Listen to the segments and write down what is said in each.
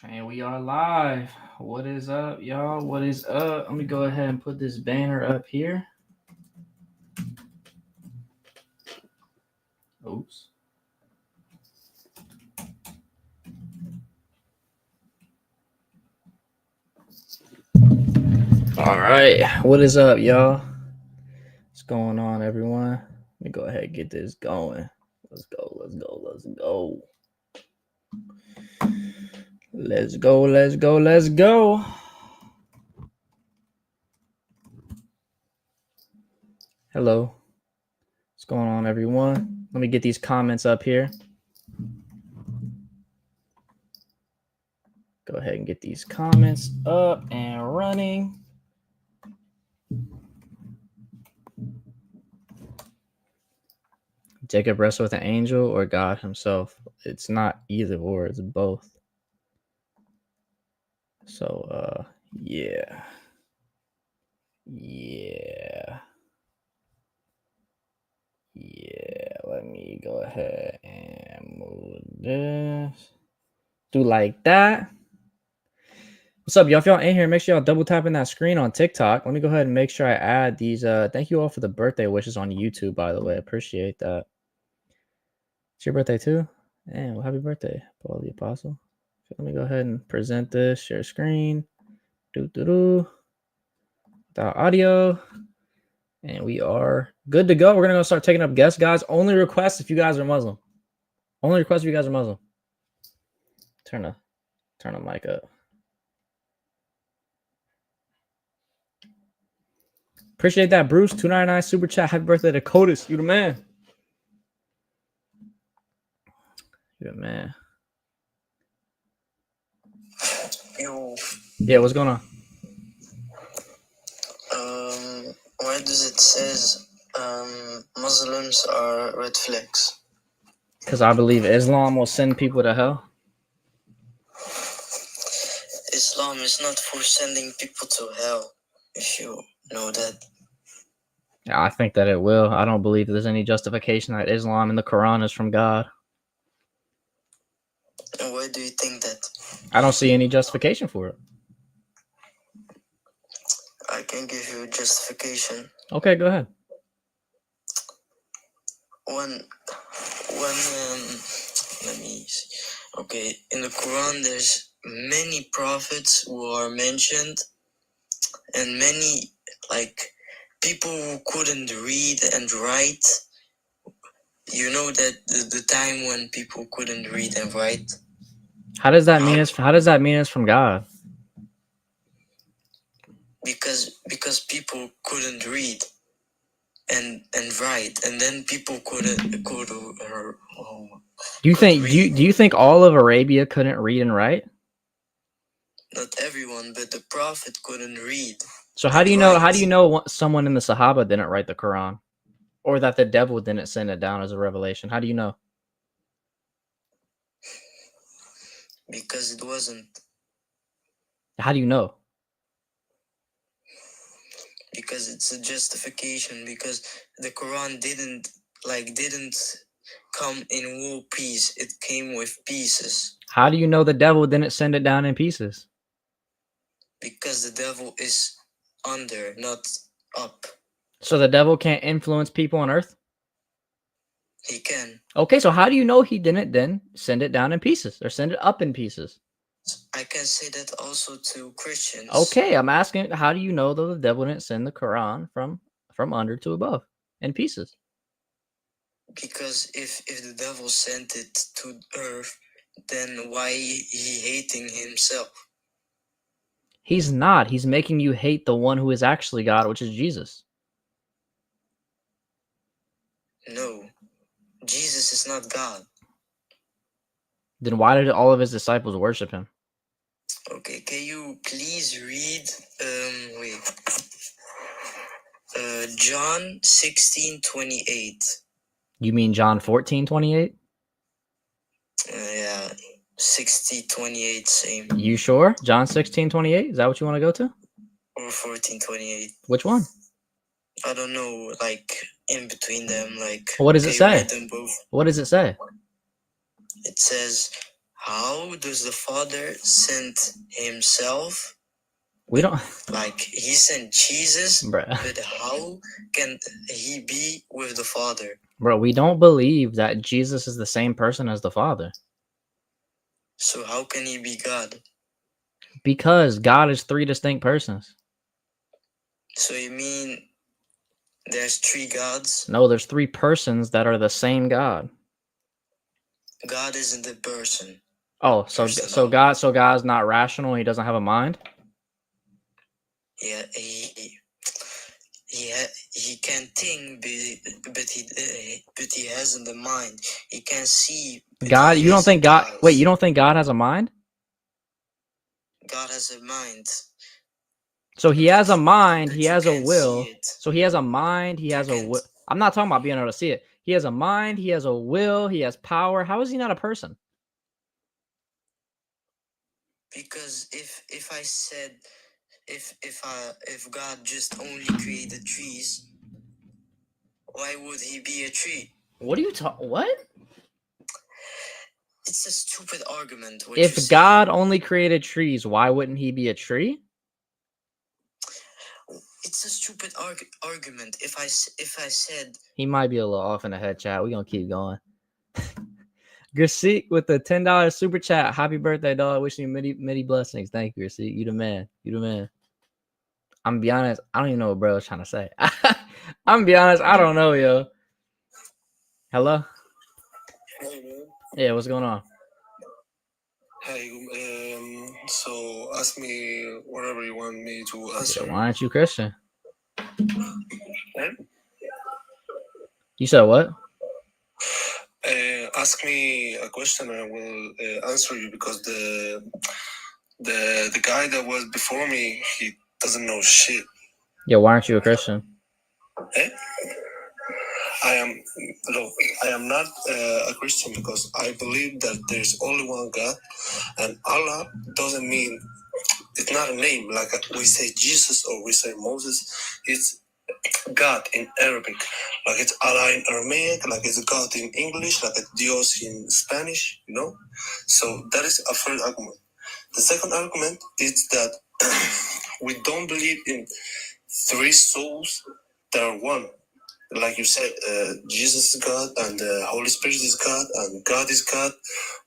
And we are live. What is up, y'all? What is up? Let me go ahead and put this banner up here. Oops. All right. What is up, y'all? What's going on, everyone? Let me go ahead and get this going. Let's go. Let's go. Let's go. Let's go. Let's go. Let's go. Hello. What's going on, everyone? Let me get these comments up here. Go ahead and get these comments up and running. Jacob wrestled with an angel or God himself. It's not either or, it's both. So, yeah. Let me go ahead and move this. Do like that. What's up, y'all? If y'all in here, make sure y'all double tapping that screen on TikTok. Let me go ahead and make sure I add these. Thank you all for the birthday wishes on YouTube, by the way. I appreciate that. It's your birthday too? Man, well, happy birthday, Paul the Apostle. So let me go ahead and present this, share screen. Without audio. And we are good to go. We're going to start taking up guests, guys. Only request if you guys are Muslim. Only request if you guys are Muslim. Turn the mic up. Appreciate that, Bruce. 299 super chat. Happy birthday to Codis. You the man. You the man. Yo. Yeah, what's going on? Why does it says Muslims are red flags? Because I believe Islam will send people to hell. Islam is not for sending people to hell, if you know that. Yeah, I think that it will. I don't believe there's any justification that Islam in the Quran is from God. And why do you think that? I don't see any justification for it. I can give you a justification. Okay, go ahead. When let me see. Okay, in the Quran there's many prophets who are mentioned, and many people who couldn't read and write. You know that the time when people couldn't read and write. How does that mean it's from God? Because people couldn't read and write, and then people couldn't go to. Do you think all of Arabia couldn't read and write? Not everyone, but the prophet couldn't read. So how do you know someone in the Sahaba didn't write the Quran, or that the devil didn't send it down as a revelation? How do you know? Because it wasn't. How do you know? Because it's a justification. Because the Quran didn't come in whole piece. It came with pieces. How do you know the devil didn't send it down in pieces? Because the devil is under, not up. So the devil can't influence people on earth? He can. Okay, so how do you know he didn't then send it down in pieces or send it up in pieces? I can say that also to Christians. Okay, I'm asking, how do you know that the devil didn't send the Quran from under to above in pieces? Because if the devil sent it to earth, then why he hating himself? He's not. He's making you hate the one who is actually God, which is Jesus. No, Jesus is not God. Then why did all of his disciples worship him? Okay, can you please read John 16:28? You mean John 14:28? Yeah, 60:28 same. You sure? John 16:28? Is that what you want to go to? Or 14:28. Which one? I don't know, in between them, What does it say? Read them both. What does it say? It says, how does the Father send himself? We don't, Like, he sent Jesus, bruh. but how can he be with the Father? Bro, we don't believe that Jesus is the same person as the Father. So how can he be God? Because God is 3 distinct persons. So you mean there's 3 gods? No, there's 3 persons that are the same God. God isn't a person. Oh, so God's not rational. He doesn't have a mind. Yeah, he can think, but he hasn't a mind. He can see. God, you don't think God? Wait, you don't think God has a mind? God has a mind. So he has a mind. He has a will. It. So he has a mind. He has a will. I'm not talking about being able to see it. He has a mind. He has a will. He has power. How is he not a person? Because if I said if God just only created trees, why would he be a tree? What are you talking? What? It's a stupid argument. If God only created trees, why wouldn't he be a tree? It's a stupid argument. If I said he might be a little off in the head, chat. We're gonna keep going. Gasik with the $10 super chat. Happy birthday, dog. Wishing you many, many blessings. Thank you, Gasik. You the man. You the man. I'm gonna be honest, I don't even know what bro was trying to say. I'm gonna be honest, I don't know, yo. Hello? Hey, man. Yeah, what's going on? Hey, so ask me whatever you want me to answer. Why aren't you Christian? Eh? You said what? Ask me a question and I will answer you because the guy that was before me, he doesn't know shit. Yeah, why aren't you a Christian? Eh? I am not a Christian because I believe that there's only one God, and Allah doesn't mean, it's not a name like we say Jesus or we say Moses. It's God in Arabic, like it's Allah in Aramaic, like it's God in English, like it's Dios in Spanish, you know? So that is a first argument. The second argument is that we don't believe in 3 souls that are one. Like you said, Jesus is God and the Holy Spirit is God and God is God.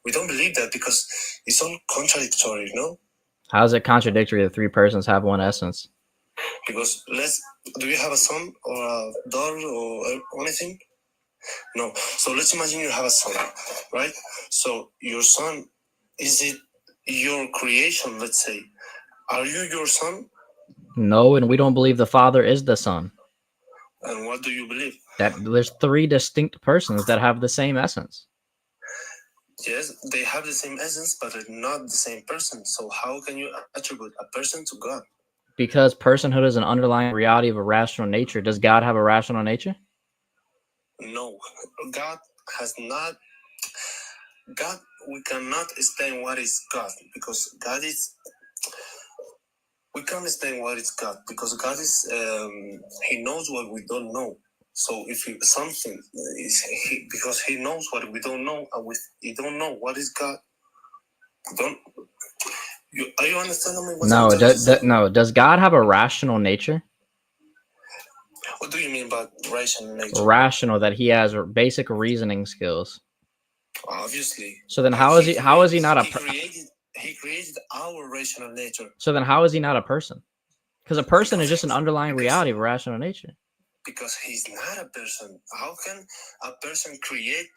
We don't believe that because it's all contradictory, you know? How is it contradictory that 3 persons have one essence? Because do you have a son or a daughter or anything? No. So let's imagine you have a son, right? So your son, is it your creation, let's say? Are you your son? No, and we don't believe the Father is the Son. And what do you believe? That there's 3 distinct persons that have the same essence. Yes, they have the same essence, but they're not the same person. So how can you attribute a person to God? Because personhood is an underlying reality of a rational nature. Does God have a rational nature? No. God has not. God, we cannot explain what is God because God is. We can't explain what is God because God is. He knows what we don't know. So if something is because He knows what we don't know, and we don't know what is God. Are you understanding me? No. Does God have a rational nature? What do you mean by rational nature? Rational, that he has basic reasoning skills. Obviously. So then, how is he not a? He created our rational nature. So then, how is he not a person? Because a person is just an underlying reality of rational nature. Because he's not a person. How can a person create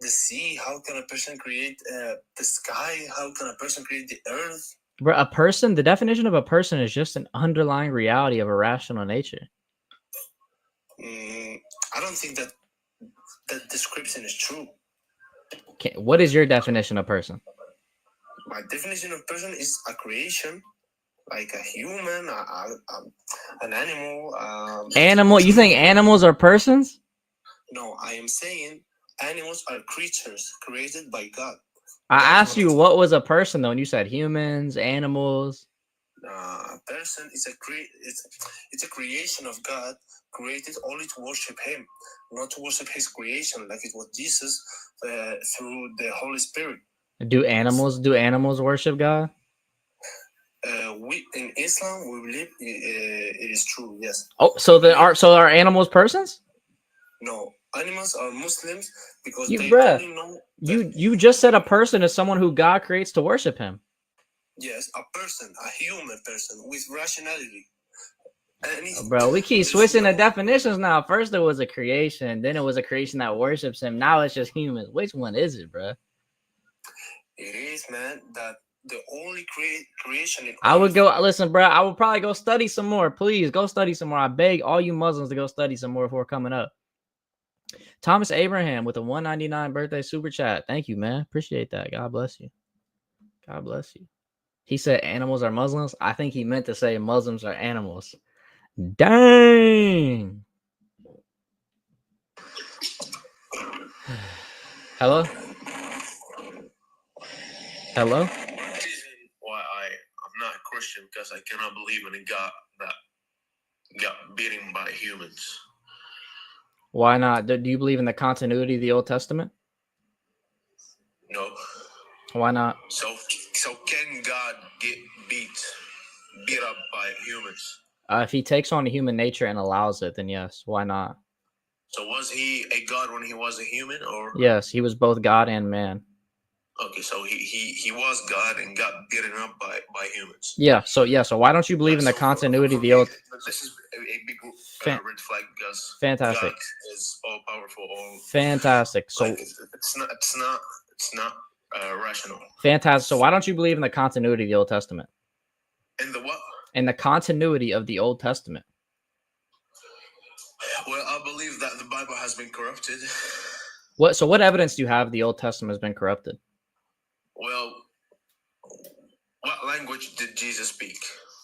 the sea? How can a person create the sky? How can a person create the earth? But a person, the definition of a person is just an underlying reality of a rational nature. I don't think that description is true. What is your definition of person? My definition of person is a creation, like a human, an animal. Animal? You think animals are persons? No, I am saying animals are creatures created by God. I asked you what was a person though, and you said humans, animals. A person is it's a creation of God, created only to worship Him, not to worship His creation, like it was Jesus through the Holy Spirit. Do animals worship God? We in Islam we believe it is true. Yes. Oh, so are animals persons? No, animals are Muslims because You they bruh, only know you just said a person is someone who God creates to worship him. yes, a person, a human person with rationality. Bro, we keep switching the definitions now. First it was a creation, then it was a creation that worships him. Now it's just humans. Which one is it, bro? It is, man, that the only creation in I would go listen, bro. I would probably go study some more. Please go study some more. I beg all you Muslims to go study some more before coming up. Thomas Abraham with a 199 birthday super chat. Thank you, man. Appreciate that. God bless you. God bless you. He said animals are Muslims. I think he meant to say Muslims are animals. Dang. Hello? Hello? Why I'm not a Christian because I cannot believe in a God that got beaten by humans. Why not? Do you believe in the continuity of the Old Testament? No. Why not? So can God get beat up by humans? If he takes on a human nature and allows it, then yes. Why not? So was he a God when he was a human, or? Yes, he was both God and man. Okay, so he was God and got beaten up by humans. Yeah. So why don't you believe in the continuity of the Old? This is a big red flag because fantastic. God is all powerful. Fantastic. So like, it's not rational. Fantastic. So why don't you believe in the continuity of the Old Testament? In the what? In the continuity of the Old Testament. Well, I believe that the Bible has been corrupted. What evidence do you have the Old Testament has been corrupted? Well, what language did Jesus speak?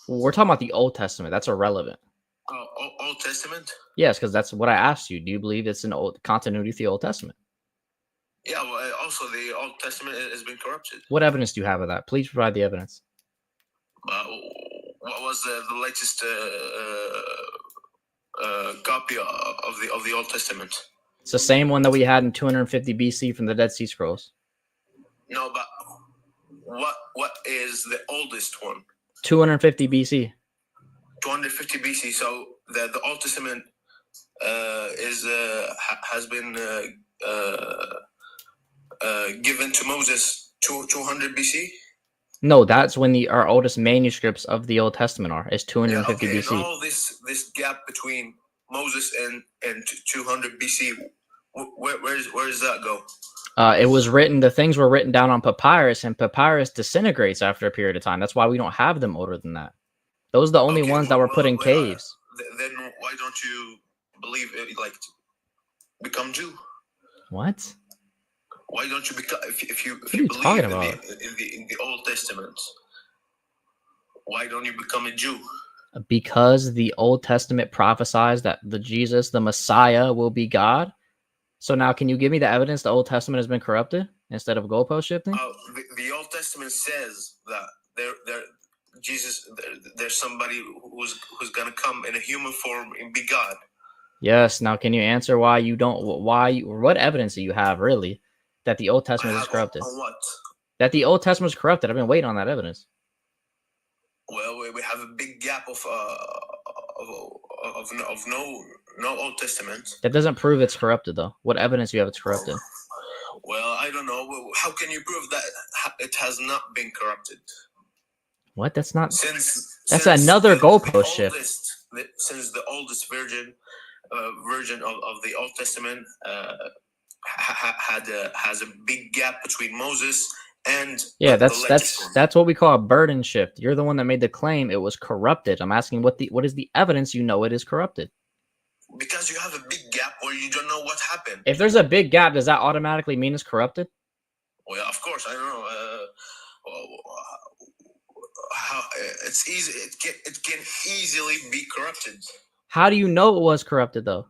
We're talking about the Old Testament. That's irrelevant. Old Testament? Yes, because that's what I asked you. Do you believe it's an old continuity of the Old Testament? Yeah, well, also the Old Testament has been corrupted. What evidence do you have of that? Please provide the evidence. What was the latest copy of the Old Testament? It's the same one that we had in 250 BC from the Dead Sea Scrolls. No, but what is the oldest one? 250 BC. 250 BC. So the Old Testament has been given to Moses 200 BC. No, that's when our oldest manuscripts of the Old Testament are. Is 250 BC. And all this gap between Moses and 200 BC, where does that go? It was written. The things were written down on papyrus, and papyrus disintegrates after a period of time. That's why we don't have them older than that. Those are the only ones that were put in caves. Then why don't you believe it, like become Jew? What? Why don't you become if you believe in the Old Testament? Why don't you become a Jew? Because the Old Testament prophesies that the Messiah, will be God. So now, can you give me the evidence the Old Testament has been corrupted instead of goalpost shifting? The Old Testament says that there's somebody who's gonna come in a human form and be God. Yes. Now, can you answer why you don't? What evidence do you have really that the Old Testament is corrupted? On what? That the Old Testament is corrupted. I've been waiting on that evidence. Well, we have a big gap of no Old Testament. That doesn't prove it's corrupted, though. What evidence do you have it's corrupted? Well, I don't know. How can you prove that it has not been corrupted? What? That's not. Since another goalpost shift. Since the oldest version of the Old Testament has a big gap between Moses and that's what we call a burden shift. You're the one that made the claim it was corrupted. I'm asking what is the evidence you know it is corrupted? Because you have a big gap where you don't know what happened. If there's a big gap, does that automatically mean it's corrupted? Well, of course, I don't know. How it's easy. It can easily be corrupted. How do you know it was corrupted, though?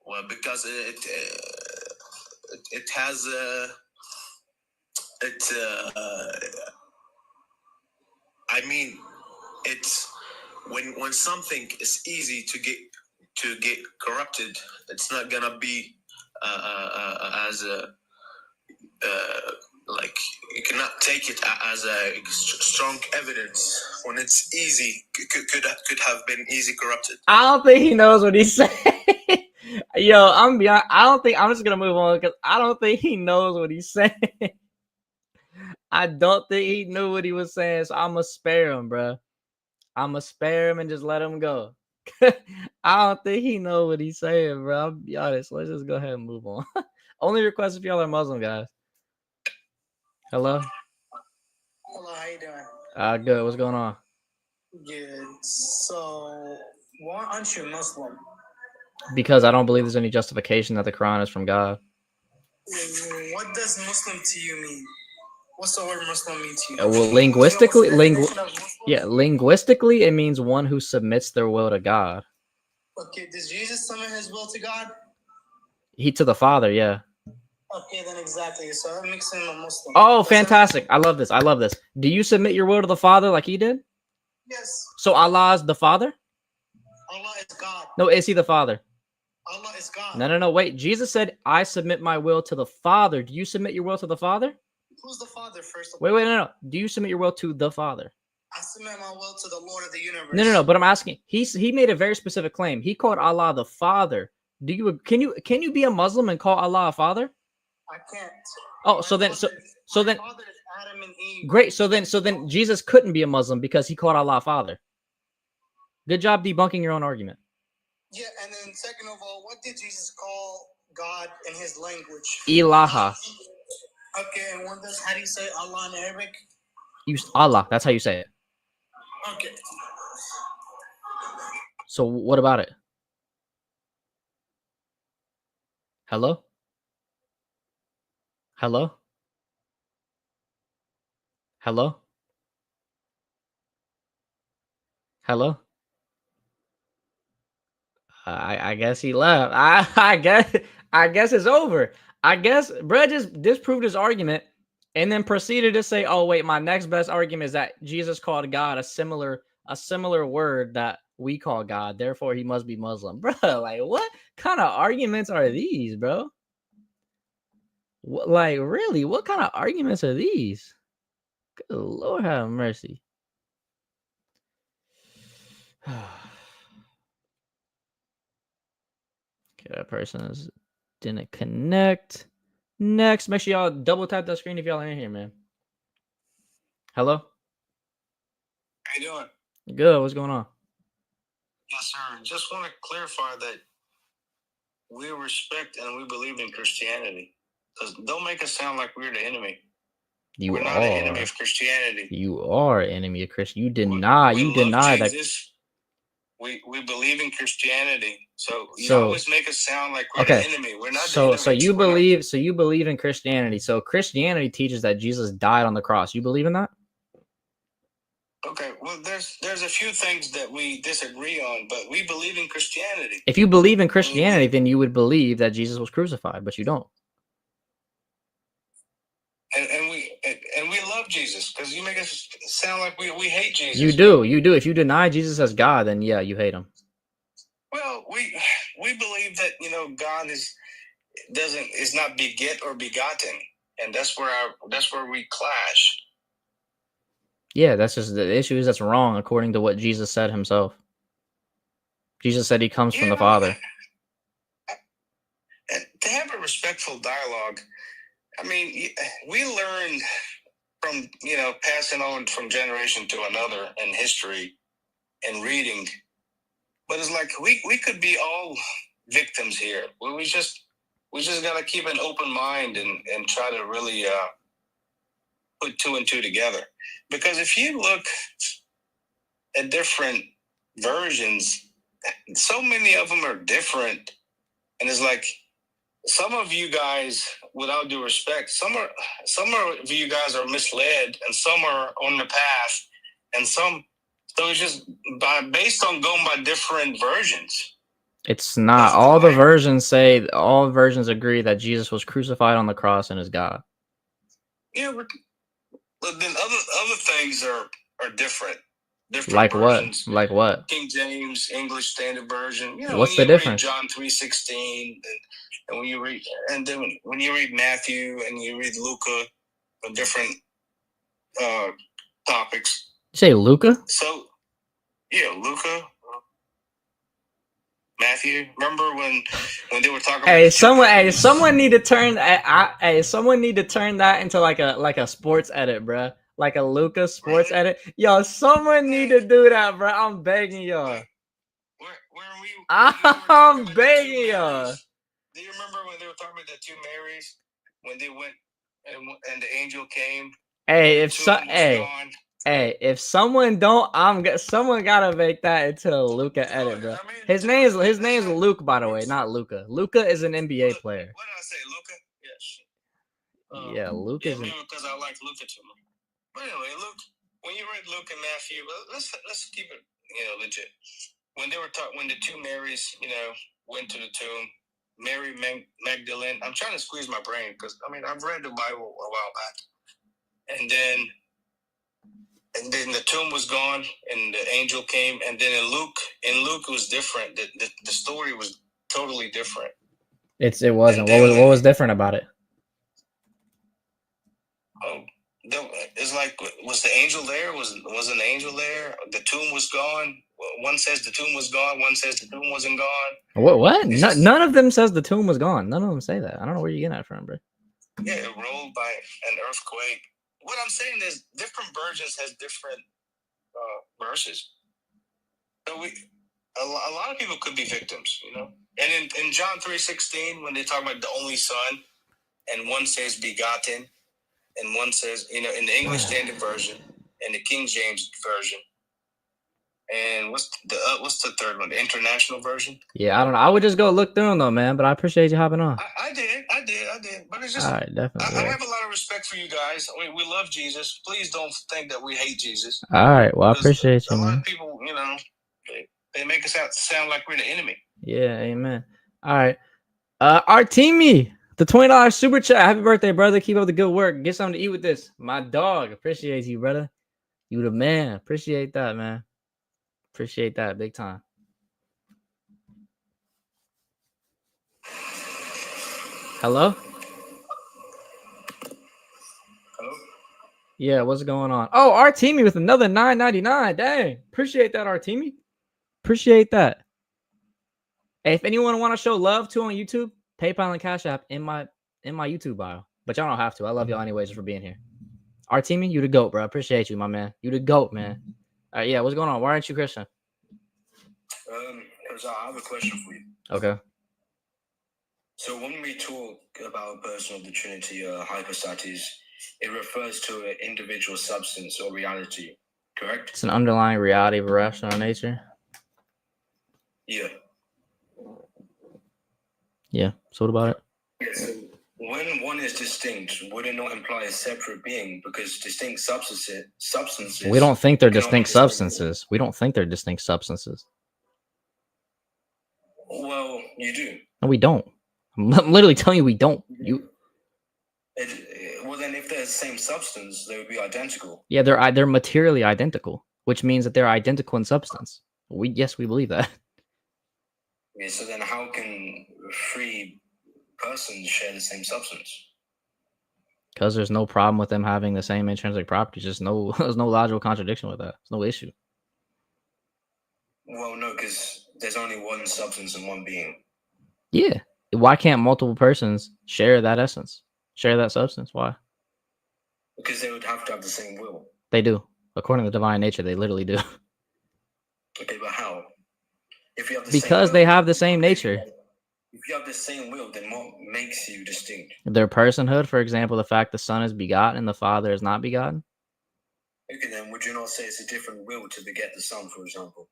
Well, because it has I mean, it's when something is easy to get corrupted, it's not gonna be as like you cannot take it as a strong evidence when it's easy could have been easy corrupted. I don't think he knows what he's saying. Yo, I'm beyond. I don't think I'm just gonna move on because I don't think he knows what he's saying. I don't think he knew what he was saying, so I'm gonna spare him, bro. I'm gonna spare him and just let him go. I don't think he know what he's saying, bro. I'll be honest. Let's just go ahead and move on. Only request if y'all are Muslim, guys. Hello. Hello, how you doing? Good. What's going on? Good. So, why aren't you Muslim? Because I don't believe there's any justification that the Quran is from God. What does Muslim to you mean? What's the word Muslim mean to you? Well, linguistically, linguistically, it means one who submits their will to God. Okay, does Jesus submit his will to God? He to the Father, yeah. Okay, then exactly. So that makes him a Muslim. Oh, fantastic. I love this. I love this. Do you submit your will to the Father like he did? Yes. So Allah is the Father? Allah is God. No, is he the Father? Allah is God. No. Wait. Jesus said, I submit my will to the Father. Do you submit your will to the Father? Who's the Father, first of all? all? Wait, no. Do you submit your will to the Father? I submit my will to the Lord of the universe. No. But I'm asking. He made a very specific claim. He called Allah the Father. Can you be a Muslim and call Allah a Father? I can't. Oh, so then Father is Adam and Eve. Great. So then Jesus couldn't be a Muslim because he called Allah Father. Good job debunking your own argument. Yeah, and then second of all, what did Jesus call God in his language? Ilaha. Okay, and how do you say Allah in Arabic? Allah. That's how you say it. Okay. So what about it? Hello? Hello? Hello? Hello? I guess he left. I guess it's over. I guess Brett just disproved his argument and then proceeded to say, "Oh wait, my next best argument is that Jesus called God a similar word that we call God. Therefore, he must be Muslim." Bro, like what kind of arguments are these, bro? Like really, what kind of arguments are these? Good Lord, have mercy. Okay, that person didn't connect. Next, make sure y'all double tap that screen if y'all are in here, man. Hello? How you doing? Good. What's going on? Yes, sir. Just want to clarify that we respect and we believe in Christianity. Because don't make us sound like we're the enemy. We're not an enemy of Christianity. You are an enemy of Christian. You deny that. Jesus. We believe in Christianity. So you always make us sound like we're the enemy. We're not the enemy. So you believe in Christianity. So Christianity teaches that Jesus died on the cross. You believe in that? Okay, well, there's a few things that we disagree on, but we believe in Christianity. If you believe in Christianity, then you would believe that Jesus was crucified, but you don't. And we love Jesus because you make us sound like we hate Jesus. You do. If you deny Jesus as God, then yeah, you hate him. Well, we believe that God is not beget or begotten, and that's where we clash. Yeah, that's just the issue is that's wrong according to what Jesus said himself. Jesus said he comes from the Father. And to have a respectful dialogue, I mean, we learn from, passing on from generation to another in history and reading. But it's like we could be all victims here. We just got to keep an open mind and try to really put two and two together. Because if you look at different versions, so many of them are different. And it's like some of you guys, without due respect, some of you guys are misled and some are on the path and some, so it's just based on going by different versions. It's not. All the versions agree that Jesus was crucified on the cross and is God. Yeah, but then other things are different. Different like versions. What? Like what? King James, English Standard Version. What's the difference? John 3:16, and when you read Matthew and you read Luca, different topics. You say Luca? So, yeah, Luca, Matthew. Remember when they were talking about someone need to turn someone need to turn that into like a sports edit, bruh. Like a Luca sports edit. Yo, someone need to do that, bruh. I'm begging y'all. I'm begging y'all. Do you remember when they were talking about the two Marys when they went and the angel came? Hey, if someone don't, someone gotta make that into a Luca edit, bro. His name's Luke, by the way, not Luca. Luca is an NBA player. What did I say, Luca? Yes. Yeah, Luke is. Because I like Luca too much. But anyway, Luke, when you read Luke and Matthew, let's keep it legit. When they were when the two Marys went to the tomb, Mary Magdalene. I'm trying to squeeze my brain because I've read the Bible a while back, and then the tomb was gone, and the angel came, and then in Luke it was different. The story was totally different. It wasn't. What was different about it? It's like, was the angel there? Was an angel there? The tomb was gone. One says the tomb was gone. One says the tomb wasn't gone. What? None of them says the tomb was gone. None of them say that. I don't know where you're getting that from, bro. Yeah, it rolled by an earthquake. What I'm saying is, different versions has different verses. So a lot of people could be victims, And in John 3:16, when they talk about the only Son, and one says begotten, and one says, in the English Standard Version and the King James Version. And what's the third one? The International Version? Yeah, I don't know. I would just go look through them though, man. But I appreciate you hopping on. I did. But it's just, all right, definitely. I have a lot of respect for you guys. We love Jesus. Please don't think that we hate Jesus. All right. Well, I appreciate you, man. A lot of people, they make us sound like we're the enemy. Yeah, amen. All right. Artemi, the $20 super chat. Happy birthday, brother. Keep up the good work. Get something to eat with this. My dog. Appreciate you, brother. You the man. Appreciate that, man. Appreciate that big time. Hello? Hello? Yeah, what's going on? Oh, Artemi with another $9.99. Dang. Appreciate that, Artemi. Appreciate that. Hey, if anyone want to show love to on YouTube, PayPal and Cash App in my YouTube bio. But y'all don't have to. I love y'all anyways for being here. Artemi, you the GOAT, bro. Appreciate you, my man. You the GOAT, man. All right, yeah, what's going on? Why aren't you Christian? Because I have a question for you. Okay. So when we talk about a person of the Trinity, hypostasis, it refers to an individual substance or reality, correct? It's an underlying reality of a rational nature. Yeah. Yeah. So what about it? Yeah, so when one is distinct, would it not imply a separate being? Because distinct substances. We don't think they're distinct substances. We don't think they're distinct substances. Well, you do. No, we don't. I'm literally telling you we don't. Well, then, if they're the same substance, they would be identical. Yeah, they're materially identical, which means that they're identical in substance. We believe that. Okay, so then how can three persons share the same substance? Because there's no problem with them having the same intrinsic properties. There's no logical contradiction with that. There's no issue. Well, no, because there's only one substance and one being. Yeah. Why can't multiple persons share that essence? Share that substance? Why? Because they would have to have the same will. They do. According to divine nature, they literally do. Okay, but how? If you have the because same they will, have the same nature. If you have the same will, then what makes you distinct? Their personhood, for example, the fact the Son is begotten and the Father is not begotten. Okay, then would you not say it's a different will to beget the Son, for example?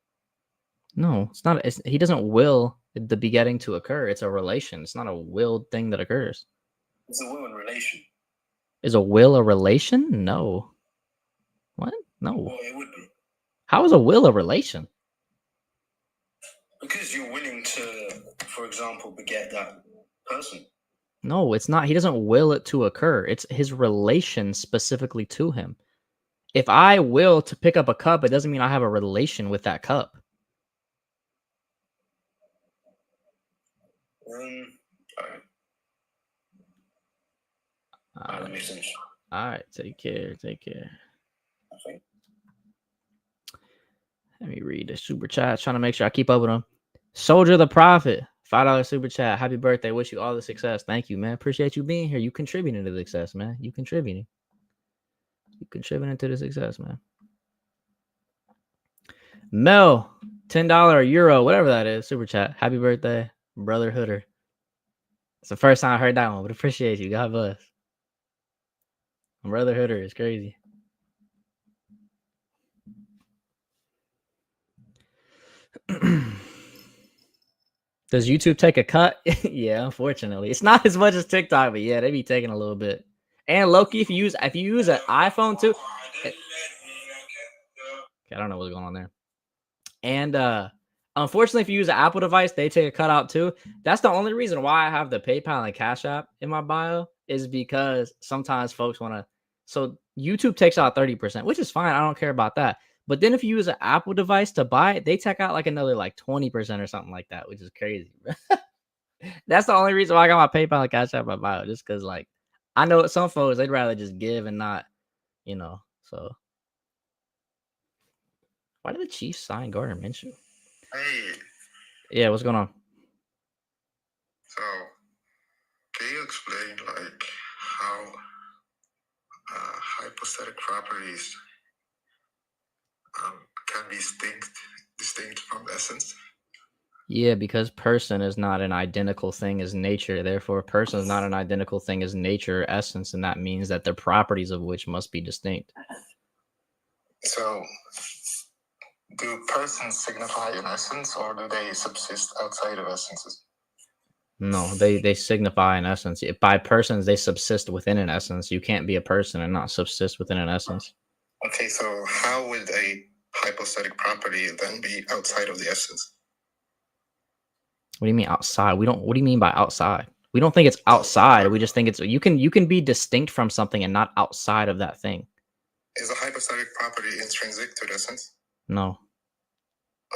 No, it's not. He doesn't will the begetting to occur. It's a relation. It's not a willed thing that occurs. It's a will and relation. Is a will a relation? No. What? No. Well, it would be. How is a will a relation? Because you're willing to, for example, beget that person. No, it's not. He doesn't will it to occur. It's his relation specifically to him. If I will to pick up a cup, it doesn't mean I have a relation with that cup. All right. That makes sense. All right, take care. Take care. Okay. Let me read the super chat. Trying to make sure I keep up with them. Soldier the Prophet, $5 super chat. Happy birthday. Wish you all the success. Thank you, man. Appreciate you being here. You contributing to the success, man. You contributing. You contributing to the success, man. Mel, $10 euro, whatever that is, super chat. Happy birthday, brother Hooder. It's the first time I heard that one, but appreciate you. God bless. Brother Hooder is crazy. Does YouTube take a cut? Yeah, unfortunately. It's not as much as TikTok, but yeah, they be taking a little bit. And Loki, if you use an iPhone too. Okay, I don't know what's going on there. And unfortunately, if you use an Apple device, they take a cut out too. That's the only reason why I have the PayPal and Cash App in my bio, is because sometimes folks want to. So YouTube takes out 30%, which is fine. I don't care about that. But then if you use an Apple device to buy it, they take out like another like 20% or something like that, which is crazy. That's the only reason why I got my PayPal and Cash App in my bio, just because like I know some folks, they'd rather just give and not, so. Why did the Chiefs sign Gardner Minshew? Hey, Yeah, what's going on? so can you explain like how hypostatic properties can be distinct from essence? Yeah, because person is not an identical thing as nature. Therefore, person is not an identical thing as nature or essence, and that means that the properties of which must be distinct. So, do persons signify an essence, or do they subsist outside of essences? No, they signify an essence. If by persons, they subsist within an essence. You can't be a person and not subsist within an essence. Okay, so how would a hypostatic property then be outside of the essence? What do you mean outside? What do you mean by outside? We don't think it's outside. We just think it's you can be distinct from something and not outside of that thing. Is a hypostatic property intrinsic to the essence? No.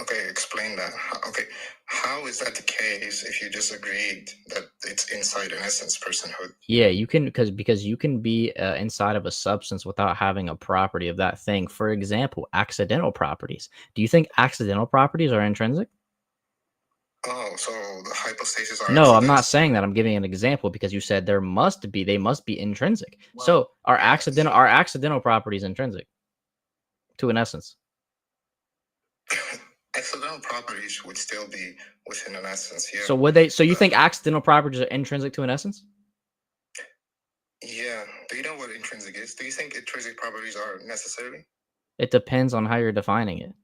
Okay, explain that. Okay, how is that the case if you just agreed that it's inside an essence, personhood? Yeah, you can because you can be inside of a substance without having a property of that thing. For example, accidental properties. Do you think accidental properties are intrinsic? Oh, so the hypostases are No, I'm not accidents? saying that. I'm giving an example because you said they must be intrinsic. Well, So are yeah, accidental properties intrinsic to an essence? accidental properties would still be within an essence, yeah. So would they? So you think accidental properties are intrinsic to an essence? Yeah. Do you know what intrinsic is? Do you think intrinsic properties are necessary? It depends on how you're defining it.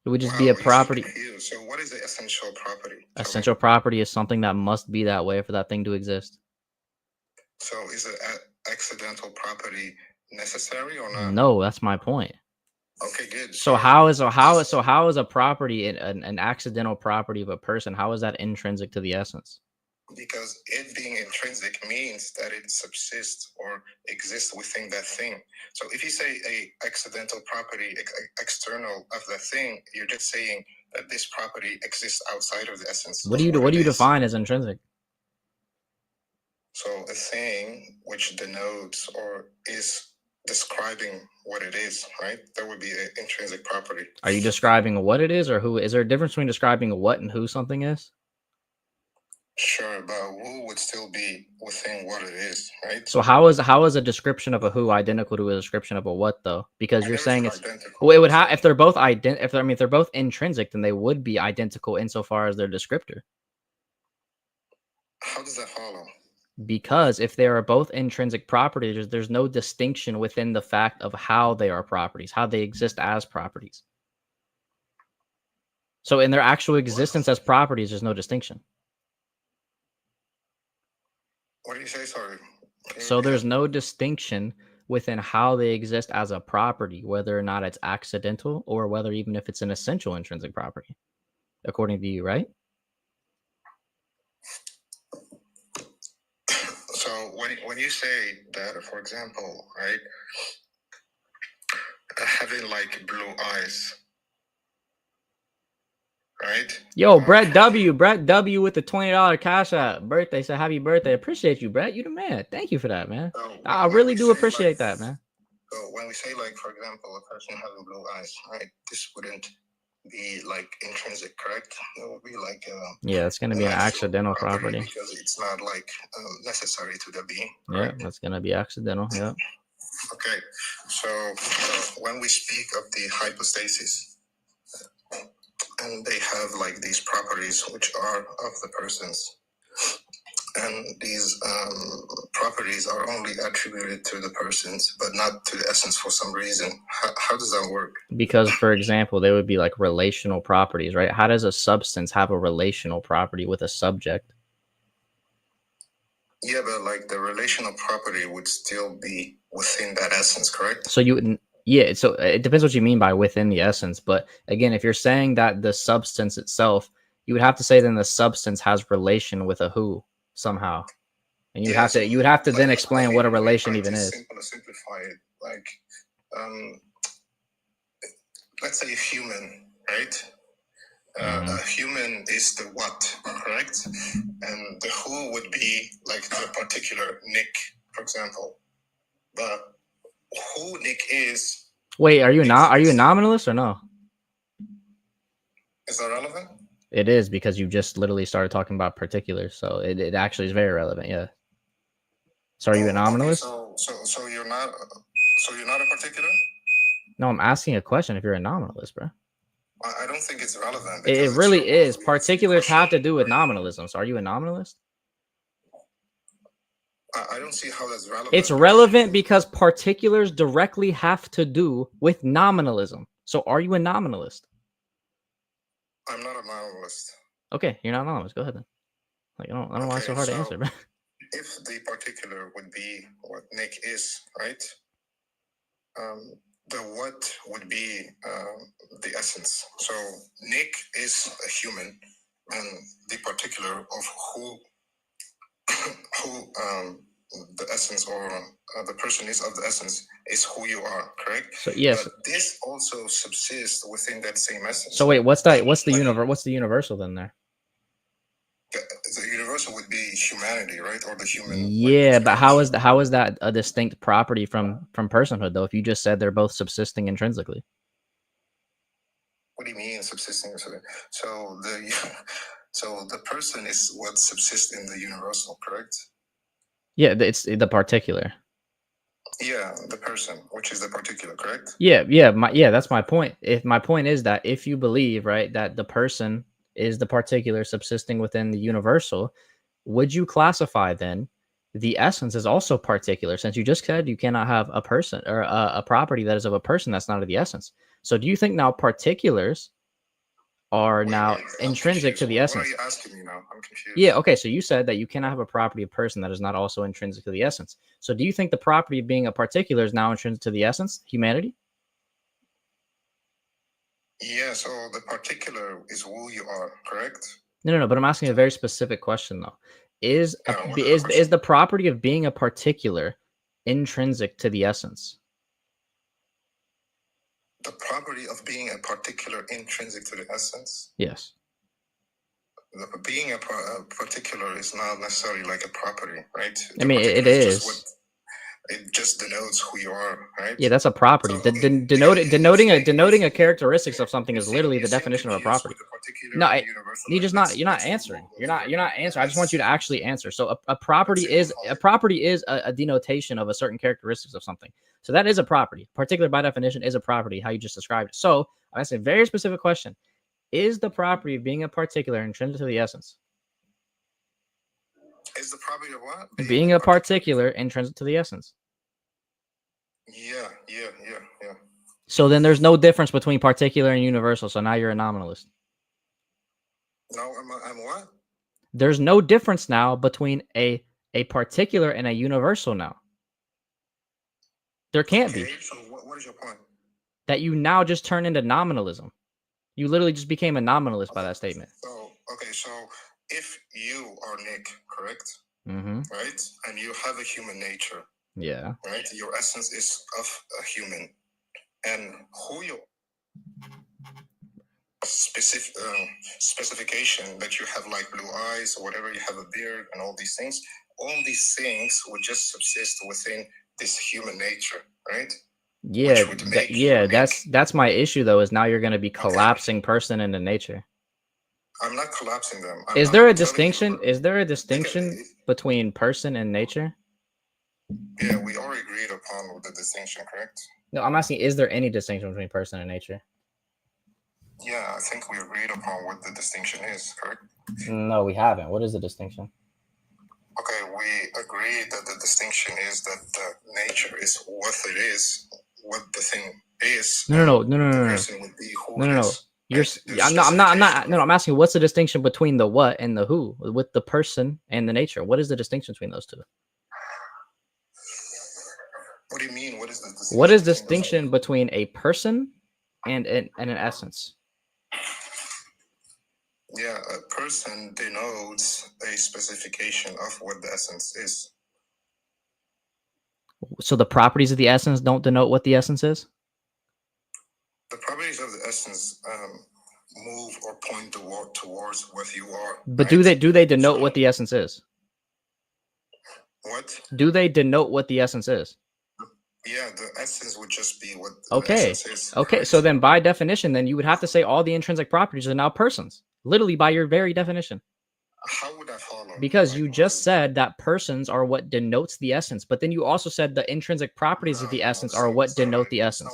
It would just Wow, be a you seem property. confused. So what is the essential property? Tell me. Essential property is something that must be that way for that thing to exist. So is an accidental property necessary or not? No, that's my point. Okay, good. So how is a property an accidental property of a person? How is that intrinsic to the essence? Because it being intrinsic means that it subsists or exists within that thing. So if you say a accidental property external of that thing, you're just saying that this property exists outside of the essence. What do you define as intrinsic? So a thing which denotes or is describing what it is, right? That would be an intrinsic property. Are you describing what it is or who? Is there a difference between describing what and who something is? Sure, but who would still be within what it is, right? So how is a description of a who identical to a description of a what though? Because you're saying it's identical. well, it would have if they're both if they're both intrinsic, then they would be identical insofar as their descriptor. How does that follow? Because if they are both intrinsic properties, there's no distinction within the fact of how they are properties, how they exist as properties. So in their actual existence as properties, there's no distinction. What do you say? Sorry. So there's no distinction within how they exist as a property, whether or not it's accidental or whether even if it's an essential intrinsic property, according to you, right? So when you say that, for example, right, having like blue eyes, right? Yo, Brett W with the $20 cash app birthday. So happy birthday. Appreciate you, Brett. You the man. Thank you for that, man. So I when really we do say, appreciate like, that, man. So when we say, like, for example, a person having blue eyes, right? This wouldn't be like intrinsic, correct? It would be like Yeah, it's gonna be an accidental property. because it's not like necessary to the being. Yeah, Right? that's gonna be accidental. Yeah. Okay, so when we speak of the hypostasis, and they have like these properties which are of the persons, and these properties are only attributed to the persons, but not to the essence for some reason. How does that work? Because, for example, they would be like relational properties, right? How does a substance have a relational property with a subject? Yeah, but like the relational property would still be within that essence, correct? So yeah, so it depends what you mean by within the essence. But again, if you're saying that the substance itself, you would have to say then the substance has relation with a who somehow. And you would have to then explain what a relation even is. Simplify it, like, let's say a human, right? A human is the what, correct? And the who would be like the particular Nick, for example. But who Nick is. Wait, are you a nominalist or no? Is that relevant? It is, because you just literally started talking about particulars, so it actually is very relevant. Yeah. So are you a nominalist? Okay, so you're not a particular? No, I'm asking a question. If you're a nominalist, bro. I don't think it's relevant. It really is. Particulars have to do with nominalism. So are you a nominalist? I don't see how that's relevant. It's relevant because particulars directly have to do with nominalism. So are you a nominalist? I'm not a nominalist. Okay, you're not a nominalist. Go ahead then. Like, I don't know why it's so hard to answer, bro. If the particular would be what Nick is, right? The what would be the essence. So Nick is a human, and the particular of who the essence or the person is of the essence is who you are, correct? So yes. But this also subsists within that same essence. So wait, what's the universal then there? The universal would be humanity, right? Or the human. Yeah, but how is that a distinct property from personhood though? If you just said they're both subsisting intrinsically. What do you mean subsisting? So the person is what subsists in the universal, correct? Yeah, it's the particular. Yeah, the person, which is the particular, correct? Yeah, that's my point. If my point is that if you believe, right, that the person is the particular subsisting within the universal, would you classify then the essence is also particular, since you just said you cannot have a person or a property that is of a person that's not of the essence? So do you think now particulars are now intrinsic to the essence? What are you asking me now? I'm confused. Yeah, okay, so you said that you cannot have a property of person that is not also intrinsic to the essence. So do you think the property of being a particular is now intrinsic to the essence, humanity? Yeah, so the particular is who you are, correct? No, but I'm asking a very specific question though. Is the property of being a particular intrinsic to the essence? The property of being a particular intrinsic to the essence? Yes. Being a particular is not necessarily like a property, right? I mean, it is. It just denotes who you are, right? Yeah, that's a property. So, denoting a characteristics of something is literally the definition of a property. No, you're not answering. You're not answering. I just want you to actually answer. So a property is a denotation of a certain characteristics of something. So that is a property. Particular by definition is a property, how you just described it. So I ask a very specific question. Is the property of being a particular intrinsic to the essence? Is the property of what? Being a particular intrinsic to the essence. Yeah. So then there's no difference between particular and universal. So now you're a nominalist. No, I'm what? There's no difference now between a particular and a universal now. There can't be. So what is your point? That you now just turn into nominalism. You literally just became a nominalist by that statement. So if you are Nick, correct? Mm-hmm. Right? And you have a human nature. Yeah. Right? Your essence is of a human. And who you specification that you have like blue eyes or whatever, you have a beard and all these things would just subsist within this human nature, right? Yeah, Which would make you unique. that's my issue though, is now you're going to be collapsing person into nature. I'm not collapsing them. Is there a distinction? Is there a distinction between person and nature? Yeah, we already agreed upon the distinction, correct? No, I'm asking, is there any distinction between person and nature? Yeah, I think we agreed upon what the distinction is, correct? No, we haven't. What is the distinction? Okay, we agreed that the distinction is that the nature is what it is, what the thing is. No. The person would be who it is. I'm asking, what's the distinction between the what and the who, with the person and the nature? What is the distinction between those two? What do you mean? What is the distinction? What is the distinction between a person and an essence? Yeah, a person denotes a specification of what the essence is. So the properties of the essence don't denote what the essence is? The properties of the essence move or point towards what you are. But right? do they denote what the essence is? What? Do they denote what the essence is? Yeah, the essence would just be what the essence is. Okay, right? So then by definition, then you would have to say all the intrinsic properties are now persons. Literally by your very definition. How would that follow? Because you just said that persons are what denotes the essence, but then you also said the intrinsic properties of the essence are what denote the essence.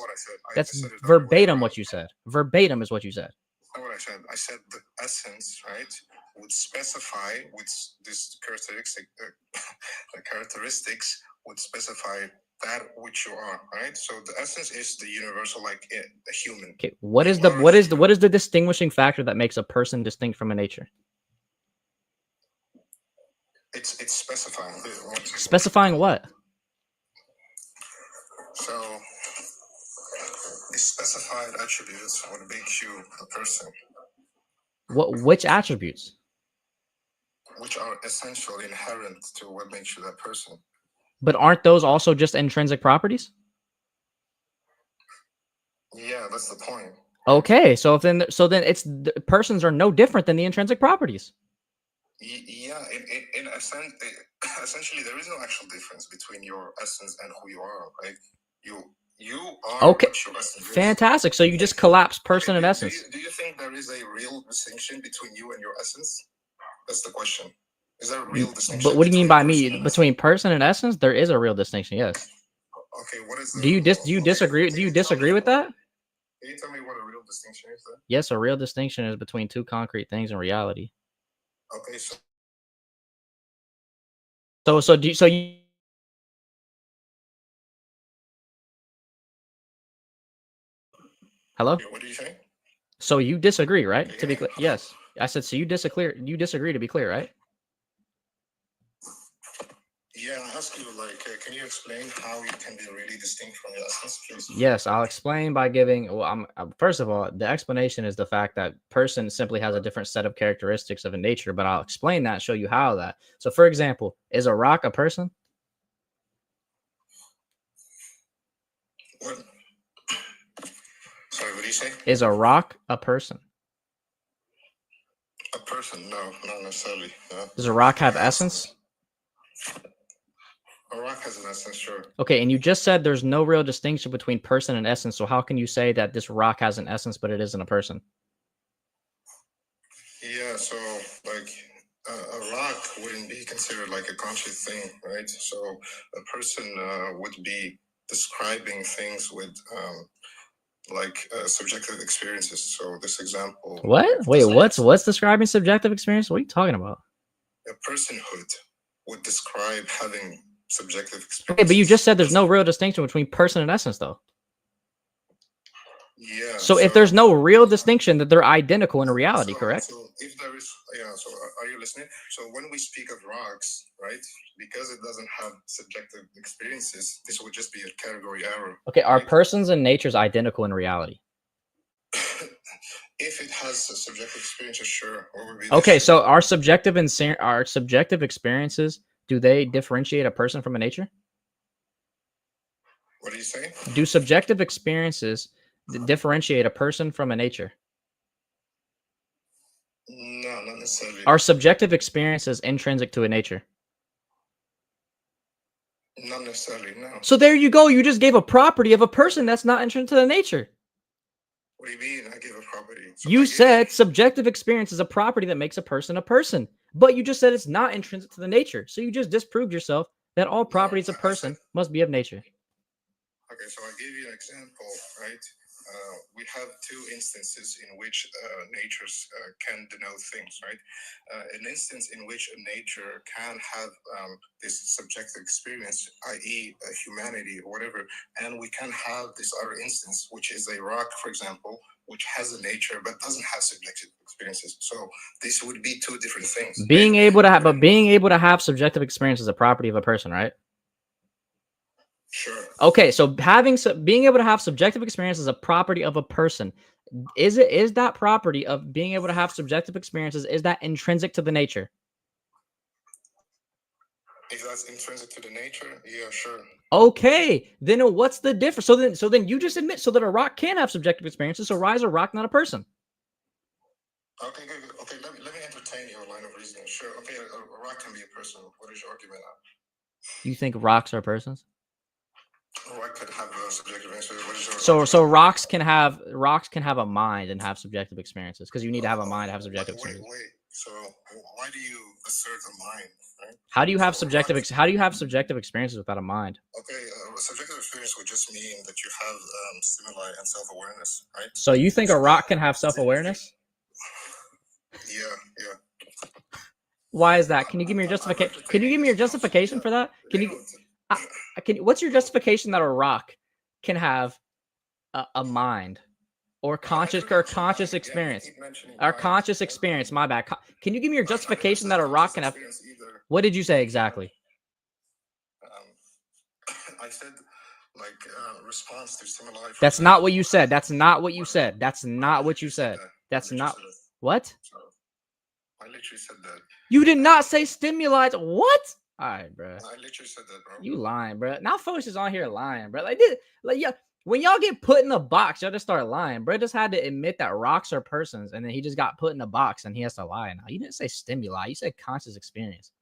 That's verbatim what you said. Verbatim is what you said. That's not what I said. I said the essence, right, would specify with this the characteristics would specify that which you are, right? So the essence is the universal, like a human. Okay, what is the distinguishing factor that makes a person distinct from a nature? It's specifying. Specifying what? So the specified attributes would make you a person. Which attributes? Which are essential, inherent to what makes you that person. But aren't those also just intrinsic properties? Yeah, that's the point. Okay, so then it's persons are no different than the intrinsic properties. Yeah, in a sense, essentially, there is no actual difference between your essence and who you are. Like you are. Okay, what your essence fantastic. Is. So you just collapse person and essence. Do you think there is a real distinction between you and your essence? That's the question. Is there a real distinction? But what do you mean by between person and essence? There is a real distinction. Yes. Okay. What is? Do you disagree? Do you disagree with that? Can you tell me what a real distinction is? Then? Yes, a real distinction is between two concrete things in reality. Okay. So you. Hello? What do you say? So you disagree, right? Yeah. To be clear, yes. I said so. You disagree. You disagree, to be clear, right? Yeah, I ask you, like, can you explain how you can be really distinct from your essence, please? Yes, I'll explain by giving. Well, first of all, the explanation is the fact that person simply has a different set of characteristics of a nature. But I'll explain that, show you how that. So, for example, is a rock a person? What? Sorry, what do you say? Is a rock a person? A person? No, not necessarily. No. Does a rock have essence? A rock has an essence, sure. Okay, and you just said there's no real distinction between person and essence. So how can you say that this rock has an essence, but it isn't a person? Yeah, so like a rock wouldn't be considered like a conscious thing, right? So a person would be describing things with subjective experiences. So this example. What? Wait, what's describing subjective experience? What are you talking about? A personhood would describe having subjective experience. Okay, but you just said there's no real distinction between person and essence, though. Yeah. So if there's no real distinction, that they're identical in reality, correct? So if there is, yeah. So are you listening? So when we speak of rocks, right? Because it doesn't have subjective experiences, this would just be a category error. Okay, are persons and natures identical in reality? If it has a subjective experiences, sure. What would be okay, so our subjective experiences, do they differentiate a person from a nature? What do you say? Do subjective experiences differentiate a person from a nature? necessarily. Are subjective experiences intrinsic to a nature? Not necessarily, no. So there you go. You just gave a property of a person that's not intrinsic to the nature. What do you mean I give a property? You said subjective experience is a property that makes a person, but you just said it's not intrinsic to the nature. So you just disproved yourself that all properties of person must be of nature. Okay, so I give you an example, right? We have two instances in which natures can denote things, right? An instance in which a nature can have this subjective experience, i.e. humanity or whatever, and we can have this other instance, which is a rock, for example, which has a nature but doesn't have subjective experiences. So this would be two different things. Being able to have subjective experience is a property of a person, right? Sure. Okay, so being able to have subjective experience is a property of a person. Is that property of being able to have subjective experiences, is that intrinsic to the nature? If that's intrinsic to the nature, yeah, sure. Okay, then what's the difference? So then you just admit that a rock can have subjective experiences. So why is a rock not a person? Okay, good. Okay, let me entertain your line of reasoning. Sure. Okay, a rock can be a person. What is your argument now? You think rocks are persons? A rock could have a subjective experience. What is your So argument? rocks can have a mind and have subjective experiences, because you need to have a mind to have subjective experiences. Wait. So why do you assert a mind? Right? How do you have subjective experiences without a mind? Okay, subjective experience would just mean that you have stimuli and self-awareness, right? So you think a rock can have self-awareness? Yeah. Why is that? Can you give me your justification? Can you give me your justification for that? What's your justification that a rock can have a mind or conscious experience? Or conscious experience, my bad. Can you give me your justification that a rock can have? What did you say exactly? I said, response to stimuli. That's not what you said. That's not what you said. That's not what you said. That's not what? I literally said that. You did not say stimuli. What? All right, bro. I literally said that, bro. You lying, bro. Now folks is on here lying, bro. Yeah. When y'all get put in a box, y'all just start lying. Bro just had to admit that rocks are persons, and then he just got put in a box, and he has to lie now. You didn't say stimuli. You said conscious experience.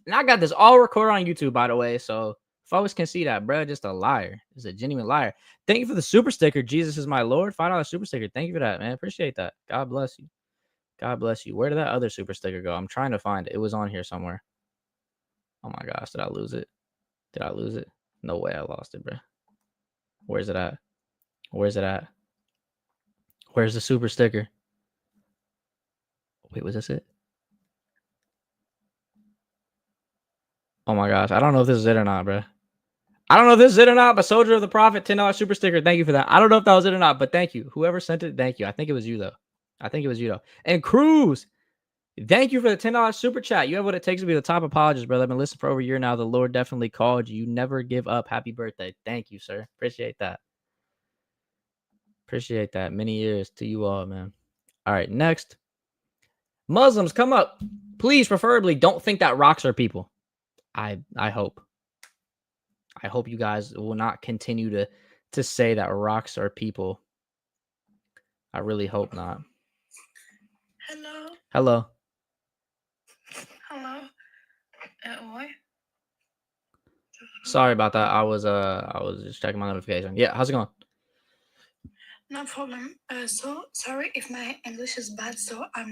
And I got this all recorded on YouTube, by the way, so folks can see that, bro. Just a liar. Just a genuine liar. Thank you for the super sticker. Jesus is my Lord. $5 super sticker. Thank you for that, man. Appreciate that. God bless you. God bless you. Where did that other super sticker go? I'm trying to find it. It was on here somewhere. Oh my gosh, did I lose it? Did I lose it? No way I lost it, bro. Where's it at? Where's it at? Where's the super sticker? Wait, was this it? Oh my gosh, I don't know if this is it or not, bro. I don't know if this is it or not, but Soldier of the Prophet, $10 super sticker. Thank you for that. I don't know if that was it or not, but thank you. Whoever sent it, thank you. I think it was you, though. And Cruz, thank you for the $10 super chat. You have what it takes to be the top apologist, brother. I've been listening for over a year now. The Lord definitely called you. You never give up. Happy birthday. Thank you, sir. Appreciate that. Appreciate that. Many years to you all, man. All right, next. Muslims, come up. Please, preferably, don't think that rocks are people. I hope. I hope you guys will not continue to say that rocks are people. I really hope not. Hello. Why? Sorry about that. I was just checking my notification. Yeah, how's it going? No problem. So sorry if my English is bad. So I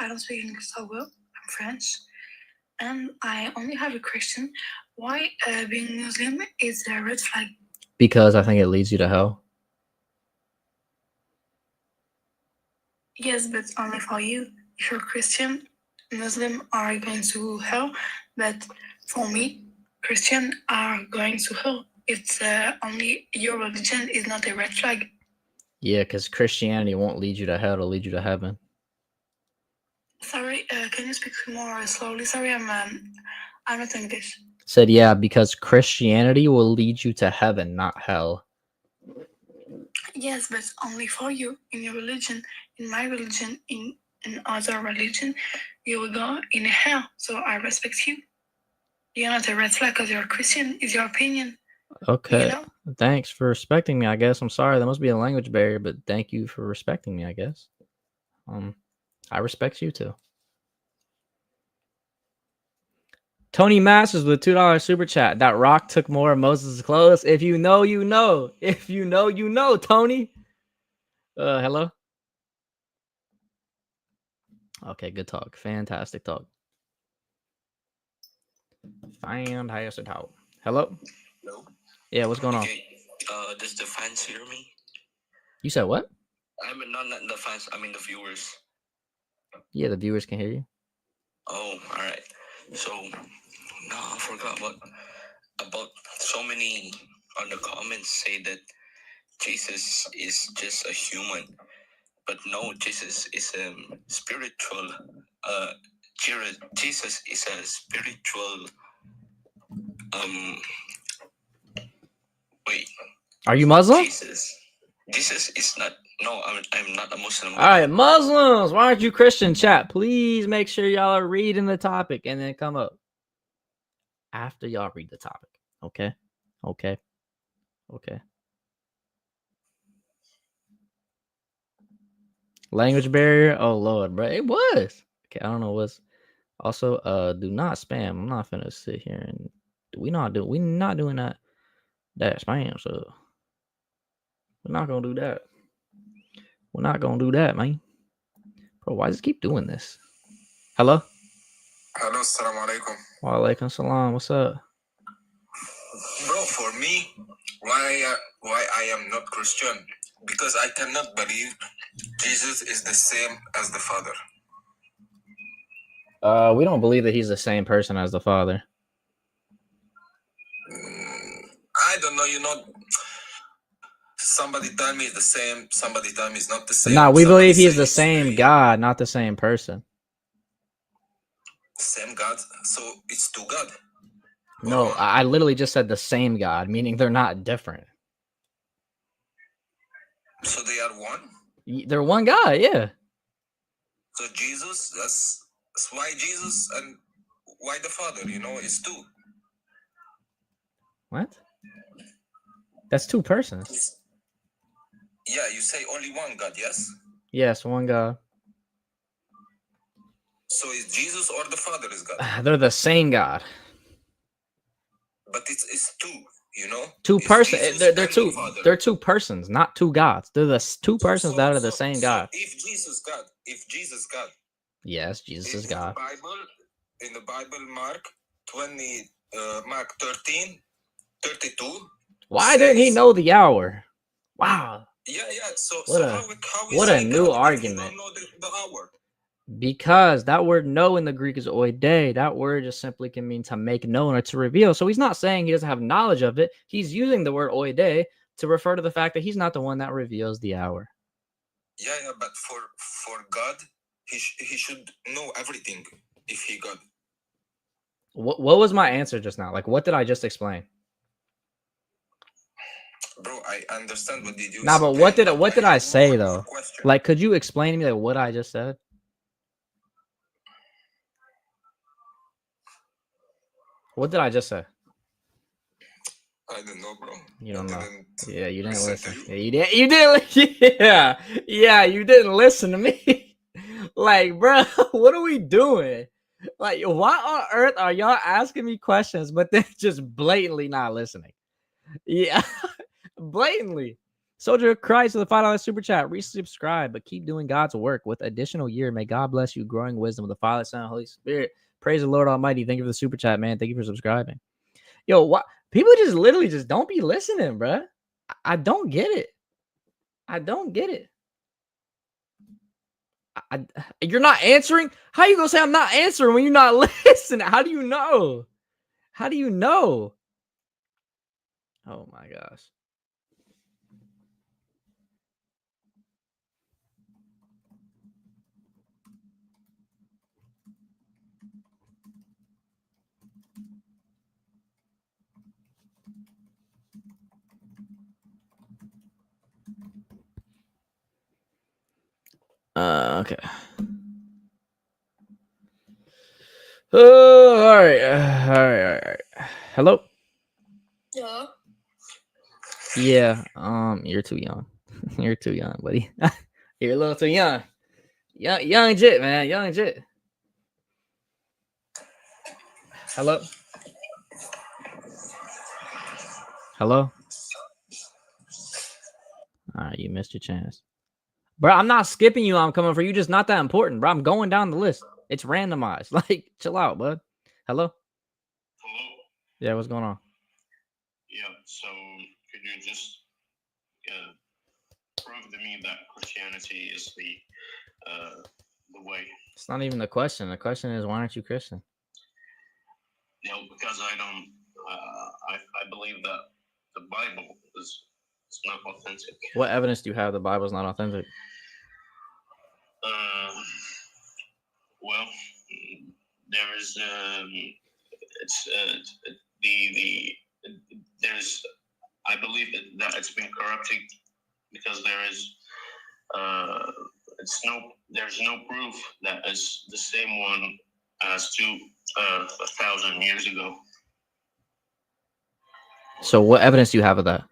don't speak English so well. I'm French, and I only have a question. Why being Muslim is a red flag? Because I think it leads you to hell. Yes, but only for you. If you're Christian, Muslim are going to hell. But for me, Christian are going to hell. It's only your religion is not a red flag. Yeah, because Christianity won't lead you to hell; it'll lead you to heaven. Sorry, can you speak more slowly? Sorry, I'm not English. Said yeah, because Christianity will lead you to heaven, not hell. Yes, but only for you. In your religion, in my religion, in other religion, you will go in hell. So I respect you. You're not a red flag because you're a Christian. Is your opinion? Okay. You know? Thanks for respecting me, I guess. I'm sorry. There must be a language barrier, but thank you for respecting me, I guess. I respect you too. Tony Masters with $2 super chat. That rock took more of Moses' clothes. If you know, you know. If you know, you know, Tony. Hello? Okay, good talk. Fantastic talk. Fantastic talk. Hello? No. Yeah, what's going on? Okay. Does the fans hear me? You said what? I mean, not the fans. I mean the viewers. Yeah, the viewers can hear you. Oh, all right. So, no, I forgot about so many on the comments say that Jesus is just a human, but no, Jesus is a spiritual. Jesus is a spiritual. Wait. Are you Muslim? Jesus is not. No, I'm not a Muslim. All right, Muslims. Why aren't you Christian? Chat, please make sure y'all are reading the topic and then come up after y'all read the topic. Okay. Language barrier. Oh Lord, bro, it was. Okay, I don't know what's. Also, do not spam. I'm not finna sit here and we not doing that spam. So we're not gonna do that. We're not gonna do that, man. Bro, why does it keep doing this? Hello. Hello, assalamu alaikum. Wa alaikum salam. What's up? Bro, for me, why I am not Christian? Because I cannot believe Jesus is the same as the Father. We don't believe that he's the same person as the Father. I don't know, somebody tell me it's the same, somebody tell me it's not the same. No, we Somebody believe he's say the it's same very- God, not the same person. Same God, so it's two God. No, I literally just said the same God, meaning they're not different. So they are one? They're one God, yeah. So Jesus, that's why Jesus and why the Father, it's two. What? That's two persons. Yeah, you say only one God, yes? Yes, one God. So is Jesus or the Father is God? They're the same God. But it's two, Two It's persons. Jesus They're and two. the Father. They're two persons, not two gods. They're the two persons that are the same God. If Jesus God, Yes, Jesus is God. In the Bible, Mark 13, 32. Why didn't he know the hour? Wow. Yeah. So What a new argument. You don't know the hour. Because that word "know" in the Greek is oide. That word just simply can mean to make known or to reveal. So he's not saying he doesn't have knowledge of it. He's using the word oide to refer to the fact that he's not the one that reveals the hour. Yeah, but for God, he should know everything if he God. What was my answer just now? Like, what did I just explain? Bro, I understand what did you Nah, but what did I say though? Question. Like, could you explain to me like what I just said? What did I just say? I don't know, bro. You don't know. Yeah, you didn't listen listen. to you. Yeah, you didn't. You didn't. Yeah, you didn't listen to me. Like, bro, what are we doing? Like, why on earth are y'all asking me questions, but then just blatantly not listening? Yeah, blatantly. Soldier of Christ with a $5 super chat. Resubscribe, but keep doing God's work with additional year. May God bless you, growing wisdom with the Father, Son, and Holy Spirit. Praise the Lord Almighty. Thank you for the super chat, man. Thank you for subscribing. Yo, what? People just literally just don't be listening, bro. I don't get it. I don't get it. You're not answering? How you gonna say I'm not answering when you're not listening? How do you know? How do you know? Oh my gosh. Okay. Oh, all right. Hello. Yeah. Yeah. You're too young. You're too young, buddy. You're a little too young. Young jit, man. Young jit. Hello? Hello? All right, you missed your chance. Bro, I'm not skipping you. I'm coming for you. Just not that important, bro. I'm going down the list. It's randomized. Like, chill out, bud. Hello? Hello. Yeah, what's going on? Yeah. So, could you just prove to me that Christianity is the way? It's not even the question. The question is, why aren't you Christian? You know, because I don't. I believe that the Bible is not authentic. What evidence do you have the Bible's not authentic? Well, there is the there's I believe that it's been corrupted because there's no proof that is the same one as 1,000 years ago. So what evidence do you have of that?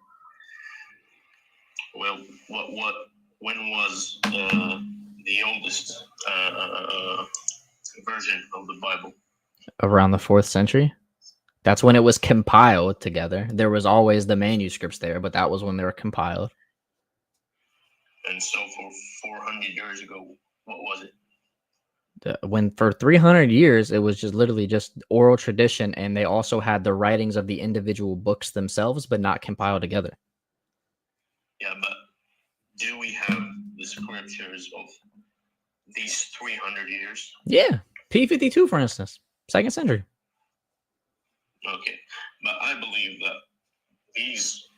Well, when was the oldest version of the Bible? Around the 4th century. That's when it was compiled together. There was always the manuscripts there, but that was when they were compiled. And so for 400 years ago, what was it? When for 300 years, it was just literally just oral tradition, and they also had the writings of the individual books themselves, but not compiled together. Yeah, but do we have the scriptures of these 300 years? Yeah, P52, for instance, 2nd century. Okay, but I believe that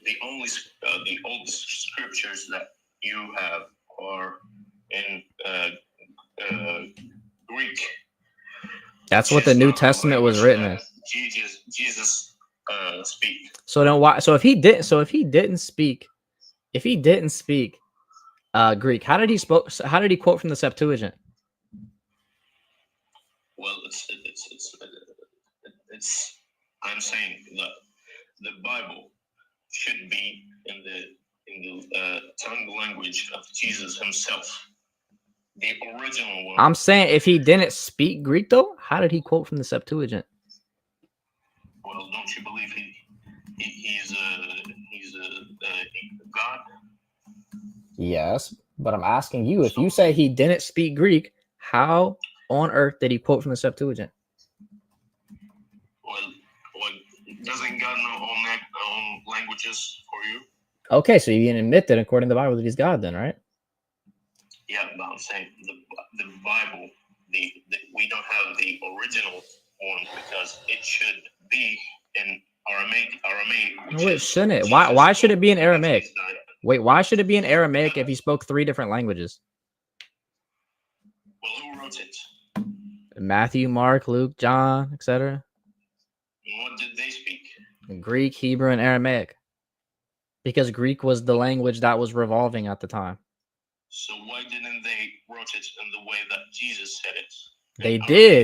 the oldest scriptures that you have are in Greek. That's what the New Testament was written in. Jesus speak. So then why? So if he didn't speak Greek, how did he quote from the Septuagint? Well, I'm saying that the Bible should be in the tongue language of Jesus himself, the original one. I'm saying if he didn't speak Greek, though, how did he quote from the Septuagint? Well, don't you believe he's God? Yes, but I'm asking you, if you say he didn't speak Greek, how on earth did he quote from the Septuagint? Well, doesn't God know all languages for you? Okay, so you can admit that according to the Bible that he's God then, right? Yeah, but I'm saying the Bible, we don't have the original one because it should be in Aramaic. No, it shouldn't. Why should it be in Aramaic? Wait, why should it be in Aramaic if he spoke 3 different languages? Well, who wrote it? Matthew, Mark, Luke, John, etc. What did they speak? Greek, Hebrew, and Aramaic. Because Greek was the language that was revolving at the time. So why didn't they wrote it in the way that Jesus said it?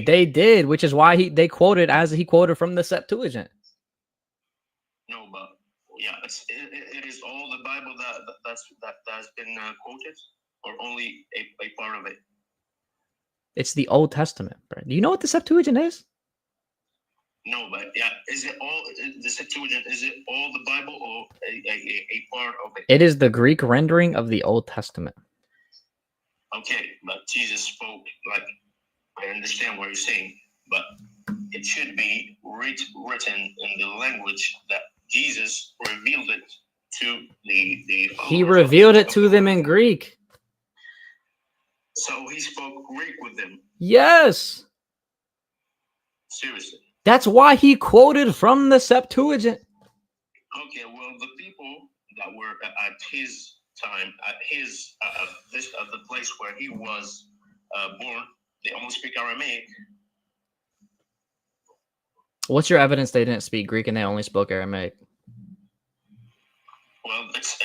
They did, which is why they quoted as he quoted from the Septuagint. No, but yeah, it is all the Bible that's been quoted, or only a part of it. It's the Old Testament, bro. Do you know what the Septuagint is? No, but yeah, is it all the Septuagint? Is it all the Bible or a part of it? It is the Greek rendering of the Old Testament. Okay, but Jesus spoke, like, I understand what you're saying, but it should be written in the language that Jesus revealed it to the He revealed it to them in world. Greek. So he spoke Greek with them. Yes. Seriously. That's why he quoted from the Septuagint. Okay, well, the people that were at his time, at his the place where he was born, they only speak Aramaic. What's your evidence they didn't speak Greek and they only spoke Aramaic? Well, it's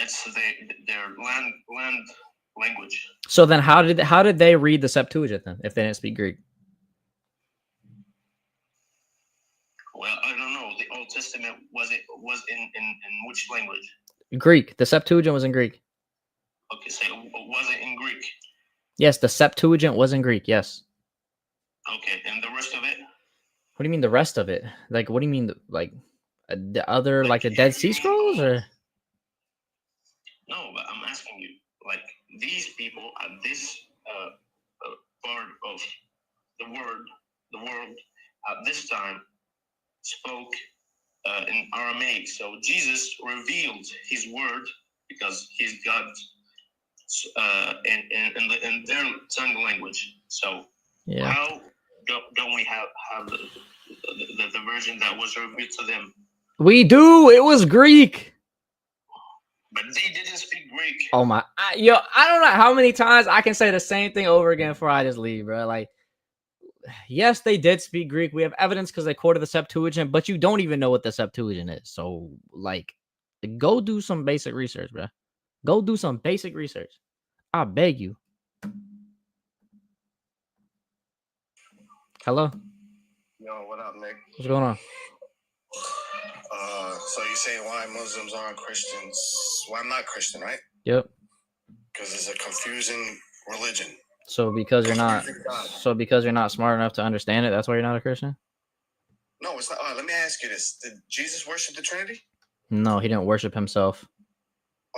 their land language. So then how did they read the Septuagint then if they didn't speak Greek? Well, I don't know. The Old Testament was in which language? Greek. The Septuagint was in Greek. Okay, so was it in Greek? Yes, the Septuagint was in Greek. Yes. Okay, and the rest of it? What do you mean the rest of it? Like, what do you mean, like the other, like the Dead Sea Scrolls, or? No, but I'm asking you, like these people at this part of the world at this time spoke in Aramaic. So Jesus revealed his word because he's God in their tongue language. So Yeah. how don't we have the version that was revealed to them? We do. It was Greek. But they didn't speak Greek. Oh my, I don't know how many times I can say the same thing over again before I just leave, bro. Like, yes, they did speak Greek. We have evidence because they quoted the Septuagint, but you don't even know what the Septuagint is. So, like, go do some basic research, bro. Go do some basic research. I beg you. Hello? Yo, what up, Nick? What's going on? So you say why Muslims aren't Christians? Why I'm not Christian, right? Yep. Because it's a confusing religion. So because you're not smart enough to understand it, that's why you're not a Christian? No, it's not. All right, let me ask you this. Did Jesus worship the Trinity? No, he didn't worship himself.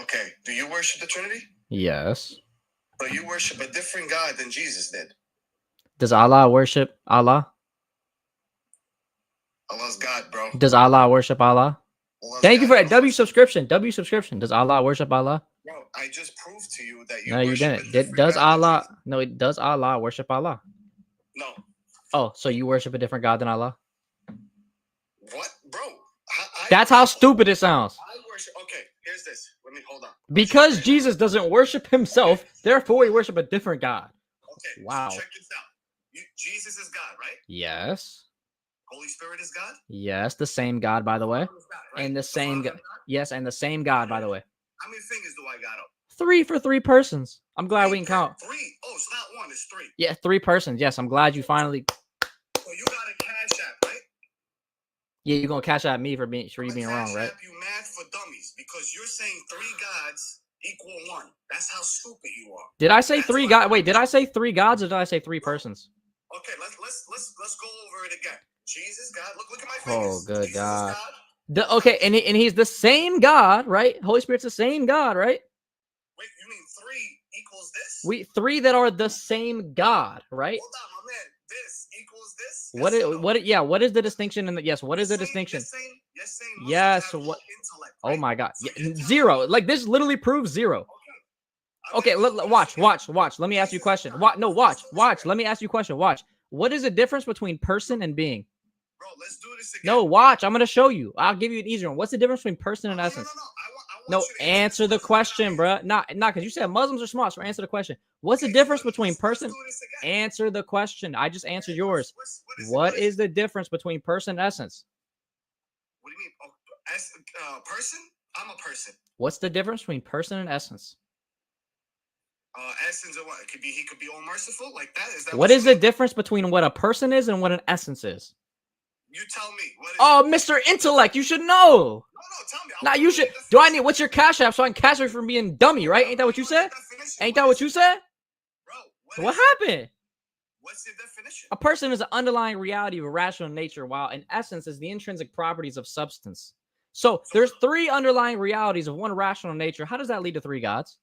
Okay. Do you worship the Trinity? Yes. So you worship a different God than Jesus did. Does Allah worship Allah? Allah's God, bro. Does Allah worship Allah? Allah's Thank you God, for that. bro. W subscription. W subscription. Does Allah worship Allah? Bro, I just proved to you that you No, you worship a didn't. different Does God than Allah? Jesus. No, does Allah worship Allah? No. Oh, so you worship a different God than Allah? What, bro? That's how stupid it sounds. I worship. Okay, here's this. Let me hold on. Because Jesus doesn't worship himself, therefore he worship a different God. Okay. Wow. So check this out. Jesus is God, right? Yes. Holy Spirit is God. Yes, the same God, by the way. God, right? And the same God. Yes, and the same God, by the way. How many fingers do I got up? 3 for 3 persons. I'm glad we can count. 3. Oh, it's not 1. It's 3. Yeah, 3 persons. Yes, I'm glad you finally. So you got a Cash App, right? Yeah, you're gonna cash out me for you being wrong, Cash right? App you mad for dummies because you're saying 3 gods equal 1. That's how stupid you are. Did I say 3 gods? Wait, did I say 3 gods or did I say 3 persons? Okay, let's go over it again. Jesus, God. Look at my fingers. Oh, good Jesus God. Is God. Okay, and he's the same God, right? Holy Spirit's the same God, right? Wait, you mean 3 equals this? We 3 that are the same God, right? Hold on, my man. This equals this. What Yes is or no? what is the distinction in the yes? What is the distinction? You're saying Muslims Yes, have no what? intellect, Oh right? my God, So yeah, you're telling 0. me- Like this literally proves 0. Okay. Okay, watch. Let me ask you a question. Watch. Let me ask you a question. Watch. What is the difference between person and being? Bro, let's do this again. No, watch. I'm gonna show you. I'll give you an easier one. What's the difference between person and essence? No. I No, want you to answer the this question, bro. Not because you said Muslims are smart. So answer the question. What's the difference between person? Let's do this again. Answer the question. I just answered yours. What What is the difference between person and essence? What do you mean? Person? I'm a person. What's the difference between person and essence? Essence of what? He could be all merciful like that. Is that What is the difference between what a person is and what an essence is? You tell me. What is Oh, Mr. Intellect, you should know. No, tell me. Now you should. Do I need? What's your cash app so I can cash you from being dummy? Right? Ain't that what you said? Ain't that what you said? Bro, What happened? What's your definition? A person is an underlying reality of a rational nature, while an essence is the intrinsic properties of substance. So there's 3 underlying realities of one rational nature. How does that lead to 3 gods?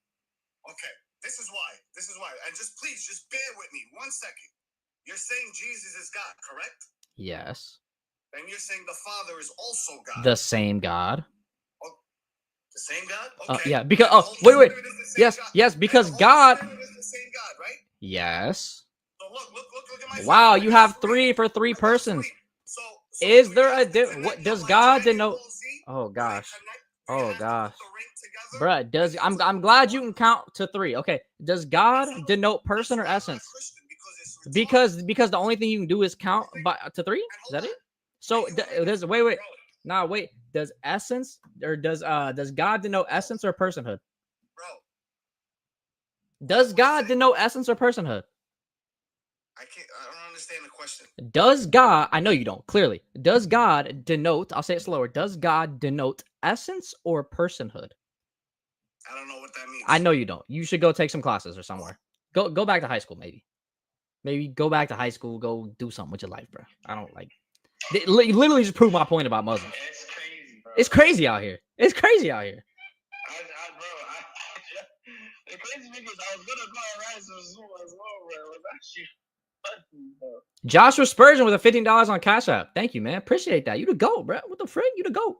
Okay, this is why. And please, just bear with me 1 second. You're saying Jesus is God, correct? Yes. And you're saying the Father is also God. The same God. The same God? Okay. Yeah. Because wait. Yes. Because God. Is the same God, right? Yes. So look at my. Wow, you have 3 for 3 persons. So Is there a what does God denote? Oh gosh. Bruh, I'm glad you can count to 3. Okay. Does God denote person or essence? Because the only thing you can do is count to 3? Is that it? So does wait. Nah, wait. Does essence or does God denote essence or personhood? Bro. Does God denote essence or personhood? I don't understand the question. Does God, I know you don't, clearly. Does God denote, I'll say it slower, does God denote essence or personhood? I don't know what that means. I know you don't. You should go take some classes or somewhere. Go back to high school, maybe. Maybe go back to high school, go do something with your life, bro. I don't like. They literally just proved my point about Muslims. It's crazy, bro. It's crazy out here. It's crazy out here. The crazy thing is, I was gonna go and rise as well, bro. It was actually funny, bro. Joshua Spurgeon with a $15 on Cash App. Thank you, man. Appreciate that. You the GOAT, bro. What the frick? You the GOAT.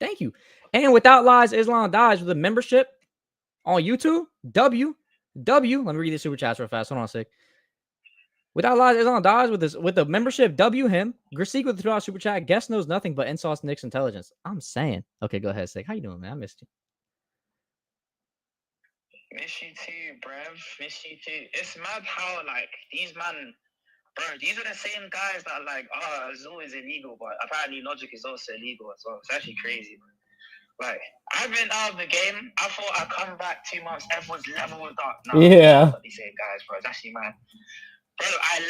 Thank you. And Without Lies, Islam Dies with a membership on YouTube. W. Let me read this super chats real fast. Hold on a sec. Without Lies, Islam Dies with a membership. W him. Grisik with the $2 super chat. Guest knows nothing but insults Nick's intelligence. I'm saying. Okay, go ahead, Sek. How you doing, man? I missed you. Miss you too, bruv. Miss you too. It's mad how, like, these man, bro, these are the same guys that are like, oh, Zoo is illegal, but apparently logic is also illegal as well. It's actually crazy, bro. Like, I've been out of the game. I thought I'd come back 2 months. Everyone's leveled up. No, Yeah. these same guys, bro. It's actually mad. Bro, I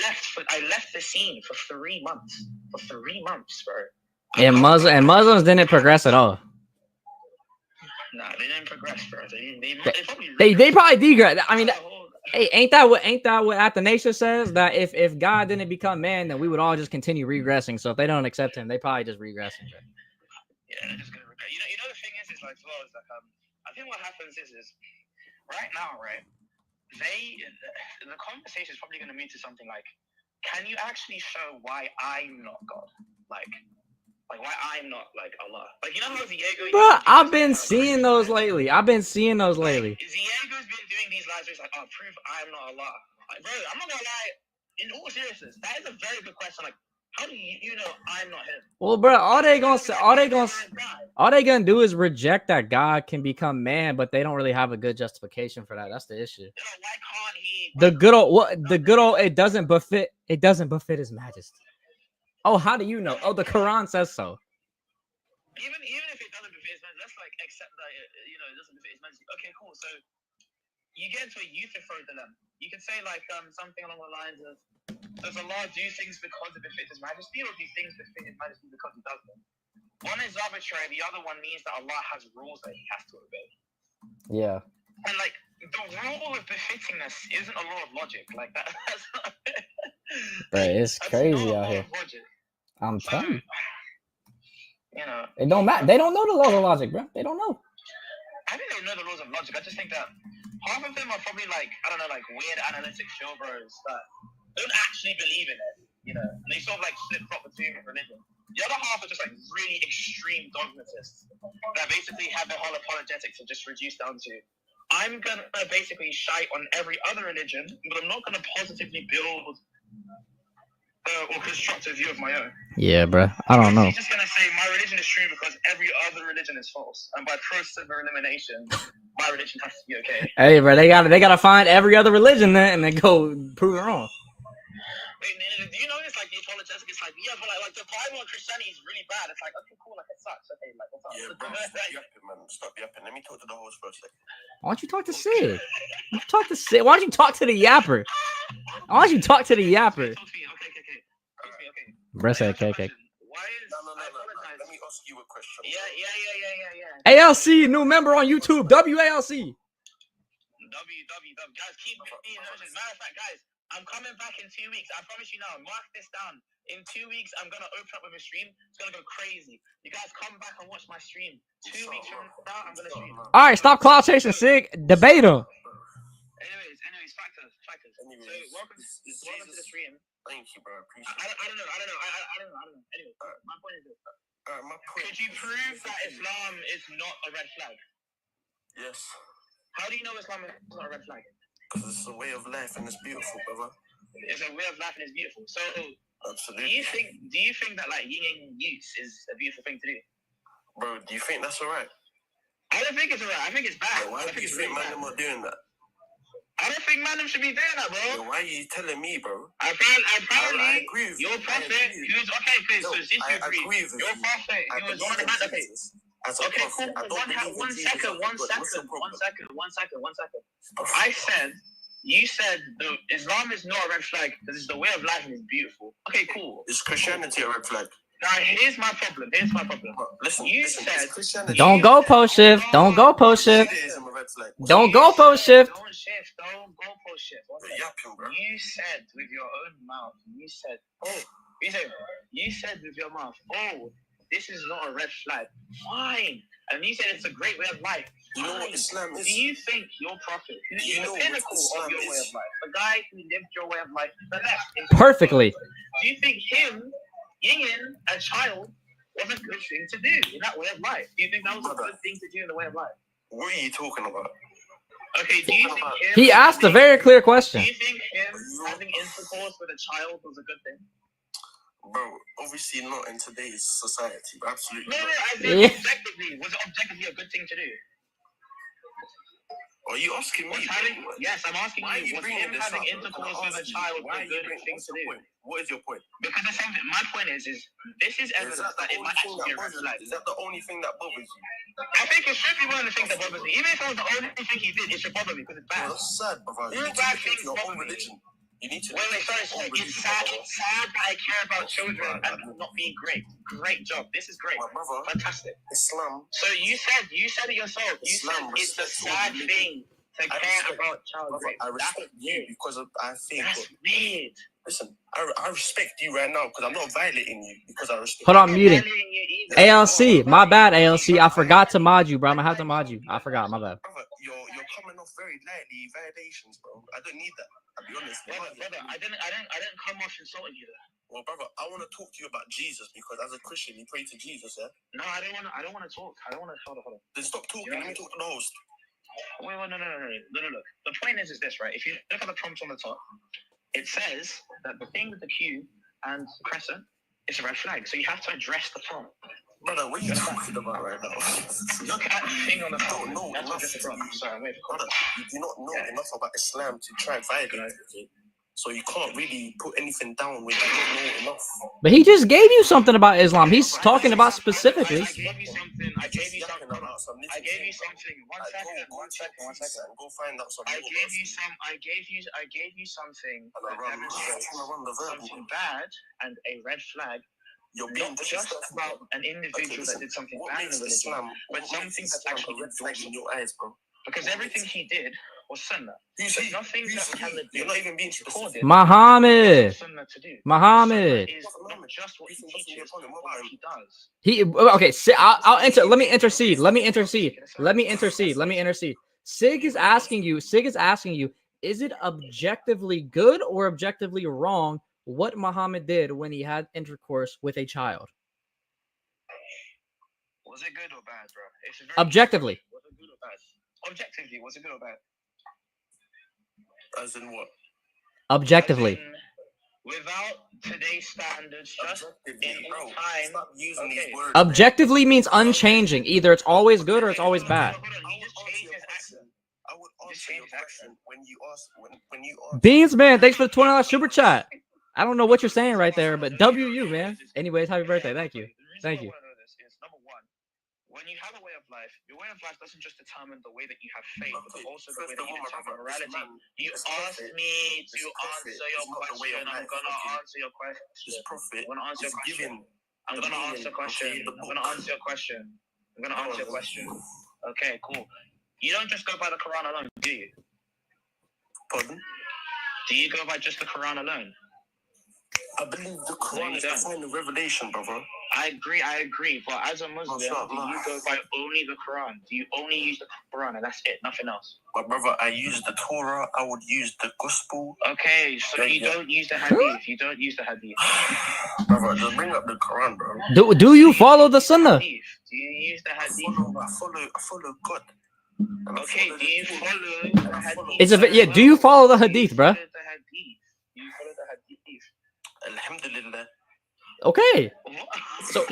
left the scene for 3 months. For 3 months, bro. And Muslims didn't progress at all. Nah, they didn't progress, bro. They probably degrade. I mean, hey, ain't that what Athanasius says? That if God didn't become man, then we would all just continue regressing. So if they don't accept him, they probably just regressing. Bro. Yeah, they're just gonna regret. You know the thing is like, well, is like I think what happens is right now, right? The conversation is probably gonna move to something like, can you actually show why I'm not God? Like why I'm not like Allah. Like, you know how Diego... Bro, I've been seeing those lately. Like, Diego's been doing these lives where he's like, oh, prove I'm not Allah. Like, bro, I'm not gonna lie. In all seriousness, that is a very good question. Like, how do you know I'm not him? Well, bro, all they gonna do is reject that God can become man, but they don't really have a good justification for that. That's the issue. Why can't he? The good old it doesn't befit his majesty. Oh, how do you know? Oh, the Quran says so. Even if it doesn't befit his majesty, let's like accept that it doesn't befit his majesty. Okay, cool. So you get into a Euthyphro dilemma. You can say like something along the lines of, does Allah do things because it befits his majesty, or do things befit his majesty because he does them? One is arbitrary, the other one means that Allah has rules that he has to obey. Yeah. And like the rule of befittingness isn't a law of logic. Like that. That's not, but it's crazy out here. I'm telling you. You know, it don't matter. They don't know the laws of logic, bro. They don't know. I think they know the laws of logic. I just think that half of them are probably like, I don't know, like weird analytic show bros that don't actually believe in it, you know, and they sort of like flip-flop between religion. The other half are just like really extreme dogmatists that basically have their whole apologetics are just reduced down to, I'm gonna basically shite on every other religion, but I'm not gonna positively build or construct a view of my own. Yeah, bro. I don't know. He's just gonna say my religion is true because every other religion is false, and by process of elimination, my religion has to be okay. Hey, bro, they gotta find every other religion then, and then go prove it wrong. Wait, do you know it's like the apologetic? It's like, yeah, but like the Bible and Christianity is really bad. It's like, okay, cool, like it sucks. Okay, like what's up? Yeah, bro, stop yapping, man. Stop yapping. Let me talk to the host for a second. Why don't you talk to Sid? Why don't you talk to the yapper? Why don't you talk to the yapper? Okay. Bro said, okay. Why is No. Let me ask you a question. Yeah. ALC, new member on YouTube. WALC. Guys, keep me in notice. Matter of fact, guys, I'm coming back in 2 weeks. I promise you now. Mark this down. In 2 weeks, I'm gonna open up with a stream. It's gonna go crazy. You guys come back and watch my stream. 2 weeks from now, I'm gonna stream. All right, stop cloud chasing, Sig. Debate him. Anyways, factors. Anyways, so welcome to the stream. Thank you, bro. Appreciate it. I don't know. Anyway, my point is this. Could you prove that Islam is not a red flag? Yes. How do you know Islam is not a red flag? Because it's a way of life and it's beautiful, brother. It's a way of life and it's beautiful. So, absolutely. Do you think that like yin and use is a beautiful thing to do? Bro, do you think that's alright? I don't think it's alright. I think it's bad. Why do you think man not doing that? I don't think man should be doing that, bro. Yo, why are you telling me, bro? Apparently, I agree with your prophet, who's okay, please. So since you agree with your prophet, he was one of the okay. Okay, cool. One second. You said Islam is not a red flag because it's the way of life and it's beautiful. Okay, cool. Is Christianity a red flag? Now here's my problem. Listen, said don't go post shift. Don't go post shift. Don't go post shift. Don't shift. Don't go post shift. You're yapping, bro. You said with your own mouth. You said, oh, You said, you said with your mouth, oh, this is not a red flag. Fine. And you said it's a great way of life. You know what Islam is? Do you think your prophet, who is the pinnacle of your way of life, the guy who lived your way of life the best, Perfectly. do you think him, yinging a child, was a good thing to do in that way of life? Do you think that was a good thing to do in the way of life? What are you talking about? Okay, do you think him... He asked a very clear question. Do you think him having intercourse with a child was a good thing? Bro, obviously not in today's society, but absolutely. No, I think objectively. Was it objectively a good thing to do? Are you asking me? Yes, I'm asking you. Was him having intercourse with a child a good thing to do? What is your point? Because the same thing, my point is this is evidence that it might actually be a red flag. Is that the only thing that bothers you? I think it should be one of the things that bothers me. Even if it was the only thing he did, it should bother me because it's bad. That's sad, brother. All bad things bother me. You need to. Wait, sorry. It's sad that I care about children and not being great. Great job. This is great. My brother, fantastic. Islam. So you said it yourself. You said it's a sad thing to care about child rape. I respect you because I think. That's weird. Listen, I respect you right now because I'm not violating you because I respect. Hold on, muting. ALC, my bad, ALC. I forgot to mod you, bro. I'm gonna have to mod you. I forgot, my bad. Brother, you're coming off very lightly. Violations, bro. I don't need that. I'll be honest. Brother, I didn't come off insulting you there. Well, brother, I want to talk to you about Jesus because as a Christian, you pray to Jesus, yeah? No, I don't want to talk. I don't want to. Hold on. Then stop talking. Let me talk to the host. Wait, no. The point is this, right? If you look at the prompt on the top, it says that the thing with the Q and crescent is a red flag. So you have to address the prompt. Brother, what are you talking about right now? Look at the thing on the phone. No, Sorry, wait. Brother, you do not know enough about Islam to try and violate it. So you can't really put anything down when you don't know enough. But he just gave you something about Islam. He's talking about specifically. I gave you something. I gave you something. One second. Go find out something. I gave you something that demonstrates something bad and a red flag. You're being not just about an individual that did something bad in the religion, but something that's actually red flag in your eyes, bro. Because everything he did was sunnah. There's nothing that Muhammad did. You're not even being recorded. Muhammad. Muhammad is not just what he teaches, but what he does. Okay. I'll enter. Let me intercede. Sig is asking you. Is it objectively good or objectively wrong what Muhammad did when he had intercourse with a child? Was it good or bad, bro? Objectively. Was it good or bad? Objectively, was it good or bad? As in what? Objectively. Without today's standards, just in time. Stop using these words. Objectively means unchanging. Either it's always good or it's always bad. You just changed his accent. I would answer your question when you ask. Beans, man, thanks for the $20 super chat. I don't know what you're saying right there, but WU, man. Anyways, happy birthday. Thank you. Number one, when you have a way of life, your way of life doesn't just determine the way that you have faith, but also the way that you determine morality. You asked me to answer your question. I'm going to answer your question. I'm going to answer your question. Okay, cool. You don't just go by the Quran alone, do you? Pardon? Do you go by just the Quran alone? I believe the Quran is the final revelation, brother. I agree. But as a Muslim, do you go by only the Quran? Do you only use the Quran and that's it, nothing else? But brother, I use the Torah. I would use the Gospel. Okay, so you don't use the Hadith. You don't use the Hadith. Brother, just bring up the Quran, bro. Do you follow the Sunnah? Do you use the Hadith? I follow God. Okay, do you follow the Do Hadith? you follow the Hadith, bro? Do you follow the Hadith? Alhamdulillah. Okay.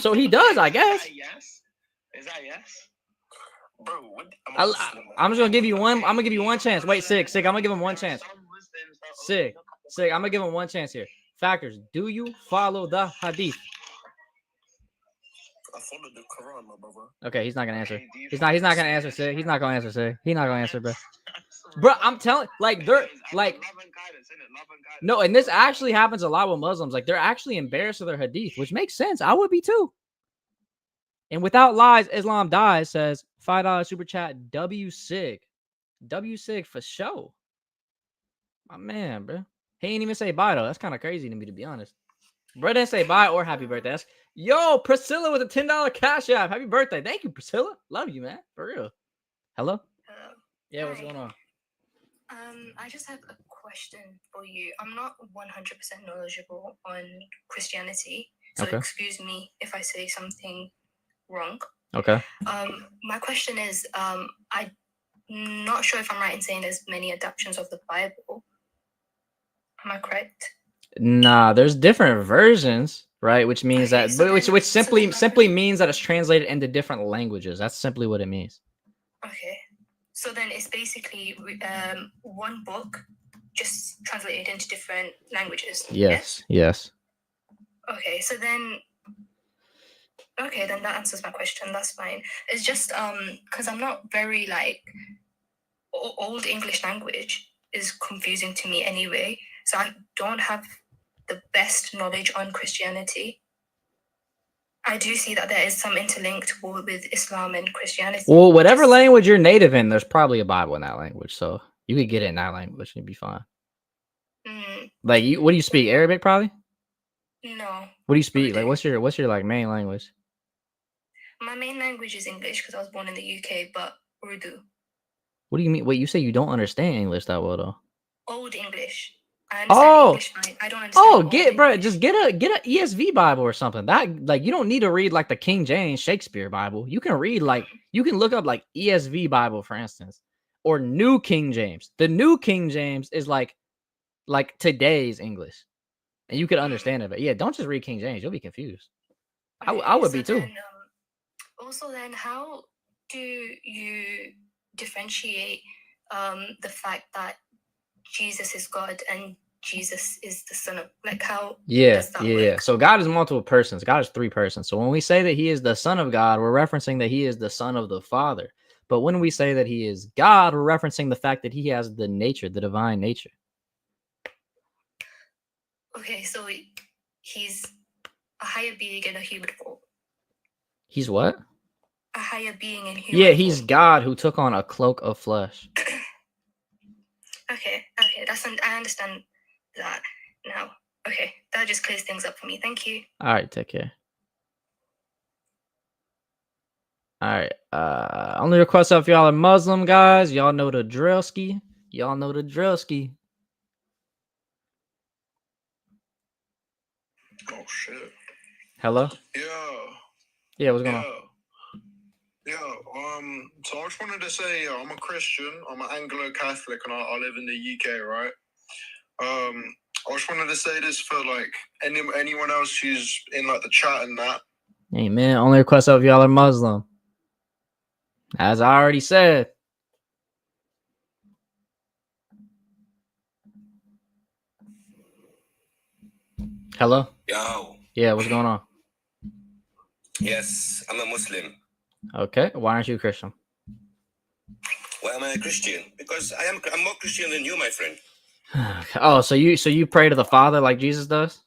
So he does, I guess. Is that yes? Bro, I'm just gonna give you one. I'm gonna give you one chance. Wait, Sig. I'm gonna give him one chance. Sig. I'm gonna give him one chance here. Factors. Do you follow the Hadith? I follow the Quran, my brother. Okay, he's not gonna answer. He's not gonna answer, Sig. He's not gonna answer, Sig. He's not gonna answer, bro. Bro, I'm telling, like, they're like, no, and this actually happens a lot with Muslims. Like, they're actually embarrassed of their Hadith, which makes sense. I would be too. And without lies, Islam dies. Says $5 super chat. W Sig for show. My man, bro. He ain't even say bye though. That's kind of crazy to me, to be honest. Bro didn't say bye or happy birthday. That's, yo, Priscilla with a $10 cash app. Happy birthday. Thank you, Priscilla. Love you, man. For real. Hello? Hello. Yeah, what's Hi. going on? I just have a question for you. I'm not 100% knowledgeable on Christianity, so Okay. excuse me if I say something wrong. Okay. My question is, I'm not sure if I'm right in saying there's many adaptations of the Bible. Am I correct? Nah, there's different versions, right? Which means Okay, that, so which then- simply so then- means that it's translated into different languages. That's simply what it means. Okay, so then it's basically one book just translated into different languages. Yes. Okay, so then that answers my question. That's fine. It's just because I'm not very like old English language is confusing to me anyway. So I don't have the best knowledge on Christianity. I do see that there is some interlinked with Islam and Christianity. Well, whatever language you're native in, there's probably a Bible in that language, so you could get it in that language and be fine. Like, what do you speak? Arabic, probably? No. What do you speak? Like, what's your like main language? My main language is English because I was born in the UK, but Urdu. What do you mean? Wait, you say you don't understand English that well, though? Old English. I understand English fine. I don't understand. Just get a ESV Bible or something. That, like, you don't need to read like the King James Shakespeare Bible. You can read like, you can look up like ESV Bible, for instance, or New King James. The New King James is like today's English, and you could understand it. But yeah, don't just read King James. You'll be confused. I would be too. Then, also, then how do you differentiate the fact that Jesus is God and Jesus is the Son of, like, how does that work? So God is multiple persons. God is 3 persons. So when we say that he is the Son of God, we're referencing that he is the Son of the Father. But when we say that he is God, we're referencing the fact that he has the nature, the divine nature. Okay, so he's a higher being in a human form. He's what? A higher being in human form. He's God who took on a cloak of flesh. Okay, I understand that now. Okay, that just clears things up for me. Thank you. All right, take care. All right. Only request if y'all are Muslim, guys. Y'all know the drillski. Oh shit. Hello? Yeah, what's going on? So I just wanted to say I'm a Christian, I'm an Anglo-Catholic, and I live in the UK, right? I just wanted to say this for like anyone else who's in like the chat and that. Hey man, only request if y'all are Muslim. As I already said. Hello? Yo. Yeah, what's going on? Yes, I'm a Muslim. Okay, why aren't you a Christian? Why am I a Christian? Because I'm more Christian than you, my friend. Oh, so you pray to the Father like Jesus does?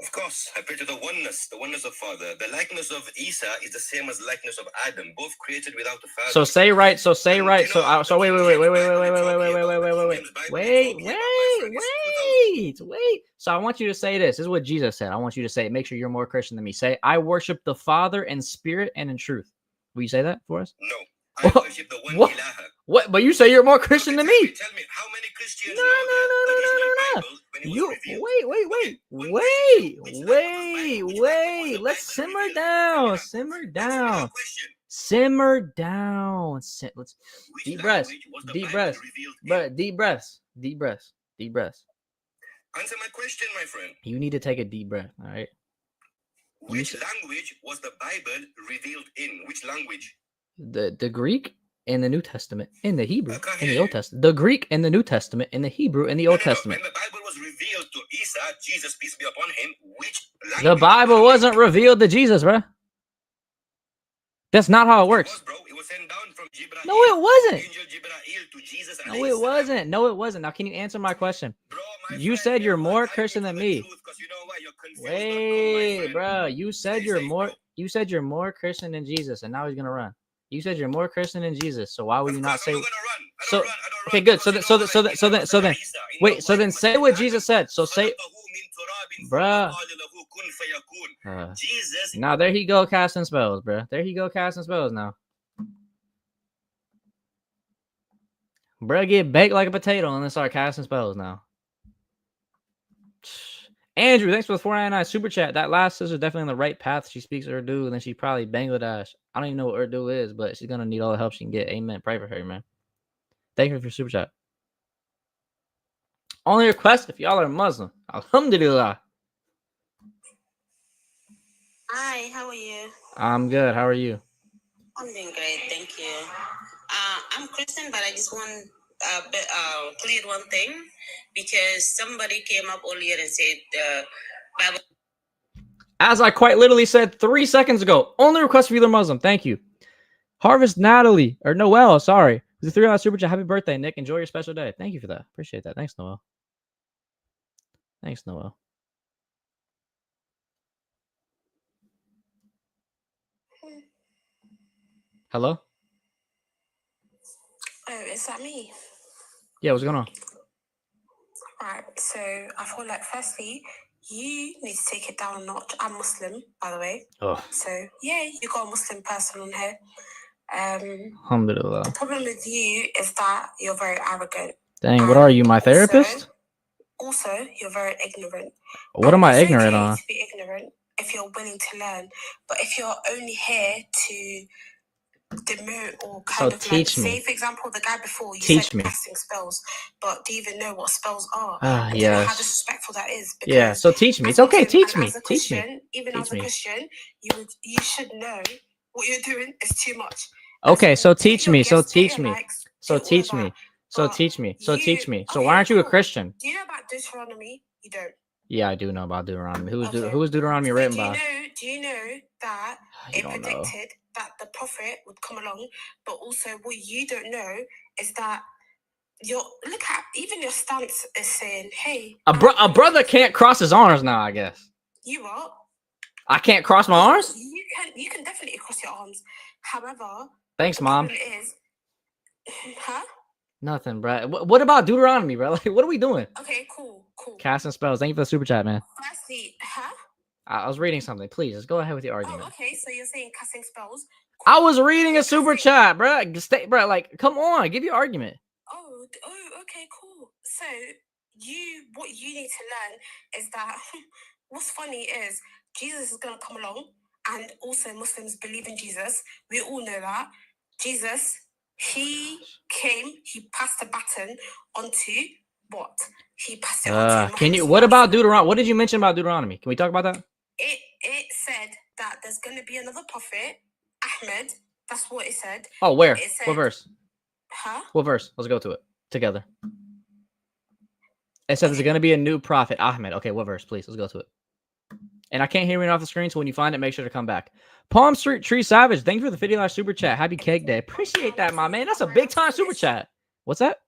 Of course, I pray to the oneness of Father. The likeness of Isa is the same as the likeness of Adam, both created without a father. So say right. So wait. So I want you to say this. This is what Jesus said. I want you to say it. Make sure you're more Christian than me. Say, I worship the Father in spirit and in truth. Will you say that for us? No. I worship the one Ilaha. What? But you say you're more Christian than me. Tell me, how many Christians No. Wait. Let's simmer down. Let's deep breaths. Answer my question, my friend. You need to take a deep breath. All right. Which language was the Bible revealed in? Which language? The Greek in the New Testament, in the Hebrew, in the Old Testament. The Greek in the New Testament, in the Hebrew, in the Old Testament. When the Bible was revealed to Isa, Jesus, peace be upon him, which language? The Bible wasn't revealed to Jesus, bro. That's not how it works. It was sent down from Jibreel. No, it wasn't. Angel Jibreel to Jesus. No, it wasn't. Now, can you answer my question? You said you're more Christian than me. Wait, bro. You said you're more Christian than Jesus, and now he's gonna run. You said you're more Christian than Jesus, so why would you not say? So okay, good. So then, wait. So then say what Jesus said. So say. Bruh. Jesus. Now there he go casting spells, bruh. There he go casting spells now. Bruh get baked like a potato and then start casting spells now. Andrew, thanks for the 499 super chat. That last sister's definitely on the right path. She speaks Urdu and then she probably Bangladesh. I don't even know what Urdu is, but she's gonna need all the help she can get. Amen. Pray for her, man. Thank you for your super chat. Only request if y'all are Muslim. Alhamdulillah. Hi, how are you? I'm good. How are you? I'm doing great, thank you. I'm Christian, but I just want clear one thing because somebody came up earlier and said the Bible. As I quite literally said 3 seconds ago, only request for either Muslim. Thank you. Harvest Natalie or Noel, sorry. It's a $3 super chat. Happy birthday, Nick. Enjoy your special day. Thank you for that. Appreciate that. Thanks, Noel. Thanks, Noel. Hello? Oh, is that me? Yeah, what's going on? Right, so I feel like firstly, you need to take it down a notch. I'm Muslim, by the way. Oh. So yeah, you got a Muslim person on here. Alhamdulillah. The problem with you is that you're very arrogant. Dang, what are you, my therapist? Also, you're very ignorant. What am I It's ignorant okay on? to be ignorant if you're willing to learn, but if you're only here to demote or kind of teach me. Say, for example, the guy before you Teach said me. casting spells, but do you even know what spells are? Ah, Do you know how yes. disrespectful that is? Yeah, so teach me. It's okay. Teach me. Teach me. Even Teach as a me. Christian, you should know what you're doing is too much. Okay, so Get teach your me. So gifts, get teach your me. likes, So do all teach of me. that. So But teach me. So you- teach me. So okay, why aren't you a cool. Christian? Do you know about Deuteronomy? You don't. Yeah, I do know about Deuteronomy. Who is Okay. Deuteronomy So written by? do you know that You it don't know. predicted that the prophet would come along, but also what you don't know is that look at even your stance is saying, hey, A brother can't cross his arms now, I guess. You what? I can't cross my arms? You can definitely cross your arms. However, Thanks, Mom. the problem is, huh? Nothing, bro. What about Deuteronomy, bro? Like, what are we doing? Okay, cool. Casting spells. Thank you for the super chat, man. Firstly, huh? I was reading something. Please, just go ahead with your argument. Oh, okay. So you're saying casting spells? Cool. I was reading a super chat, bro. Stay, bro. Like, come on, give your argument. Oh, okay, cool. So what you need to learn is that what's funny is Jesus is gonna come along, and also Muslims believe in Jesus. We all know that Jesus, he came, he passed the baton onto what? He passed it onto. Can you? What about Deuteronomy? What did you mention about Deuteronomy? Can we talk about that? It said that there's gonna be another prophet, Ahmed. That's what it said. Oh, where? Said, what verse? Huh? What verse? Let's go to it together. It says there's going to be a new prophet, Ahmed. Okay, what verse? Please, let's go to it. And I can't hear me off the screen, so when you find it, make sure to come back. Palm Street Tree Savage, thank you for the $50 super chat. Happy Cake Day. Appreciate that, my man. That's a big time super chat. What's that?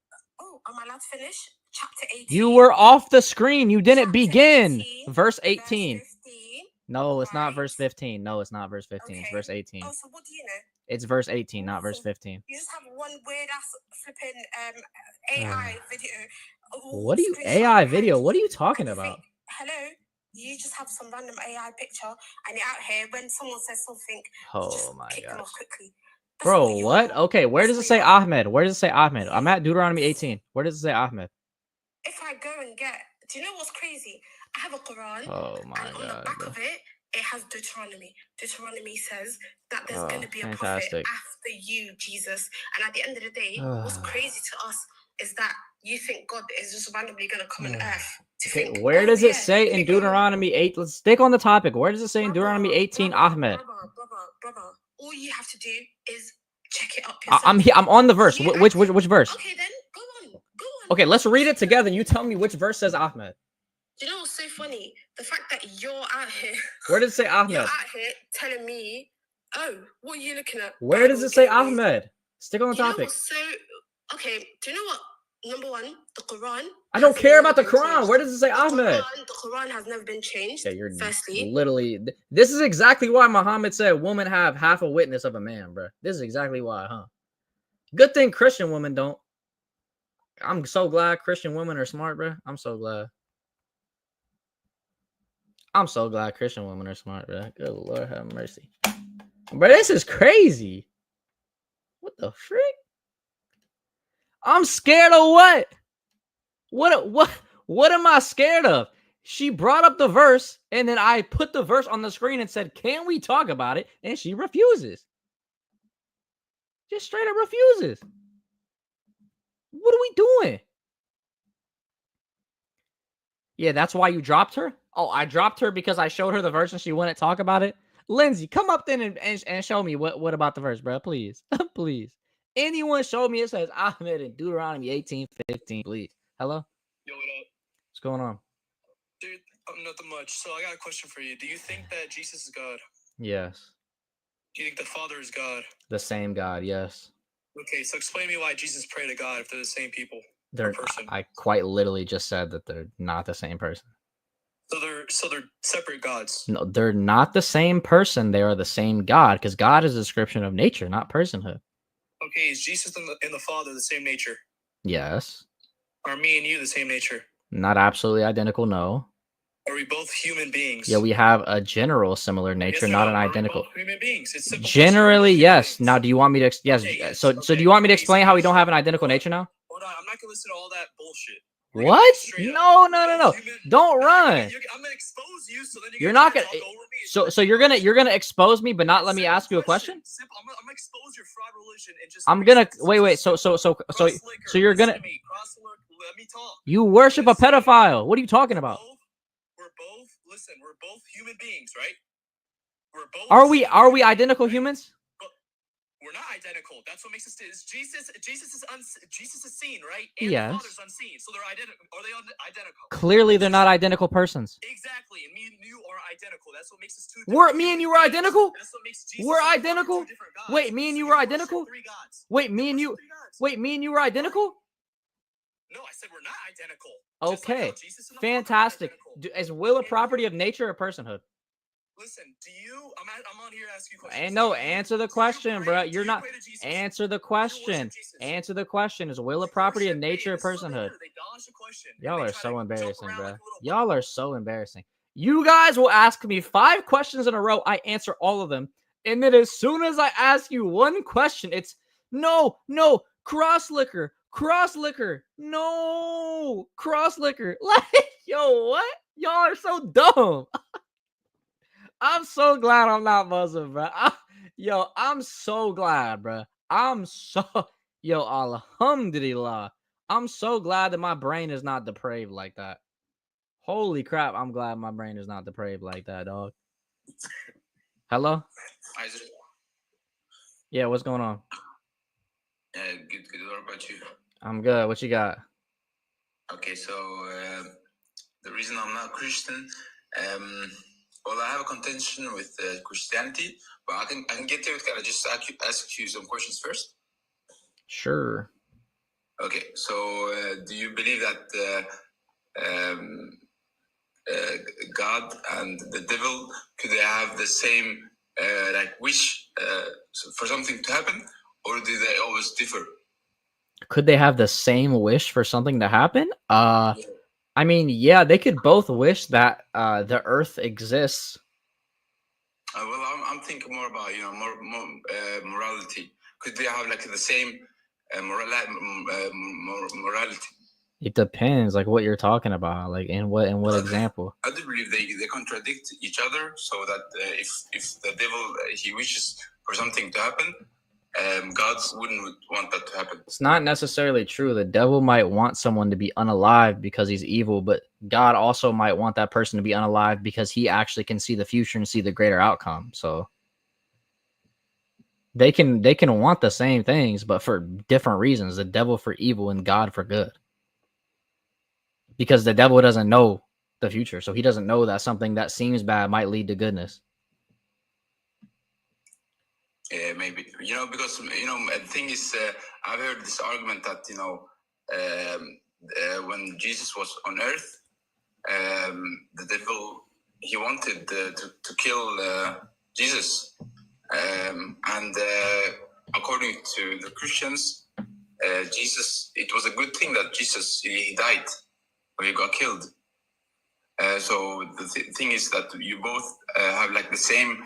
Oh, am I allowed to finish? Chapter 18. You were off the screen. You didn't begin. 18, verse 18. Verse 15. No, it's not verse 15. No, it's not verse 15. Okay. It's verse 18. Oh, so what do you know? It's verse 18, not verse 15. You just have one weird ass flipping AI video. What are you AI video? What are you talking about? Hello, you just have some random AI picture and you're out here when someone says something. Oh my kick them gosh. off quickly. Bro, what? Okay, where does it say Ahmed? Where does it say Ahmed? I'm at Deuteronomy 18. Where does it say Ahmed? If I go and do you know what's crazy? I have a Quran. Oh my and on the back of it has Deuteronomy. Deuteronomy says that there's going to be a prophet after you, Jesus. And at the end of the day, what's crazy to us is that you think God is just randomly going to come on earth. Where does it say in Deuteronomy 8? Let's stick on the topic. Where does it say in Deuteronomy 18, Ahmed? Brother, all you have to do is check it up yourself. I'm on the verse. Which verse? Okay, then go on. Okay, let's read it together. You tell me which verse says Ahmed. Do you know what's so funny? The fact that you're out here. Where does it say Ahmed? You're out here telling me, oh, what are you looking at? Where does it say Ahmed? Stick on the topic. Okay, do you know what? Number one, the Quran. I don't care about the Quran. Changed. Where does it say Ahmed? The Quran has never been changed. Yeah, you're firstly. Literally, this is exactly why Muhammad said women have half a witness of a man, bro. This is exactly why, huh? Good thing Christian women don't. I'm so glad Christian women are smart, bro. I'm so glad. I'm so glad Christian women are smart, bro. Good Lord have mercy. Bro, this is crazy. What the frick? I'm scared of what? What am I scared of? She brought up the verse, and then I put the verse on the screen and said, "Can we talk about it?" And she refuses. Just straight up refuses. What are we doing? Yeah, that's why you dropped her? Oh, I dropped her because I showed her the verse and she wouldn't talk about it. Lindsay, come up then and show me what about the verse, bro. Please. Please. Anyone show me it says Ahmed in Deuteronomy 18:15, please. Hello? Yo, what up? What's going on? Dude, nothing much. So I got a question for you. Do you think that Jesus is God? Yes. Do you think the Father is God? The same God, yes. Okay, so explain to me why Jesus prayed to God if they're the same people. They're person. I quite literally just said that they're not the same person. So they're separate gods. No, they're not the same person. They are the same God, because God is a description of nature, not personhood. Okay, is Jesus and the Father the same nature? Yes. Are me and you the same nature? Not absolutely identical, no. Are we both human beings? Yeah, we have a general similar nature, yes, not no, an we're identical. both human beings. It's simple Generally, yes. beings. Now, do you want me to? Yes. Okay, yes. So Okay. do you want me to explain how we don't have an identical nature now? Hold on, I'm not gonna listen to all that bullshit. What? No. Don't run. I'm gonna expose you, so then you're not gonna. So you're gonna expose me, but not let me ask you a question. Simple. I'm gonna expose your fraud religion and just. I'm gonna wait. So you're gonna. Let me talk. You worship a pedophile. What are you talking about? We're both. Listen, we're both human beings, right? We're both. Are we identical humans? We're not identical. That's what makes us. Jesus is seen, right? And yes. The Father's unseen, so they're identical. Are they identical? Clearly, they're not identical persons. Exactly, and me and you are identical. That's what makes us two. Me and you were identical. That's what makes Jesus. We're identical. Wait, me and you were identical. Wait, me and you. Wait, me and you were identical. No, I said we're not identical. Okay, Like fantastic. Is will a property of nature or personhood? Listen, do you? I'm on here to ask you questions. And no, answer the question, bro. You're not. Answer the question. Answer the question. Is will a property of nature or personhood? Y'all are so embarrassing, bro. Y'all are so embarrassing. You guys will ask me 5 questions in a row. I answer all of them. And then as soon as I ask you one question, it's no, cross-licker, no, cross-licker. Like, yo, what? Y'all are so dumb. I'm so glad I'm not Muslim, bro. I'm so glad, bro. Alhamdulillah. I'm so glad that my brain is not depraved like that. Holy crap, I'm glad my brain is not depraved like that, dog. Hello? Yeah, what's going on? Good. What about you? I'm good. What you got? Okay, so the reason I'm not Christian, well, I have a contention with Christianity, but I can get to it. Can I just ask you some questions first? Sure. Okay, so do you believe that God and the devil, could they have the same wish for something to happen, or do they always differ? Could they have the same wish for something to happen? I mean, yeah, they could both wish that the Earth exists. Well, I'm thinking more about more morality. Could they have the same morality? It depends, like what you're talking about, like in what example. I do believe they contradict each other, so that if the devil he wishes for something to happen, God wouldn't want that to happen. It's not necessarily true. The devil might want someone to be unalive because he's evil, but God also might want that person to be unalive because he actually can see the future and see the greater outcome. So they can want the same things, but for different reasons. The devil for evil and God for good. Because the devil doesn't know the future, so he doesn't know that something that seems bad might lead to goodness. Yeah, maybe. Because the thing is, I've heard this argument that when Jesus was on earth, the devil he wanted to kill Jesus, and according to the Christians, Jesus, it was a good thing that Jesus he died or he got killed. So the thing is that you both have like the same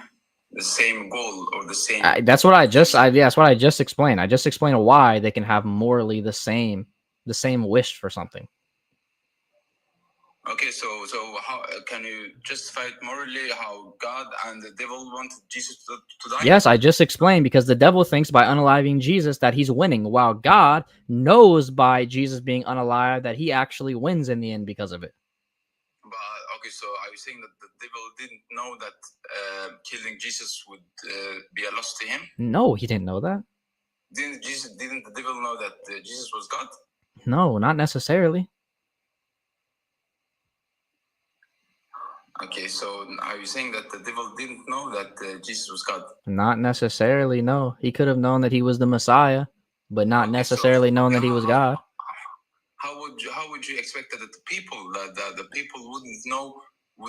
goal or the same. That's what I just explained. I just explained why they can have morally the same wish for something. Okay, so how can you justify it morally? How God and the devil wanted Jesus to die? Yes, I just explained, because the devil thinks by unaliving Jesus that he's winning, while God knows by Jesus being unalive that he actually wins in the end because of it. But okay, so are you saying that the devil didn't know that killing Jesus would be a loss to him? No, he didn't know that. Didn't the devil know that Jesus was God? No, not necessarily. Okay, so are you saying that the devil didn't know that Jesus was God? Not necessarily, no. He could have known that he was the Messiah, but not necessarily known that he was God. How would you expect that the people would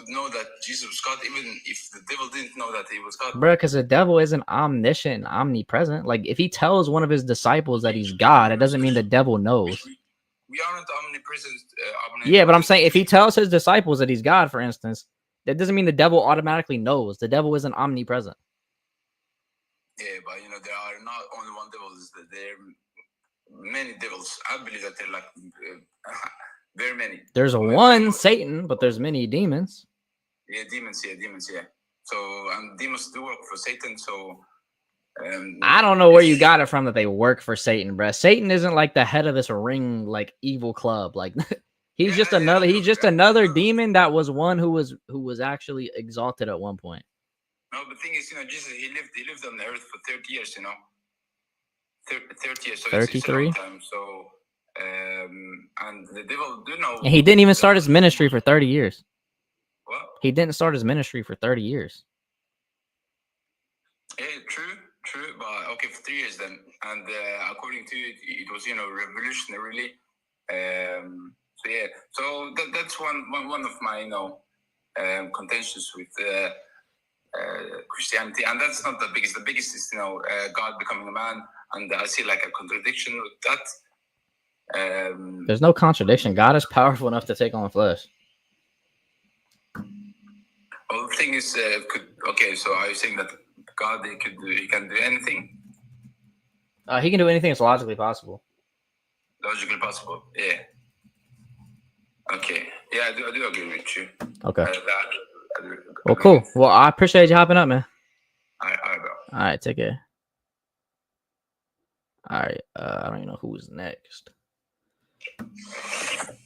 know that Jesus was God, even if the devil didn't know that he was God? Bro, because the devil isn't omniscient and omnipresent. Like, if he tells one of his disciples that he's God, it doesn't mean the devil knows. We aren't omnipresent. Yeah, but I'm saying if he tells his disciples that he's God, for instance, that doesn't mean the devil automatically knows. The devil isn't omnipresent. Yeah, but there are not only one devil. There are many devils. I believe that they're like very many. There's one Satan, but there's many demons. Yeah, demons. Yeah. So demons do work for Satan. So I don't know where you got it from that they work for Satan, bro. Satan isn't like the head of this ring, like evil club. Like he's just another demon that was one who was actually exalted at one point. No, the thing is, Jesus, he lived on the earth for 30 years, 30 years. So 33. It's a long time. So and the devil do know. And he didn't even start his ministry for 30 years. What? He didn't start his ministry for 30 years. Yeah, true. But okay, for 3 years then. And according to it was, revolutionarily. So yeah. So that's one of my, contentions with Christianity, and that's not the biggest. The biggest is God becoming a man, and I see like a contradiction with that. There's no contradiction. God is powerful enough to take on flesh. Well, the thing is, okay. So are you saying that God he can do anything? He can do anything that's logically possible. Logically possible, yeah. Okay, yeah, I do agree with you. Okay. Well, cool. Well, I appreciate you hopping up, man. All right, bro. All right, take care. All right, I don't even know who's next.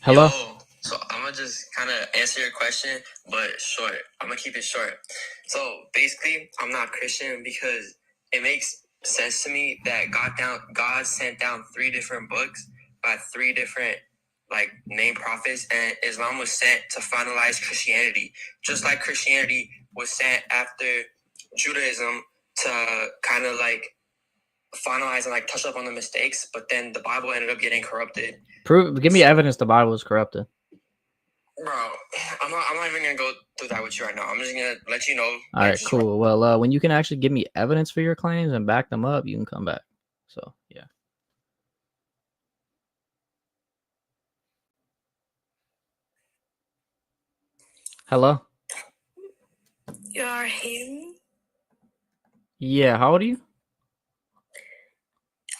Hello? Yo, so I'm gonna just kind of answer your question, but short. I'm gonna keep it short. So basically, I'm not Christian because it makes sense to me that God sent down 3 different books by 3 different named prophets, and Islam was sent to finalize Christianity, just like Christianity was sent after Judaism to kind of finalize and touch up on the mistakes, but then the Bible ended up getting corrupted. Give me evidence the Bible was corrupted. Bro, I'm not even gonna go through that with you right now. I'm just gonna let you know. All right, cool. Well, when you can actually give me evidence for your claims and back them up, you can come back. So yeah. Hello? You're him? Yeah, how old are you?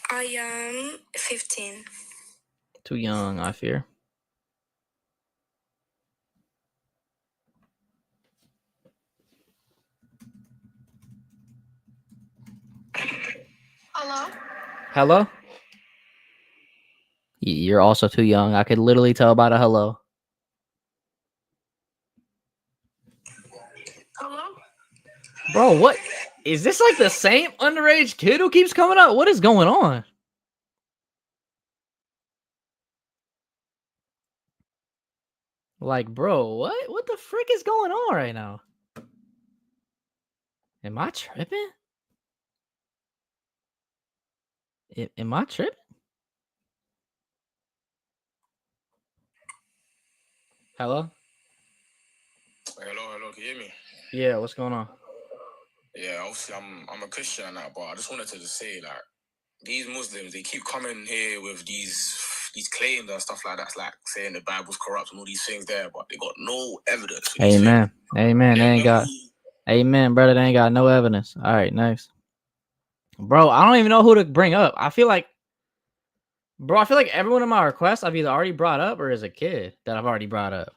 I am 15. Too young, I fear. Hello? Hello? You're also too young. I could literally tell by the hello. Hello? Bro, what? Is this like the same underage kid who keeps coming up? What is going on? Like, bro, what? What the frick is going on right now? Am I tripping? Am I tripping? Hello? Hello, can you hear me? Yeah, what's going on? Yeah, obviously I'm a Christian and that, but I just wanted to just say these Muslims, they keep coming here with these these claims and stuff like that. It's like saying the Bible's corrupt and all these things there, but they got no evidence for these Amen. things. Amen. They ain't got. Amen, brother. They ain't got no evidence. All right, next. Bro, I don't even know who to bring up. I feel like every one of my requests I've either already brought up or as a kid that I've already brought up.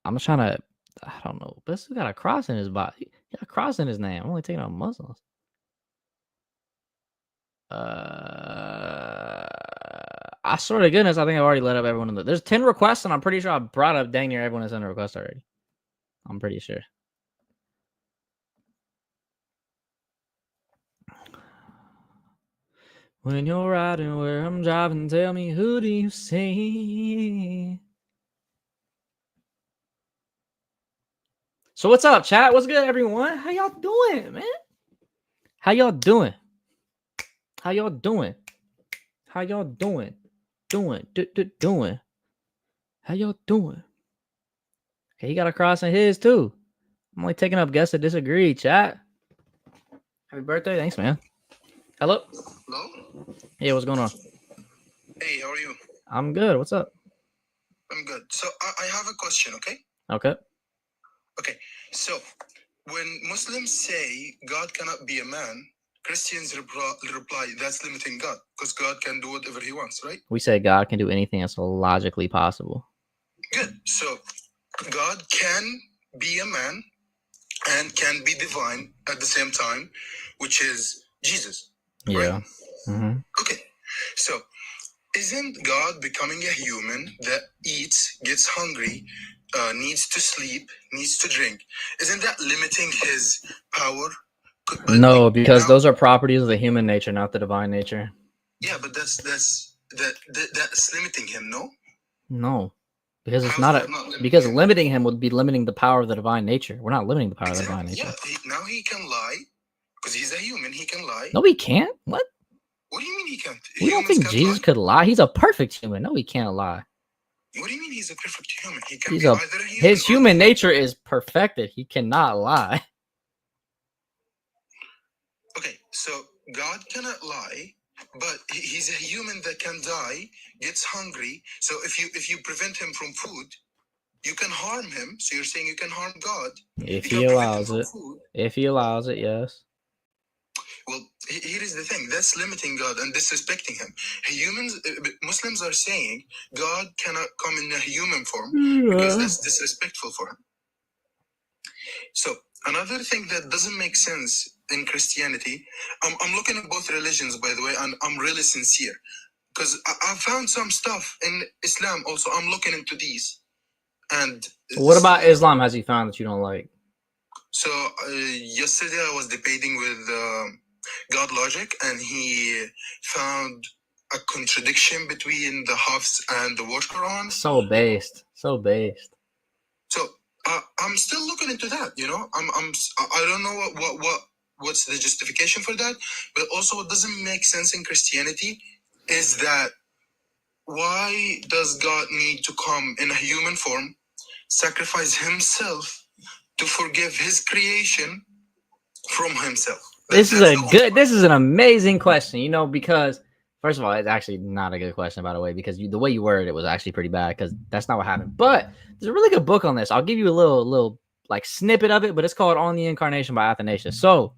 I'm trying to, I don't know. But this got a cross in his body. He got a cross in his name. I'm only taking on Muslims. I swear to goodness, I think I've already let up everyone in the. There's 10 requests, and I'm pretty sure I brought up dang near everyone that's in the request already. I'm pretty sure. When you're riding where I'm driving, tell me, who do you see? So what's up, chat? What's good, everyone? How y'all doing, man? How y'all doing? How y'all doing? How y'all doing? Doing. How y'all doing? Okay, he got a cross in his too. I'm only taking up guests that disagree, chat. Happy birthday. Thanks, man. Hello? Hello? Yeah, what's going on? Hey, how are you? I'm good. What's up? I'm good. So I have a question, okay? Okay. Okay, so when Muslims say God cannot be a man, Christians reply that's limiting God because God can do whatever he wants, right? We say God can do anything that's logically possible. Good. So God can be a man and can be divine at the same time, which is Jesus. Yeah. Right? Mm-hmm. Okay. So isn't God becoming a human that eats, gets hungry, needs to sleep, needs to drink? Isn't that limiting his power? No, because those are properties of the human nature, not the divine nature. Yeah, but that's limiting him, no? No, because it's How's not that a not limiting because him? limiting him would be limiting the power of the divine nature. We're not limiting the power of the divine nature. Yeah, now he can lie because he's a human. He can lie. No, he can't. What? What do you mean he can't? We don't think Jesus could lie. He's a perfect human. No, he can't lie. What do you mean he's a perfect human? He can He's be a either a human his or human nature is perfected. He cannot lie. Okay, so God cannot lie, but he's a human that can die, gets hungry. So if you prevent him from food, you can harm him. So you're saying you can harm God If he allows it. If he allows it, yes. Well, here is the thing. That's limiting God and disrespecting him. Muslims are saying God cannot come in a human form because that's disrespectful for him. So another thing that doesn't make sense in Christianity, I'm looking at both religions, by the way, and I'm really sincere because I found some stuff in Islam also. I'm looking into these. And what about Islam has he found that you don't like? So yesterday I was debating with God Logic, and he found a contradiction between the Hafs and the Word Quran. So based. So I'm still looking into that. You know, I don't know what's the justification for that, but also what doesn't make sense in Christianity is that why does God need to come in a human form, sacrifice himself to forgive his creation from himself? This is an amazing question, you know, because first of all, it's actually not a good question, by the way, because the way you worded it was actually pretty bad because that's not what happened. But there's a really good book on this. I'll give you a little like snippet of it, but it's called On the Incarnation by Athanasius. So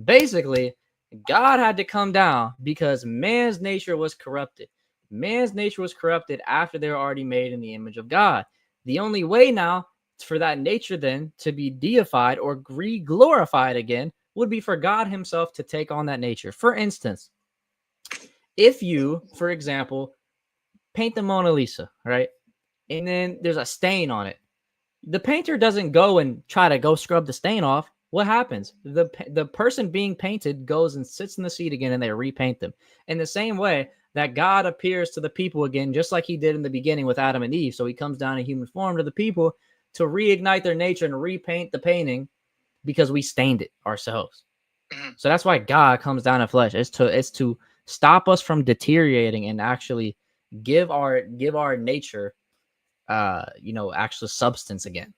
basically, God had to come down because man's nature was corrupted. Man's nature was corrupted after they were already made in the image of God. The only way now for that nature then to be deified or re-glorified again would be for God himself to take on that nature. For instance, if you, for example, paint the Mona Lisa, right? And then there's a stain on it. The painter doesn't go and try to go scrub the stain off. What happens? The person being painted goes and sits in the seat again and they repaint them. In the same way that God appears to the people again, just like he did in the beginning with Adam and Eve. So he comes down in human form to the people to reignite their nature and repaint the painting because we stained it ourselves. So that's why God comes down in flesh. It's to stop us from deteriorating and actually give our nature actual substance again.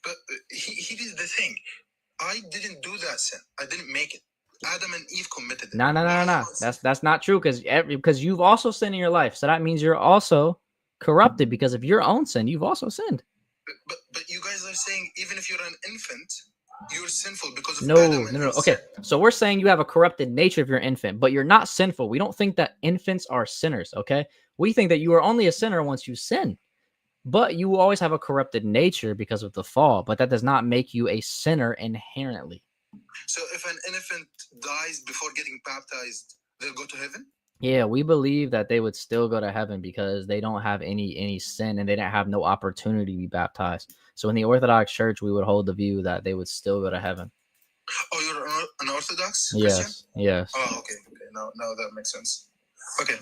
But he did the thing. I didn't do that sin. I didn't make it. Adam and Eve committed it. No. That's not true because you've also sinned in your life. So that means you're also corrupted because of your own sin. You've also sinned. But you guys are saying even if you're an infant, you're sinful because of No. Adam and Eve's Okay, sin. so we're saying you have a corrupted nature if you're an infant, but you're not sinful. We don't think that infants are sinners, okay? We think that you are only a sinner once you sin. But you always have a corrupted nature because of the fall, but that does not make you a sinner inherently. So if an infant dies before getting baptized, they'll go to heaven? Yeah, we believe that they would still go to heaven because they don't have any sin and they didn't have no opportunity to be baptized. So in the Orthodox Church, we would hold the view that they would still go to heaven. Oh, you're an Orthodox Christian? Yes. Oh, okay. Now that makes sense. Okay.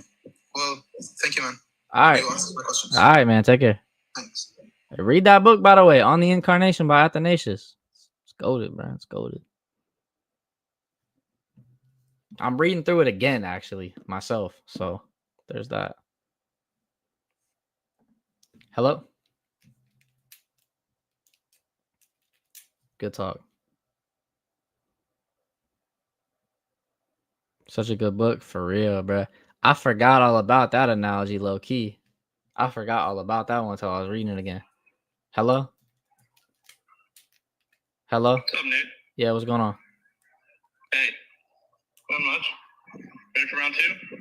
Well, thank you, man. All right. You answered my questions. All right, man. Take care. Thanks. Read that book, by the way, On the Incarnation by Athanasius. It's goated, man. It's goated. I'm reading through it again, actually, myself. So there's that. Hello? Good talk. Such a good book, for real, bruh. I forgot all about that analogy, low key. I forgot all about that one until I was reading it again. Hello? Hello? What's up, Nick? Yeah, what's going on? Hey, not much. Ready for round 2?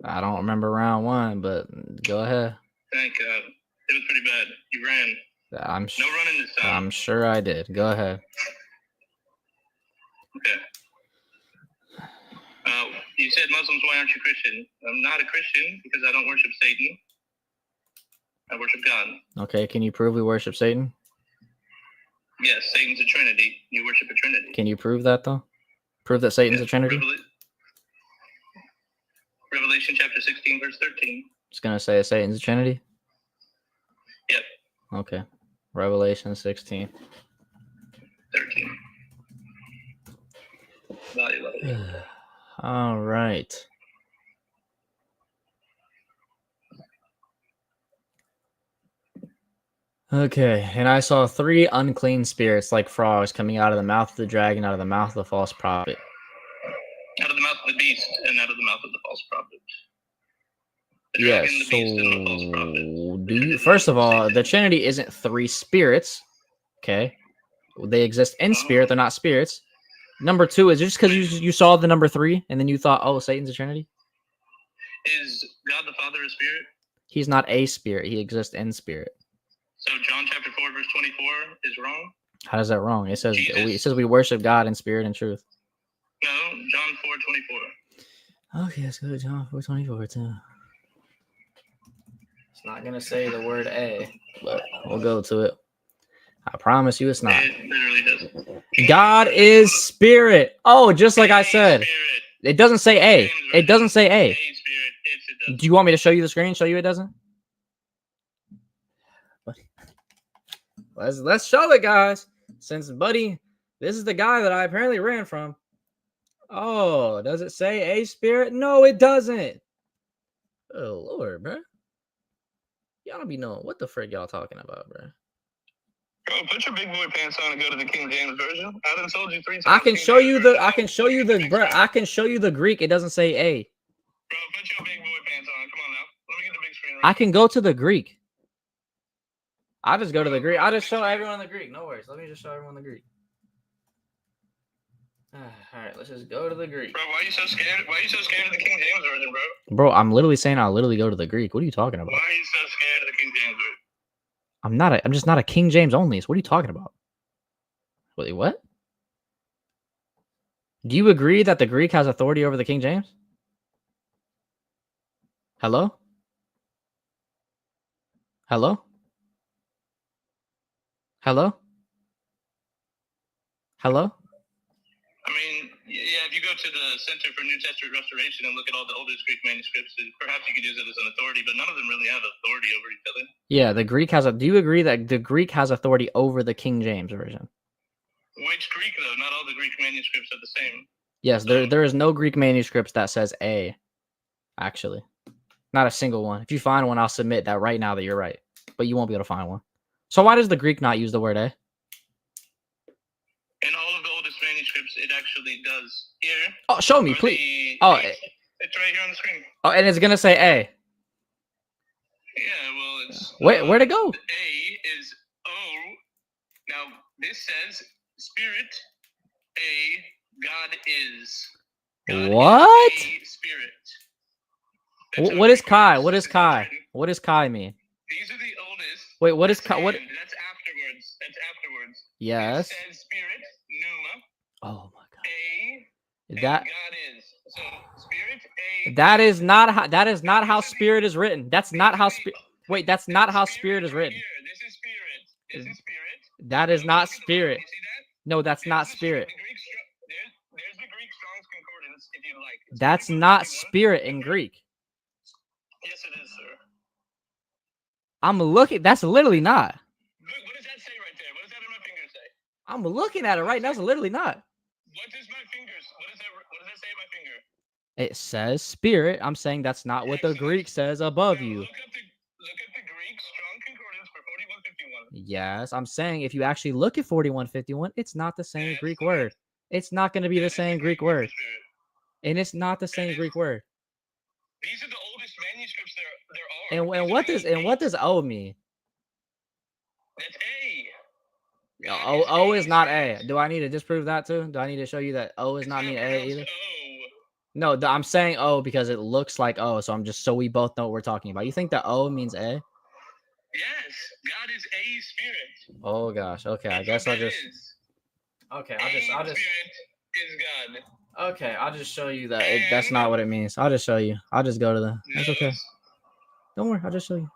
I don't remember round 1, but go ahead. Thank God. It was pretty bad. You ran. No running this time. I'm sure I did. Go ahead. Okay. You said Muslims, why aren't you Christian? I'm not a Christian because I don't worship Satan. I worship God. Okay, can you prove we worship Satan? Yes, Satan's a Trinity. You worship a Trinity. Can you prove that, though? Prove that Satan's a Trinity? Revelation chapter 16, verse 13. It's going to say Satan's a Trinity? Yep. Okay. Revelation 16. 13. All right. Okay, and I saw 3 unclean spirits like frogs coming out of the mouth of the dragon, out of the mouth of the false prophet. Out of the mouth of the beast and out of the mouth of the false prophet. The Yes, dragon, the beast, and the false prophet. first of all, the Trinity isn't 3 spirits, okay? They exist in spirit, they're not spirits. Number 2, is it just because you saw the number 3 and then you thought, oh, Satan's a Trinity? Is God the Father a spirit? He's not a spirit, he exists in spirit. So John chapter 4, verse 24 is wrong? How is that wrong? It says we worship God in spirit and truth. No, John 4:24. Okay, let's go to John 4:24 too. It's not gonna say the word a, but we'll go to it. I promise you it's not. It literally doesn't. God is spirit. Oh, just like I said. It doesn't say a. It doesn't say a. Do you want me to show you the screen? Show you it doesn't? Let's show it, guys. Since buddy, this is the guy that I apparently ran from. Oh, does it say a spirit? No, it doesn't. Oh Lord, bro. Y'all don't be knowing what the frick y'all talking about, bro. Bro, put your big boy pants on and go to the King James version. I done told you 3 times. I can show you the Greek. It doesn't say a. Bro, put your big boy pants on. Come on now. Let me get the big screen. I can go to the Greek. I just go to the Greek. I'll just show everyone the Greek. No worries. Let me just show everyone the Greek. All right, let's just go to the Greek. Bro, why are you so scared? Why are you so scared of the King James version, bro? Bro, I'm literally saying I'll literally go to the Greek. What are you talking about? Why are you so scared of the King James version? I'm just not a King James onlyist. What are you talking about? Wait, what? Do you agree that the Greek has authority over the King James? Hello? Hello? Hello? Hello? I mean, yeah, if you go to the Center for New Testament Restoration and look at all the oldest Greek manuscripts, perhaps you could use it as an authority, but none of them really have authority over each other. Yeah, the Greek has do you agree that the Greek has authority over the King James version? Which Greek, though? Not all the Greek manuscripts are the same. Yes, there is no Greek manuscripts that says a, actually. Not a single one. If you find one, I'll submit that right now that you're right. But you won't be able to find one. So why does the Greek not use the word a? oldest manuscripts, it actually does. Here. Oh, show me, please. Oh, it's right here on the screen. Oh, and it's gonna say A. Yeah, well, it's. Where'd it go? A is O. Now this says Spirit. A. God is. God What? is a spirit. What is Kai? What is Kai? What does Kai mean? These are the oldest. Wait, what is Kai? What? That's afterwards. That's afterwards. Yes. It says spirit, pneuma. Oh my God. A. That. God is. So spirit. A. That is not how. That is not how spirit is written. That's not how spirit. Wait, that's not how spirit is written. This is spirit. This is spirit. That is not spirit. You see that? No, that's not spirit. There's the Greek Strong's Concordance, if you like. That's not spirit in Greek. Yes, it is, sir. I'm looking. That's literally not. Look, what does that say right there? What does that on my finger say? I'm looking at it right now. That's literally not. What does my fingers? What does that say on my finger? It says spirit. I'm saying that's not what the Greek says above you. Look up the Greek Strong Concordance for 4151. Yes, I'm saying if you actually look at 4151, it's not the same Greek word. It's not going to be the same Greek word. And it's not the same Greek word. These are the oldest manuscripts there are. And what does O mean? That's A. O is not A. Do I need to disprove that too? Do I need to show you that O is not mean A either? No, I'm saying O because it looks like O, so I'm just so we both know what we're talking about. You think that O means A? Yes, God is a spirit. Oh gosh. Okay, I guess I'll just. Okay, I'll just. Spirit is God. Okay, I'll just show you that that's not what it means. I'll just show you. I'll just go to the. That's okay. Don't worry. I'll just show you.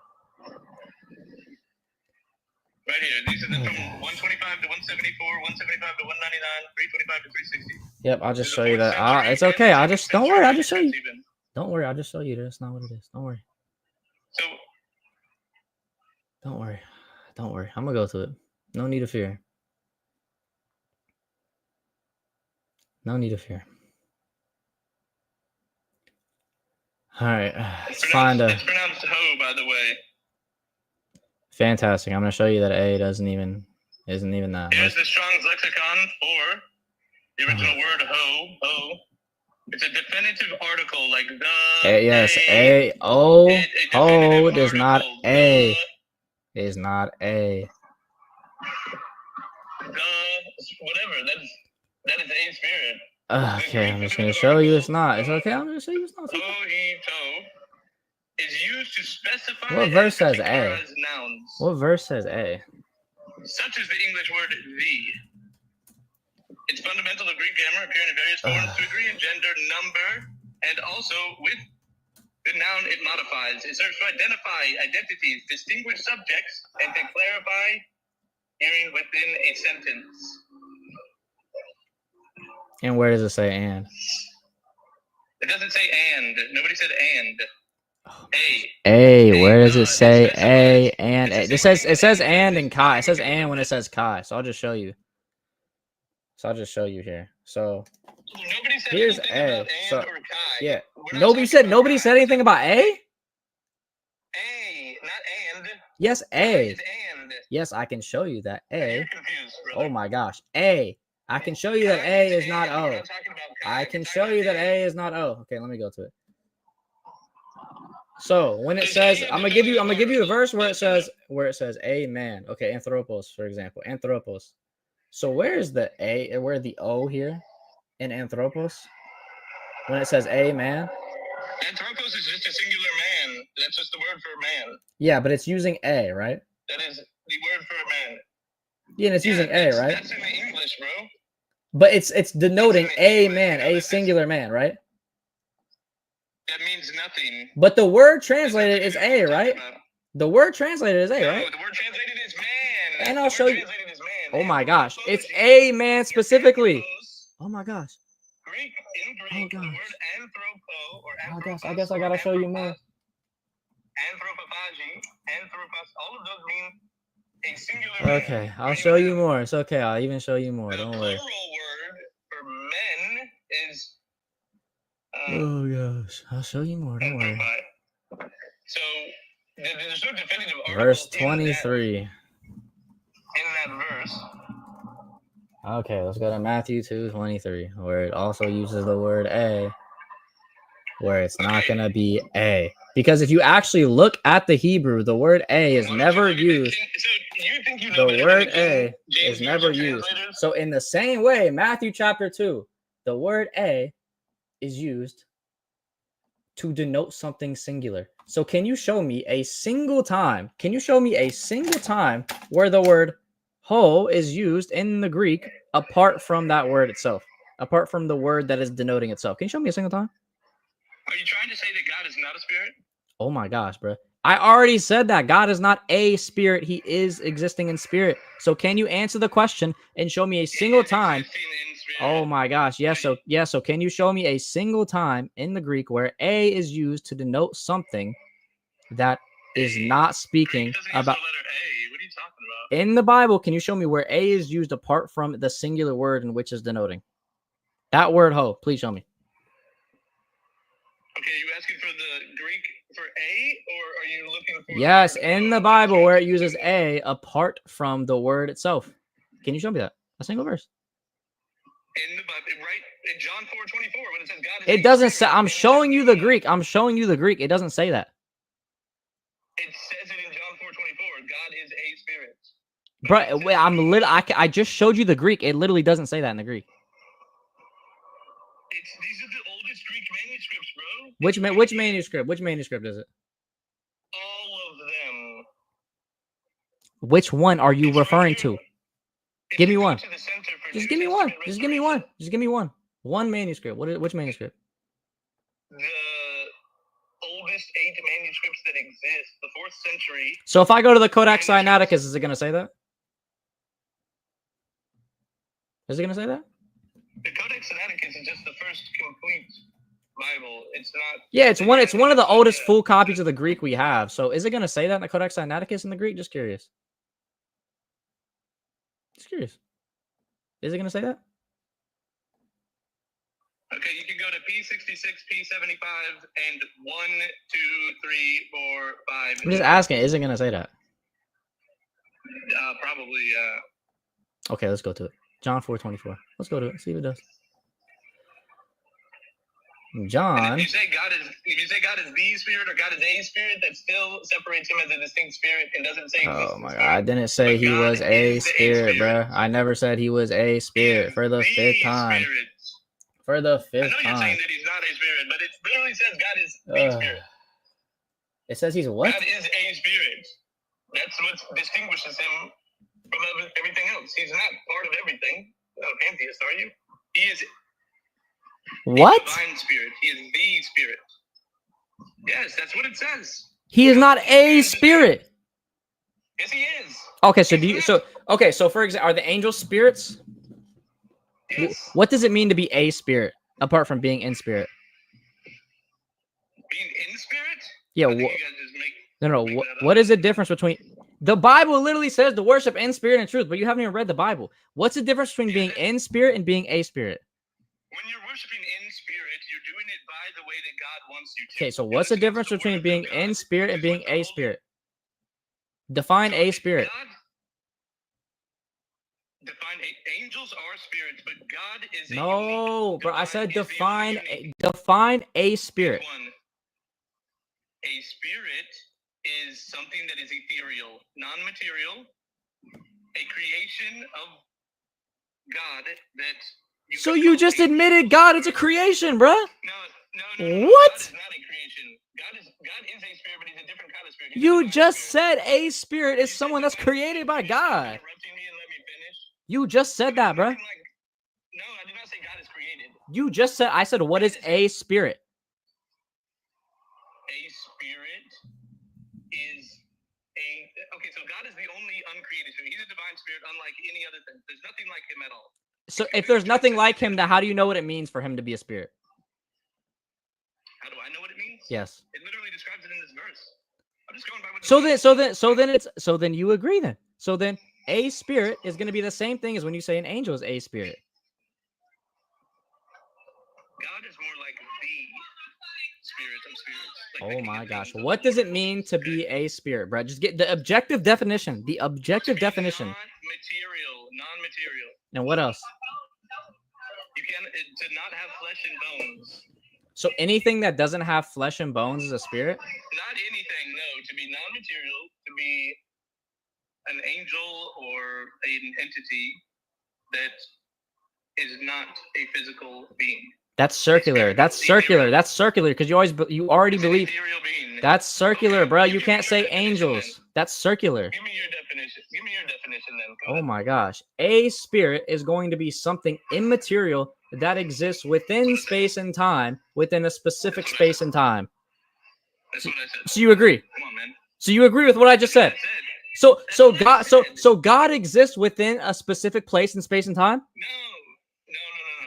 Right here. These are the from 125 to 174, 175 to 199, 325 to 360. Yep, I'll just show you that. It's okay. I'll just don't worry. I'll just show you. Don't worry. I'll just show you. That's not what it is. Don't worry. So. Don't worry. Don't worry. I'm gonna go to it. No need to fear. No need to fear. All right. Let's find a. It's pronounced ho, by the way. Fantastic. I'm gonna show you that A isn't even that. Here's the Strong's lexicon for the original word ho. It's a definitive article like the. Yes. A. O. Ho is not A. Is not A. Whatever. That is a spirit. Okay, I'm just gonna show you it's not. It's okay. I'm gonna show you it's not. Is used to specify. What verse says A? Nouns. What verse says A? Such as the English word the. It's fundamental to Greek grammar, appearing in various forms to degree in gender, number, and also with the noun it modifies. It serves to identify identities, distinguish subjects, and to clarify hearing within a sentence. And where does it say and? It doesn't say and. Nobody said and. Where does it say A and A? It says and in Kai. It says and when it says Kai. So I'll just show you. Here. So here's A. So yeah. Nobody said anything about A? A, not and. Yes, A. Yes, I can show you that A. Oh my gosh. A. I can show you that A is not O. I can show you that A is not O. Okay, let me go to it. So when it says, I'm gonna give you a verse where it says amen. Okay, anthropos, for example. Anthropos. So where is the A and where the O here in anthropos? When it says amen? Anthropos is just a singular man. That's just the word for man. Yeah, but it's using A, right? That is the word for a man. Yeah, and it's using A, right? That's in the English, bro. But it's denoting a man, a singular man, right? That means nothing. But the word translated is A, right? The word translated is A, right? No, the word translated is man. And I'll show you. Oh my gosh, it's a man specifically. Oh my gosh. Greek, in Greek, the word anthropo or anthropos. Oh gosh, I guess I gotta show you more. Anthropophagy, anthropos, all of those mean a singular man. Okay, I'll show you more. It's okay, I'll even show you more. Don't worry. The plural word for men is. Oh gosh, I'll show you more. Don't worry. So there's no definitive article Verse 23. in that verse. Okay, let's go to Matthew 2:23, where it also uses the word a, where it's not going to be a. Because if you actually look at the Hebrew, the word a is never used. The word a is never used. So in the same way, Matthew chapter 2, the word a is used to denote something singular. So can you show me a single time? Can you show me a single time where the word ho is used in the Greek apart from that word itself? Apart from the word that is denoting itself. Can you show me a single time? Are you trying to say that God is not a spirit? Oh my gosh, bro. I already said that God is not a spirit. He is existing in spirit. So can you answer the question and show me a single time? Oh my gosh. Yes. So can you show me a single time in the Greek where a is used to denote something that is not speaking about? What are you talking about? In the Bible, can you show me where a is used apart from the singular word in which is denoting? That word ho, please show me. Okay, you asking for the Greek for a, or are you looking for? Yes, in the Bible where it uses a apart from the word itself. Can you show me that? A single verse. In the Bible, right? In John 4:24, when it says God is. It doesn't say. I'm showing you the Greek. I'm showing you the Greek. It doesn't say that. It says it in John 4:24. God is a spirit. Bro, wait, I just showed you the Greek. It literally doesn't say that in the Greek. These are the oldest Greek manuscripts, bro. Which manuscript? Which manuscript is it? All of them. Which one are you referring to? Give me one. Just give me one. Just give me one. Just give me one. One manuscript. Which manuscript? The oldest 8 manuscripts that exist, the 4th century. So if I go to the Codex Sinaiticus, is it going to say that? Is it going to say that? The Codex Sinaiticus is just the first complete Bible. It's not. Yeah, it's one of the oldest full copies of the Greek we have. So is it going to say that in the Codex Sinaiticus in the Greek? Just curious. Just curious. Is it going to say that? Okay, you can go to P66, P75, and 1, 2, 3, 4, 5. I'm just asking. Is it going to say that? Probably. Okay, let's go to it. John 4:24. Let's go to it. See if it does. John. If you say God is the spirit or God is a spirit, that still separates him as a distinct spirit and doesn't say. Oh my God! I didn't say he was a spirit, bro. I never said he was a spirit for the 5th time. For the 5th time. I know you're saying that he's not a spirit, but it literally says God is the spirit. It says he's what? God is a spirit. That's what distinguishes him from everything else. He's not part of everything. You're not a pantheist, are you? He is. What? Divine spirit. He is the spirit. Yes, that's what it says. He is not a spirit. Yes, he is. Okay, so for example, are the angels spirits? Yes. What does it mean to be a spirit apart from being in spirit? Being in spirit? Yeah. What is the difference between? The Bible literally says to worship in spirit and truth, but you haven't even read the Bible. What's the difference between being in spirit and being a spirit? When you're worshiping in spirit, you're doing it by the way that God wants you to. Okay, so what's the difference between being in spirit and being a spirit? Define a spirit. Define angels are spirits, but God is. No, bro. I said define a spirit. A spirit is something that is ethereal, non-material, a creation of God that. So you just admitted God is a creation, bro? No. What? God is not a creation. God is a spirit, but he's a different kind of spirit. You just said a spirit is someone that's created by God. You just said that, bro. No, I did not say God is created. You just said. I said, what is a spirit? A spirit is a. Okay, so God is the only uncreated spirit. He's a divine spirit, unlike any other thing. There's nothing like him at all. So if there's nothing like him, then how do you know what it means for him to be a spirit? How do I know what it means? Yes. It literally describes it in this verse. I'm just going by what. So then you agree then. So then a spirit is going to be the same thing as when you say an angel is a spirit. God is more like the spirit of spirits. Oh my gosh. What does it mean to be a spirit, bro? Just get the objective definition. The objective definition. Non-material. And what else? You can to not have flesh and bones. So anything that doesn't have flesh and bones is a spirit? Not anything, no. To be non-material, to be an angel or an entity that is not a physical being. That's circular. That's circular. That's circular because you already believe. That's circular, bro. You can't say angels. That's circular. Give me your definition. Give me your definition then. Oh my gosh. A spirit is going to be something immaterial that exists within space and time, within a specific space and time. That's what I said. So you agree? Come on, man. So you agree with what I just said? So God exists within a specific place in space and time? No.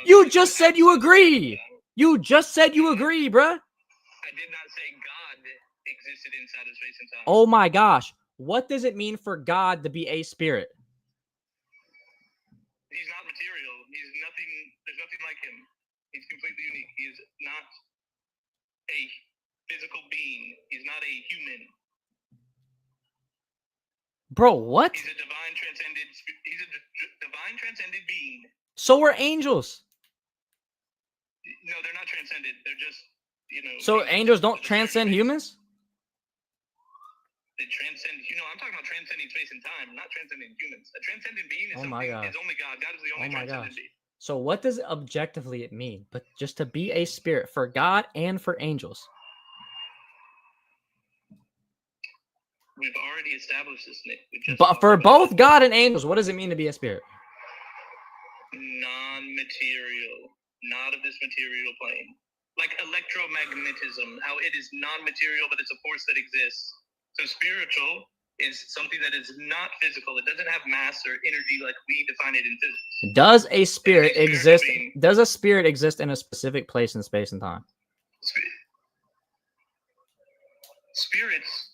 You just said you agree. You just said you agree, bruh. I did not say God existed inside of space and time. Oh my gosh. What does it mean for God to be a spirit? He's not material. He's nothing. There's nothing like him. He's completely unique. He is not a physical being. He's not a human. Bro, what? He's a divine transcended. He's a divine transcended being. So are angels. No, they're not transcended. They're just, So angels don't transcend humans? They transcend. I'm talking about transcending space and time, not transcending humans. A transcendent being is is only God. God is the only transcendent being. So what does objectively it mean? But just to be a spirit for God and for angels. We've already established this, Nick. But for both God and angels, what does it mean to be a spirit? Non-material, not of this material plane. Like electromagnetism, how it is non-material, but it's a force that exists. So spiritual is something that is not physical. It doesn't have mass or energy like we define it in physics. Does a spirit exist? Does a spirit exist in a specific place in space and time? Spirits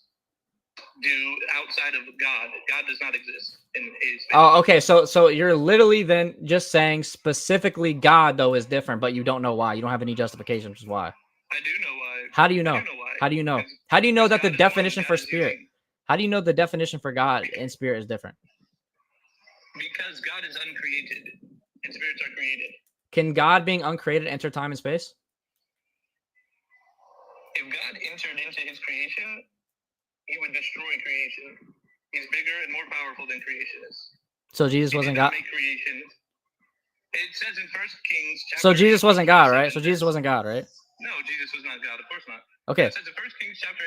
do outside of God. God does not exist in a space. Oh, okay. So you're literally then just saying specifically God though is different, but you don't know why. You don't have any justification, which is why. I do know why. How do you know? I do know why. How do you know? How do you know that the definition for spirit? How do you know the definition for God and spirit is different? Because God is uncreated and spirits are created. Can God being uncreated enter time and space? If God entered into his creation, he would destroy creation. He's bigger and more powerful than creation is. So Jesus wasn't God? Creation. It says in 1 Kings chapter So Jesus wasn't God, right? So Jesus wasn't God, right? No, Jesus was not God. Of course not. Okay. It says in 1 Kings chapter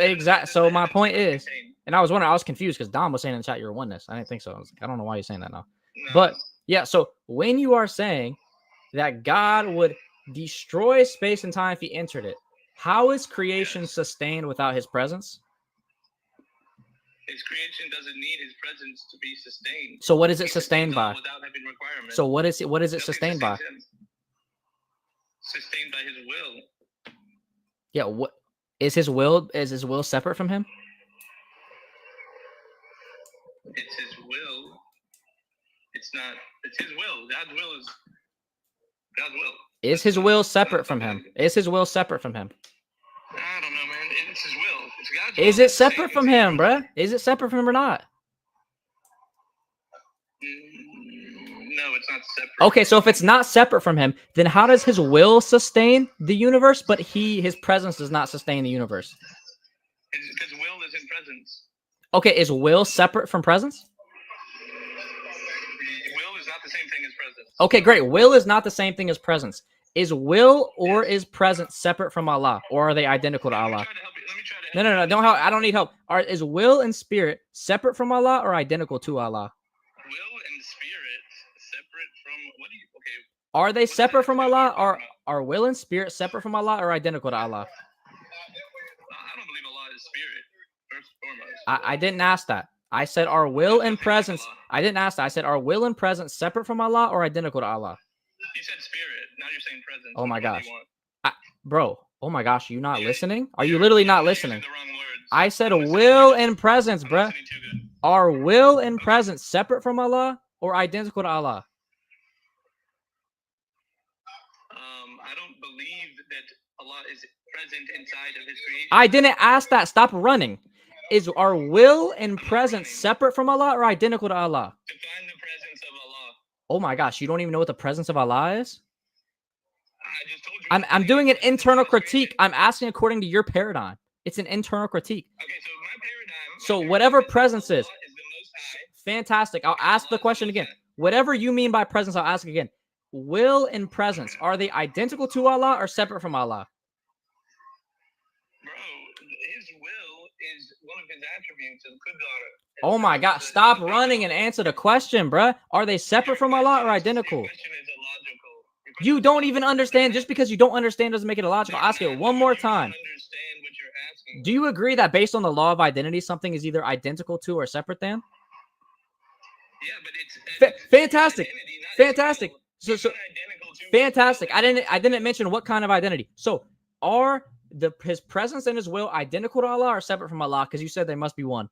8, verse So my point is, and I was wondering, I was confused because Dom was saying in the chat you're oneness. I didn't think so. I don't know why you're saying that now. No. But yeah, so when you are saying that God would destroy space and time if he entered it, how is creation sustained without his presence? His creation doesn't need his presence to be sustained. So what is it sustained by? Without having requirements. So what is it sustained by? Sustained by his will. Yeah, what is his will? Is his will separate from him? It's his will. It's not. It's his will. God's will is God's will. Is his will separate from him? Is his will separate from him? I don't know, man. It's his will. It's God's will. Is it separate from him, bruh? Is it separate from him or not? No, it's not separate. Okay, so if it's not separate from him, then how does his will sustain the universe, but his presence does not sustain the universe? Because will is in presence. Okay, is will separate from presence? Will is not the same thing as presence. Okay, great. Will is not the same thing as presence. Is will or is presence separate from Allah, or are they identical to Allah? No. Don't help. I don't need help. Is will and spirit separate from Allah or identical to Allah? Will and spirit separate from what do you? Okay. Are they separate from Allah, or are will and spirit separate from Allah or identical to Allah? I don't believe Allah is spirit. First and foremost. I didn't ask that. I said are will and presence. I didn't ask that. I said are will and presence separate from Allah or identical to Allah? You said spirit. Now you're saying presence. Oh my gosh, bro. Oh my gosh, are you not listening? Are you literally not listening? I said will and presence, bruh. Are will and presence separate from Allah or identical to Allah? I don't believe that Allah is present inside of his creation. I didn't ask that. Stop running. Are will and presence separate from Allah or identical to Allah? Define the presence of Allah. Oh my gosh, you don't even know what the presence of Allah is? I just told you. I'm doing an internal critique. I'm asking according to your paradigm. It's an internal critique. Okay, so my paradigm. So whatever presence is, fantastic. I'll ask the question again. Whatever you mean by presence, I'll ask again. Will and presence, are they identical to Allah or separate from Allah? Bro, his will is one of his attributes. Oh my God, stop running and answer the question, bruh. Are they separate from Allah or identical? You don't even understand. Just because you don't understand doesn't make it illogical. I'll ask it one more time. Do you agree that based on the law of identity, something is either identical to or separate than? Yeah, but it's fantastic. Fantastic. So fantastic. I didn't mention what kind of identity. So are his presence and his will identical to Allah or separate from Allah? Because you said they must be one.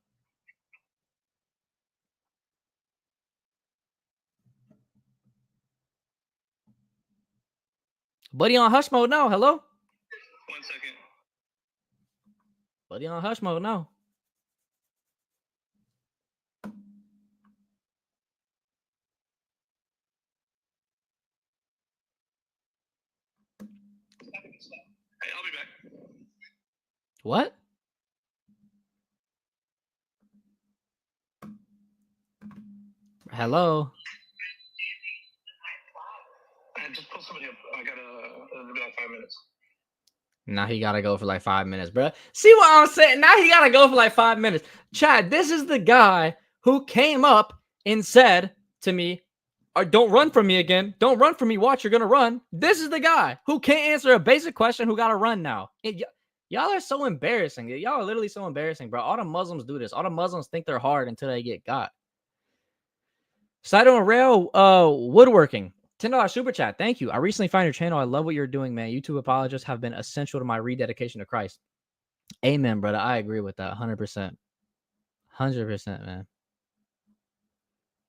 Buddy on hush mode now. Hello? 1 second. Buddy on hush mode now. Hey, I'll be back. What? Hello? I just pulled somebody up. I it'll be like 5 minutes. Now he gotta go for like 5 minutes, bro. See what I'm saying? Now he gotta go for like 5 minutes. Chad, this is the guy who came up and said to me, don't run from me again. Don't run from me. Watch, you're gonna run. This is the guy who can't answer a basic question who gotta run now. Y'all are so embarrassing. Y'all are literally so embarrassing, bro. All the Muslims do this. All the Muslims think they're hard until they get got. Saito and Rail woodworking. $10 super chat. Thank you. I recently found your channel. I love what you're doing, man. YouTube apologists have been essential to my rededication to Christ. Amen, brother. I agree with that. 100%. 100%, man.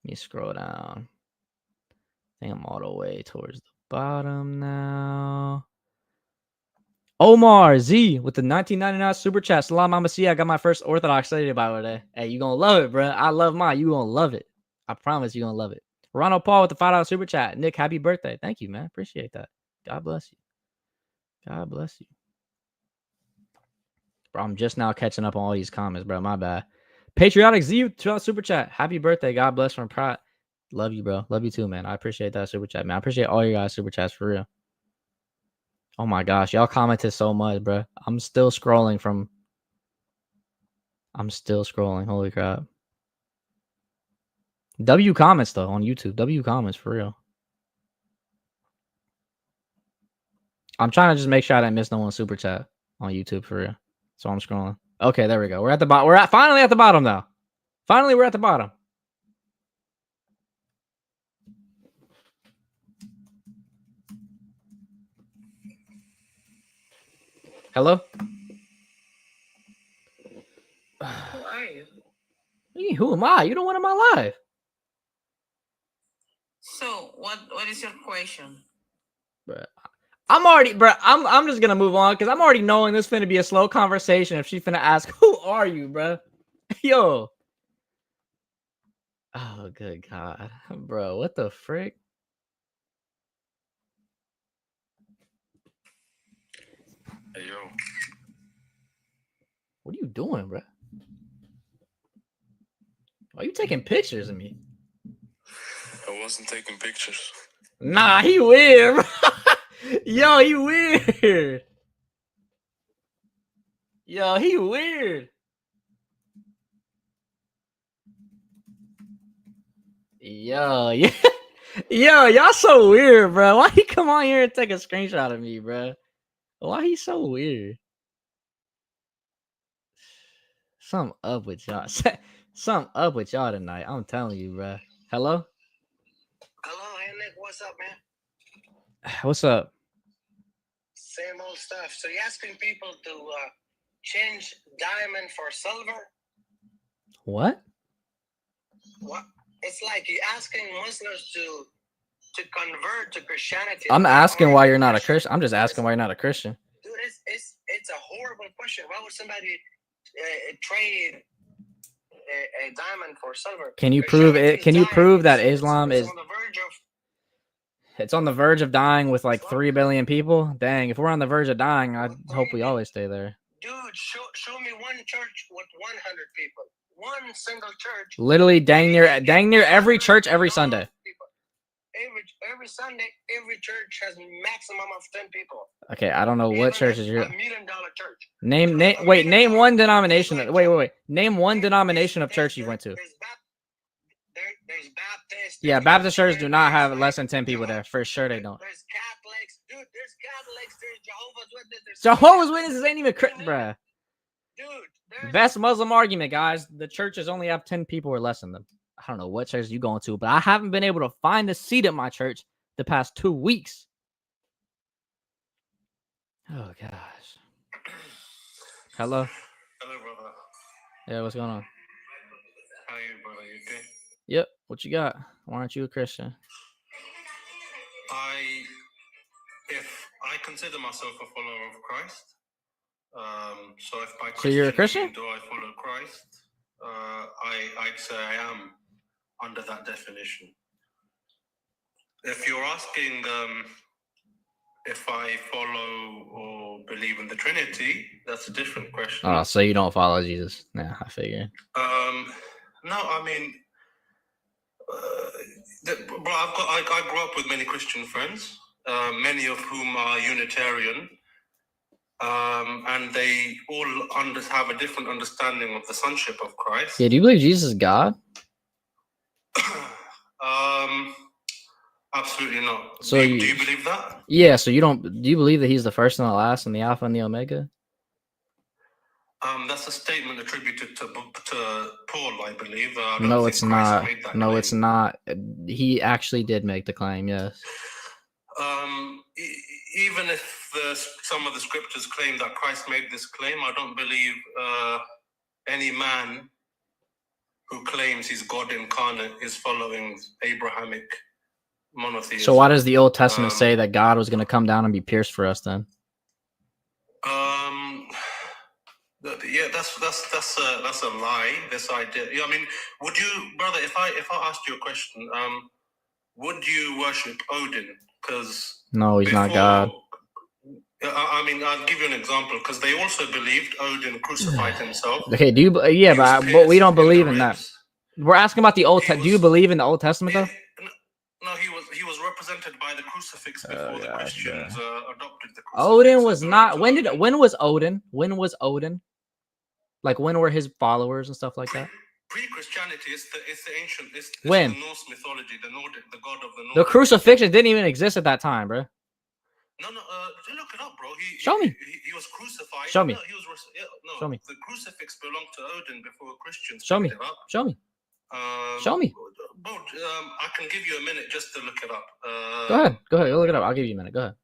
Let me scroll down. I think I'm all the way towards the bottom now. Omar Z with the 1999 super chat. Salam Amasia. I got my first Orthodox study Bible today. Hey, you gonna love it, bro. I love mine. You gonna love it. I promise you gonna love it. Ronald Paul with the $5 super chat. Nick, happy birthday. Thank you, man. Appreciate that. God bless you. God bless you. Bro, I'm just now catching up on all these comments, bro. My bad. Patriotic Z, $2 super chat. Happy birthday. God bless from Pratt. Love you, bro. Love you too, man. I appreciate that super chat, man. I appreciate all your guys' super chats for real. Oh my gosh, y'all commented so much, bro. I'm still scrolling. Holy crap. W comments though on YouTube. W comments for real. I'm trying to just make sure I didn't miss no one super chat on YouTube for real. So I'm scrolling. Okay, there we go. We're at the bottom. We're finally at the bottom now. Finally, we're at the bottom. Hello? Who are you? Who am I? You don't want in my life. So what is your question? Bruh. I'm just gonna move on because I'm already knowing this finna be a slow conversation if she's finna ask, who are you, bruh? Yo. Oh, good God. Bro, what the frick? Hey, yo. What are you doing, bruh? Why are you taking pictures of me? I wasn't taking pictures. Nah, he weird, bro. Yo, he weird. Yo, he weird. Yo, yeah. Yo, y'all so weird, bro. Why he come on here and take a screenshot of me, bro? Why he so weird? Something up with y'all. Something up with y'all tonight. I'm telling you, bro. Hello? Hello, hey Nick, what's up, man? What's up? Same old stuff. So you're asking people to change diamond for silver? What? What? It's like you're asking Muslims to convert to Christianity. I'm asking why you're not a Christian. I'm just asking why you're not a Christian. Dude, it's a horrible question. Why would somebody trade a diamond for silver. Can you prove it? Can you prove that Islam is on the verge of? It's on the verge of dying with like 3 billion people? Dang, if we're on the verge of dying, I hope we always stay there. Dude, show me one church with 100 people. One single church. Literally dang near every church every Sunday. Every Sunday, every church has maximum of 10 people. Okay, I don't know what churches you're. $1 million church. Name one denomination. Wait. Name one denomination of church you went to. There's Baptist. Yeah, Baptist churches do not have less than 10 people there. For sure they don't. There's Catholics. Dude, there's Catholics. There's Jehovah's Witnesses. Jehovah's Witnesses ain't even bruh. Dude, Best Muslim argument, guys. The churches only have 10 people or less in them. I don't know what church you going to, but I haven't been able to find a seat at my church the past 2 weeks. Oh, gosh. Hello? Hello, brother. Yeah, what's going on? How are you, brother? You okay? Yep. What you got? Why aren't you a Christian? If I consider myself a follower of Christ, so if by So you're a Christian? do I follow Christ? I'd say I am under that definition. If you're asking if I follow or believe in the Trinity, that's a different question. Oh, so you don't follow Jesus? Nah, I figured. No, I mean, bro, I grew up with many Christian friends, many of whom are Unitarian, and they all have a different understanding of the sonship of Christ. Yeah, do you believe Jesus is God? Absolutely not. So do you believe that? Yeah, so you don't. Do you believe that he's the first and the last and the Alpha and the Omega? That's a statement attributed to Paul, I believe. No, it's not. No, it's not. He actually did make the claim, yes. Even if some of the scriptures claim that Christ made this claim, I don't believe any man who claims he's God incarnate is following Abrahamic monotheism. So why does the Old Testament say that God was going to come down and be pierced for us then? Yeah, that's a lie. This idea. Yeah, I mean, would you, brother? If I asked you a question, would you worship Odin? Because no, he's not God. I mean, I'll give you an example. Because they also believed Odin crucified himself. Okay, do you? Yeah, but we don't believe in that. We're asking about the Old Testament. Do you believe in the Old Testament though? No, he was represented by the crucifix before the Christians adopted the crucifix. Odin was not. When was Odin? When was Odin? Like when were his followers and stuff like that? Pre-Christianity, it's the ancient. It's when? The Norse mythology, the god of the Nordic. The crucifixion didn't even exist at that time, bro. No, look it up, bro. Show me. He was crucified. Show me. No, Show me. The crucifix belonged to Odin before Christians. Show me. It up. Show me. Show me. Bro, I can give you a minute just to look it up. Go ahead. Look it up. I'll give you a minute. Go ahead.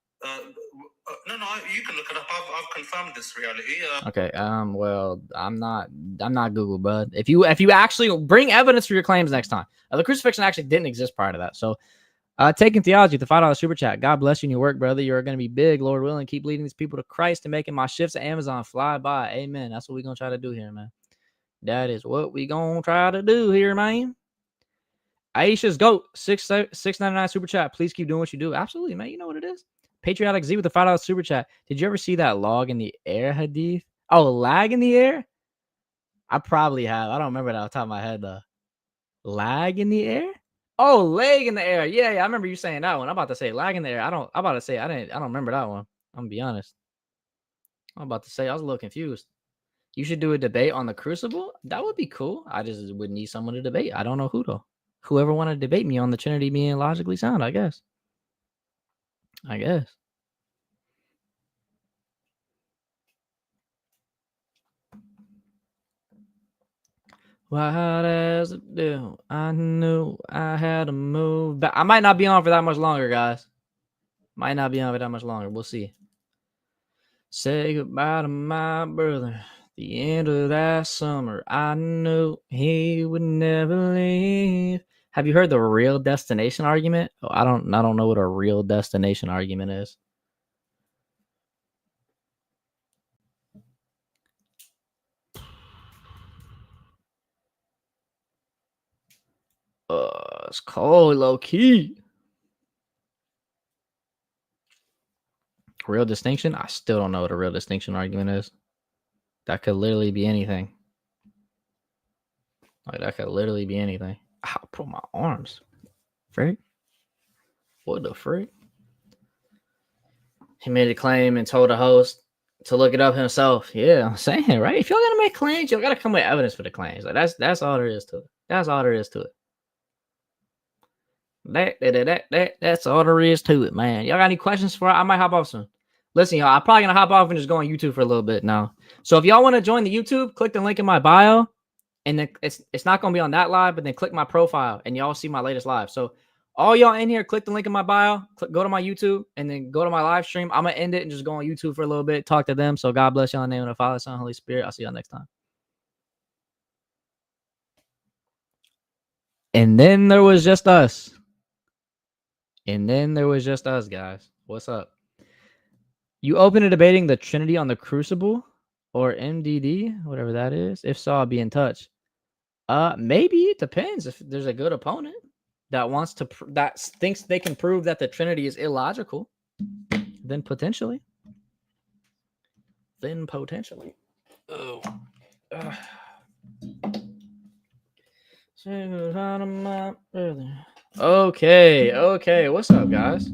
No, you can look it up. I've confirmed this reality. Okay. Well, I'm not Google, bud. If you actually bring evidence for your claims next time, the crucifixion actually didn't exist prior to that. So, taking theology, the $5 super chat. God bless you in your work, brother. You're going to be big, Lord willing. Keep leading these people to Christ and making my shifts at Amazon fly by. Amen. That's what we're gonna try to do here, man. That is what we gonna try to do here, man. Aisha's GOAT, $6.99 super chat. Please keep doing what you do. Absolutely, man. You know what it is. Patriotic Z with the $5 super chat. Did you ever see that log in the air, Hadith? Oh, lag in the air? I probably have. I don't remember that off the top of my head, though. Lag in the air? Oh, leg in the air. Yeah, I remember you saying that one. I'm about to say lag in the air. I don't remember that one. I'm gonna be honest. I'm about to say I was a little confused. You should do a debate on the Crucible? That would be cool. I just would need someone to debate. I don't know who, though. Whoever want to debate me on the Trinity being logically sound, I guess. What does it do? I knew I had to move back. I might not be on for that much longer, guys. Might not be on for that much longer. We'll see. Say goodbye to my brother. The end of that summer, I knew he would never leave. Have you heard the real destination argument? Oh, I don't know what a real destination argument is. It's cold, low key. Real distinction? I still don't know what a real distinction argument is. That could literally be anything. Like, that could literally be anything. I put my arms. Freak. What the freak? He made a claim and told the host to look it up himself. Yeah, I'm saying, right? If y'all gonna make claims, y'all gotta come with evidence for the claims. Like, that's all there is to it. That's all there is to it. That's all there is to it, man. Y'all got any questions for it? I might hop off soon. Listen, y'all, I'm probably gonna hop off and just go on YouTube for a little bit now. So if y'all want to join the YouTube, click the link in my bio, and then it's not gonna be on that live, but then click my profile and y'all see my latest live. So all y'all in here, click the link in my bio, go to my YouTube, and then go to my live stream. I'm gonna end it and just go on YouTube for a little bit, talk to them. So God bless y'all in the name of the Father, Son, Holy Spirit. I'll see y'all next time. And then there was just us. And then there was just us, guys. What's up? You open to debating the Trinity on the Crucible or MDD, whatever that is? If so, I'll be in touch. Maybe it depends. If there's a good opponent that wants to that thinks they can prove that the Trinity is illogical, then potentially. Oh. Okay. What's up, guys?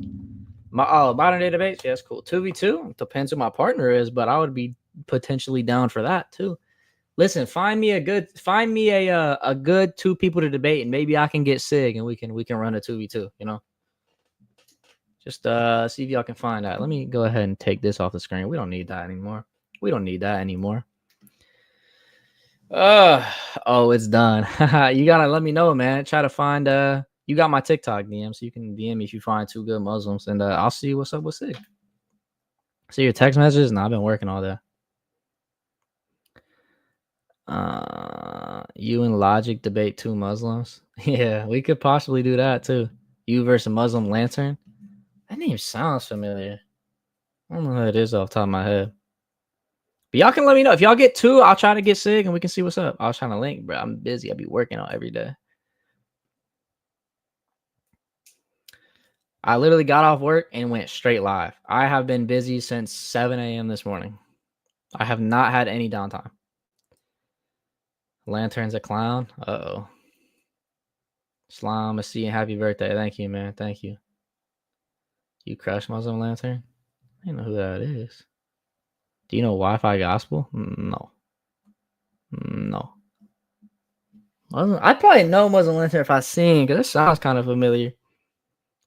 Modern day debates. Yeah, that's cool. 2v2 depends who my partner is, but I would be potentially down for that too. Listen, find me a good two people to debate, and maybe I can get Sig and we can run a 2v2. You know, just see if y'all can find that. Let me go ahead and take this off the screen. We don't need that anymore. Oh, it's done. You gotta let me know, man. Try to find you got my TikTok DM, so you can DM me if you find two good Muslims, and I'll see what's up with Sig. See your text messages? No, I've been working all day. You and Logic debate two Muslims. Yeah, we could possibly do that too. You versus Muslim Lantern. That name sounds familiar. I don't know who it is off the top of my head. But y'all can let me know. If y'all get two, I'll try to get Sig and we can see what's up. I was trying to link, bro. I'm busy. I'll be working on every day. I literally got off work and went straight live. I have been busy since 7 a.m. this morning. I have not had any downtime. Lantern's a clown. Uh-oh. Islam, see you. Happy birthday. Thank you, man. Thank you. You crush Muslim Lantern? I don't know who that is. Do you know Wi-Fi Gospel? No. I'd probably know Muslim Lantern if I seen, because it sounds kind of familiar.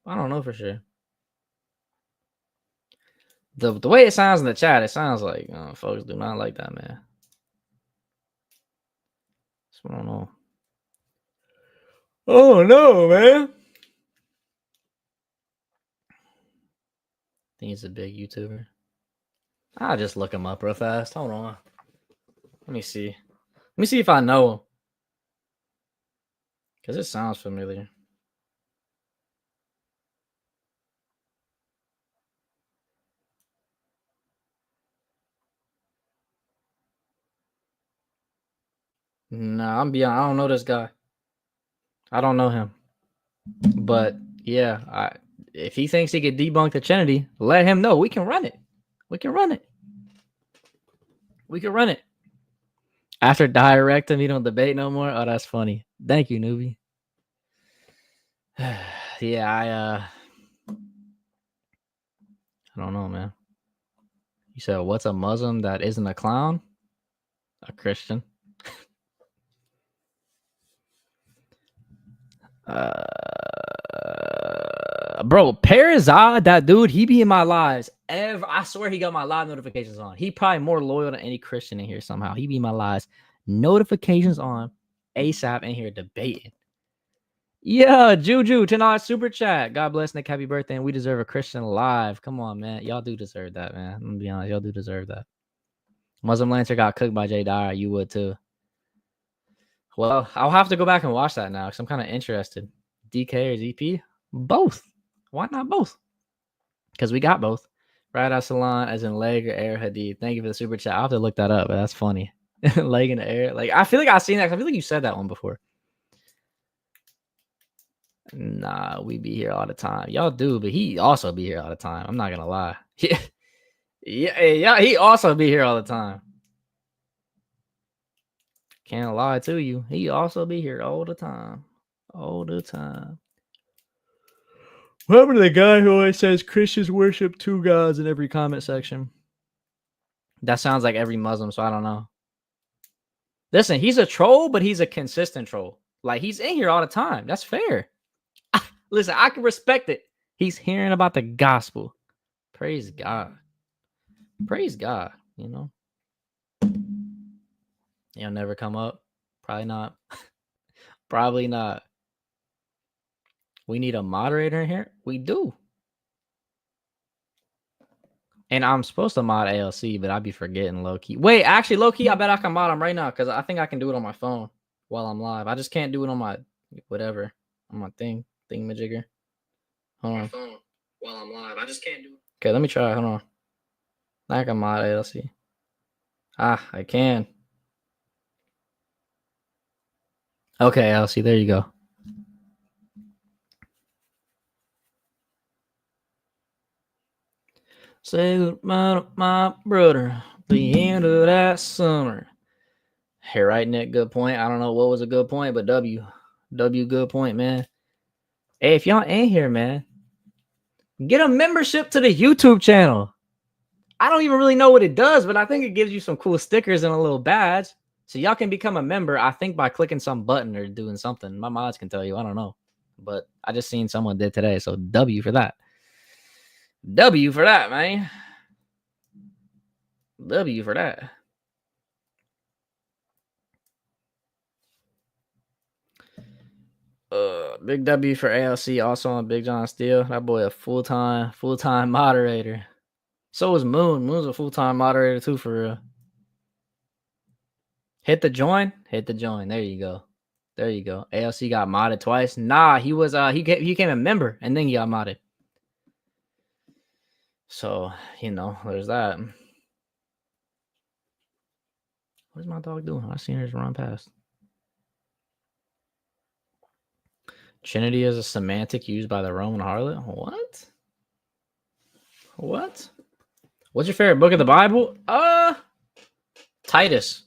I don't know for sure. The way it sounds in the chat, it sounds like folks do not like that, man. I don't know. Oh no, man. I think he's a big YouTuber. I'll just look him up real fast. Hold on. Let me see. Let me see if I know him. Because it sounds familiar. Nah, I'm beyond. I don't know this guy. I don't know him. But yeah, if he thinks he could debunk the Trinity, let him know. We can run it. We can run it. After directing, you don't debate no more. Oh, that's funny. Thank you, newbie. Yeah, I don't know, man. You said, what's a Muslim that isn't a clown? A Christian. Bro, Perizad, that dude, he be in my lives. I swear he got my live notifications on. He probably more loyal than any Christian in here somehow. He be in my lives. Notifications on. ASAP in here debating. Yeah, Juju, $10 super chat. God bless Nick. Happy birthday. And we deserve a Christian live. Come on, man. Y'all do deserve that, man. I'm gonna be honest. Y'all do deserve that. Muslim Lancer got cooked by Jay Dyer. You would too. Well, I'll have to go back and watch that now because I'm kind of interested. DK or ZP? Both. Why not both? Because we got both. Right out salon as in leg or air hadith. Thank you for the super chat. I'll have to look that up, but that's funny. Leg in the air. Like, I feel like I've seen that. I feel like you said that one before. Nah, we be here all the time. Y'all do, but he also be here all the time. I'm not gonna lie. Yeah, he also be here all the time. Can't lie to you. He also be here all the time. All the time. What happened to the guy who always says Christians worship two gods in every comment section? That sounds like every Muslim, so I don't know. Listen, he's a troll, but he's a consistent troll. Like, he's in here all the time. That's fair. Listen, I can respect it. He's hearing about the gospel. Praise God. Praise God, you know. He'll never come up. Probably not. Probably not. We need a moderator in here. We do. And I'm supposed to mod ALC, but I'd be forgetting low key. Wait, actually, low key, I bet I can mod him right now because I think I can do it on my phone while I'm live. I just can't do it on my whatever, on my thingamajigger. Hold on. Phone while I'm live. I just can't do it. Okay, let me try. Hold on. I can mod ALC. Ah, I can. Okay, ALC, there you go. Say goodbye to my brother. The end of that summer. Hey, right, Nick, good point. I don't know what was a good point, but W, good point, man. Hey, if y'all ain't here, man, get a membership to the YouTube channel. I don't even really know what it does, but I think it gives you some cool stickers and a little badge. So y'all can become a member, I think, by clicking some button or doing something. My mods can tell you. I don't know. But I just seen someone did today, so W for that. W for that, man. W for that. Big W for ALC, also on Big John Steele. That boy a full-time moderator. So is Moon. Moon's a full-time moderator too, for real. Hit the join. There you go. ALC got modded twice. Nah, he was he became a member and then he got modded. So, you know, there's that. What is my dog doing? I seen her just run past. Trinity is a semantic used by the Roman harlot. What? What's your favorite book of the Bible? Titus.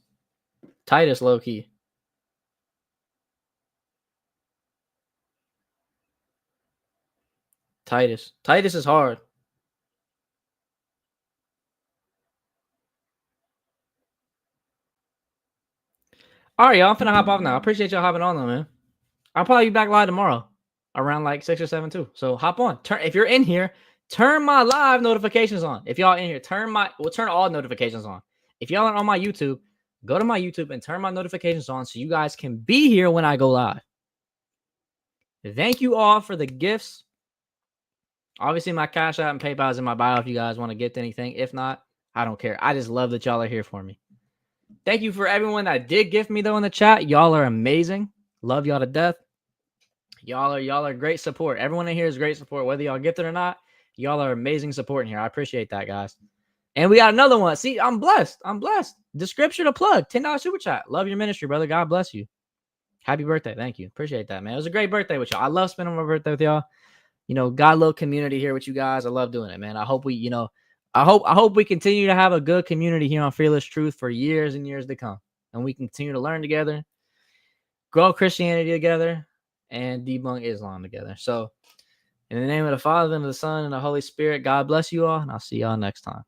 Titus, low key. Titus is hard. All right, y'all. I'm finna hop off now. I appreciate y'all hopping on though, man. I'll probably be back live tomorrow around like 6 or 7 too. So hop on. If you're in here, turn my live notifications on. If y'all in here, turn all notifications on. If y'all are on my YouTube, go to my YouTube and turn my notifications on so you guys can be here when I go live. Thank you all for the gifts. Obviously, my Cash App and PayPal is in my bio if you guys want to gift anything. If not, I don't care. I just love that y'all are here for me. Thank you for everyone that did gift me though in the chat. Y'all are amazing. Love y'all to death. Y'all are great support. Everyone in here is great support, whether y'all gifted or not. Y'all are amazing support in here. I appreciate that, guys. And we got another one. See, I'm blessed. Description to plug. $10 super chat. Love your ministry, brother. God bless you. Happy birthday. Thank you. Appreciate that, man. It was a great birthday with y'all. I love spending my birthday with y'all. You know, got a little community here with you guys. I love doing it, man. I hope we, I hope we continue to have a good community here on Fearless Truth for years and years to come. And we continue to learn together, grow Christianity together, and debunk Islam together. So, in the name of the Father, and of the Son, and the Holy Spirit, God bless you all, and I'll see y'all next time.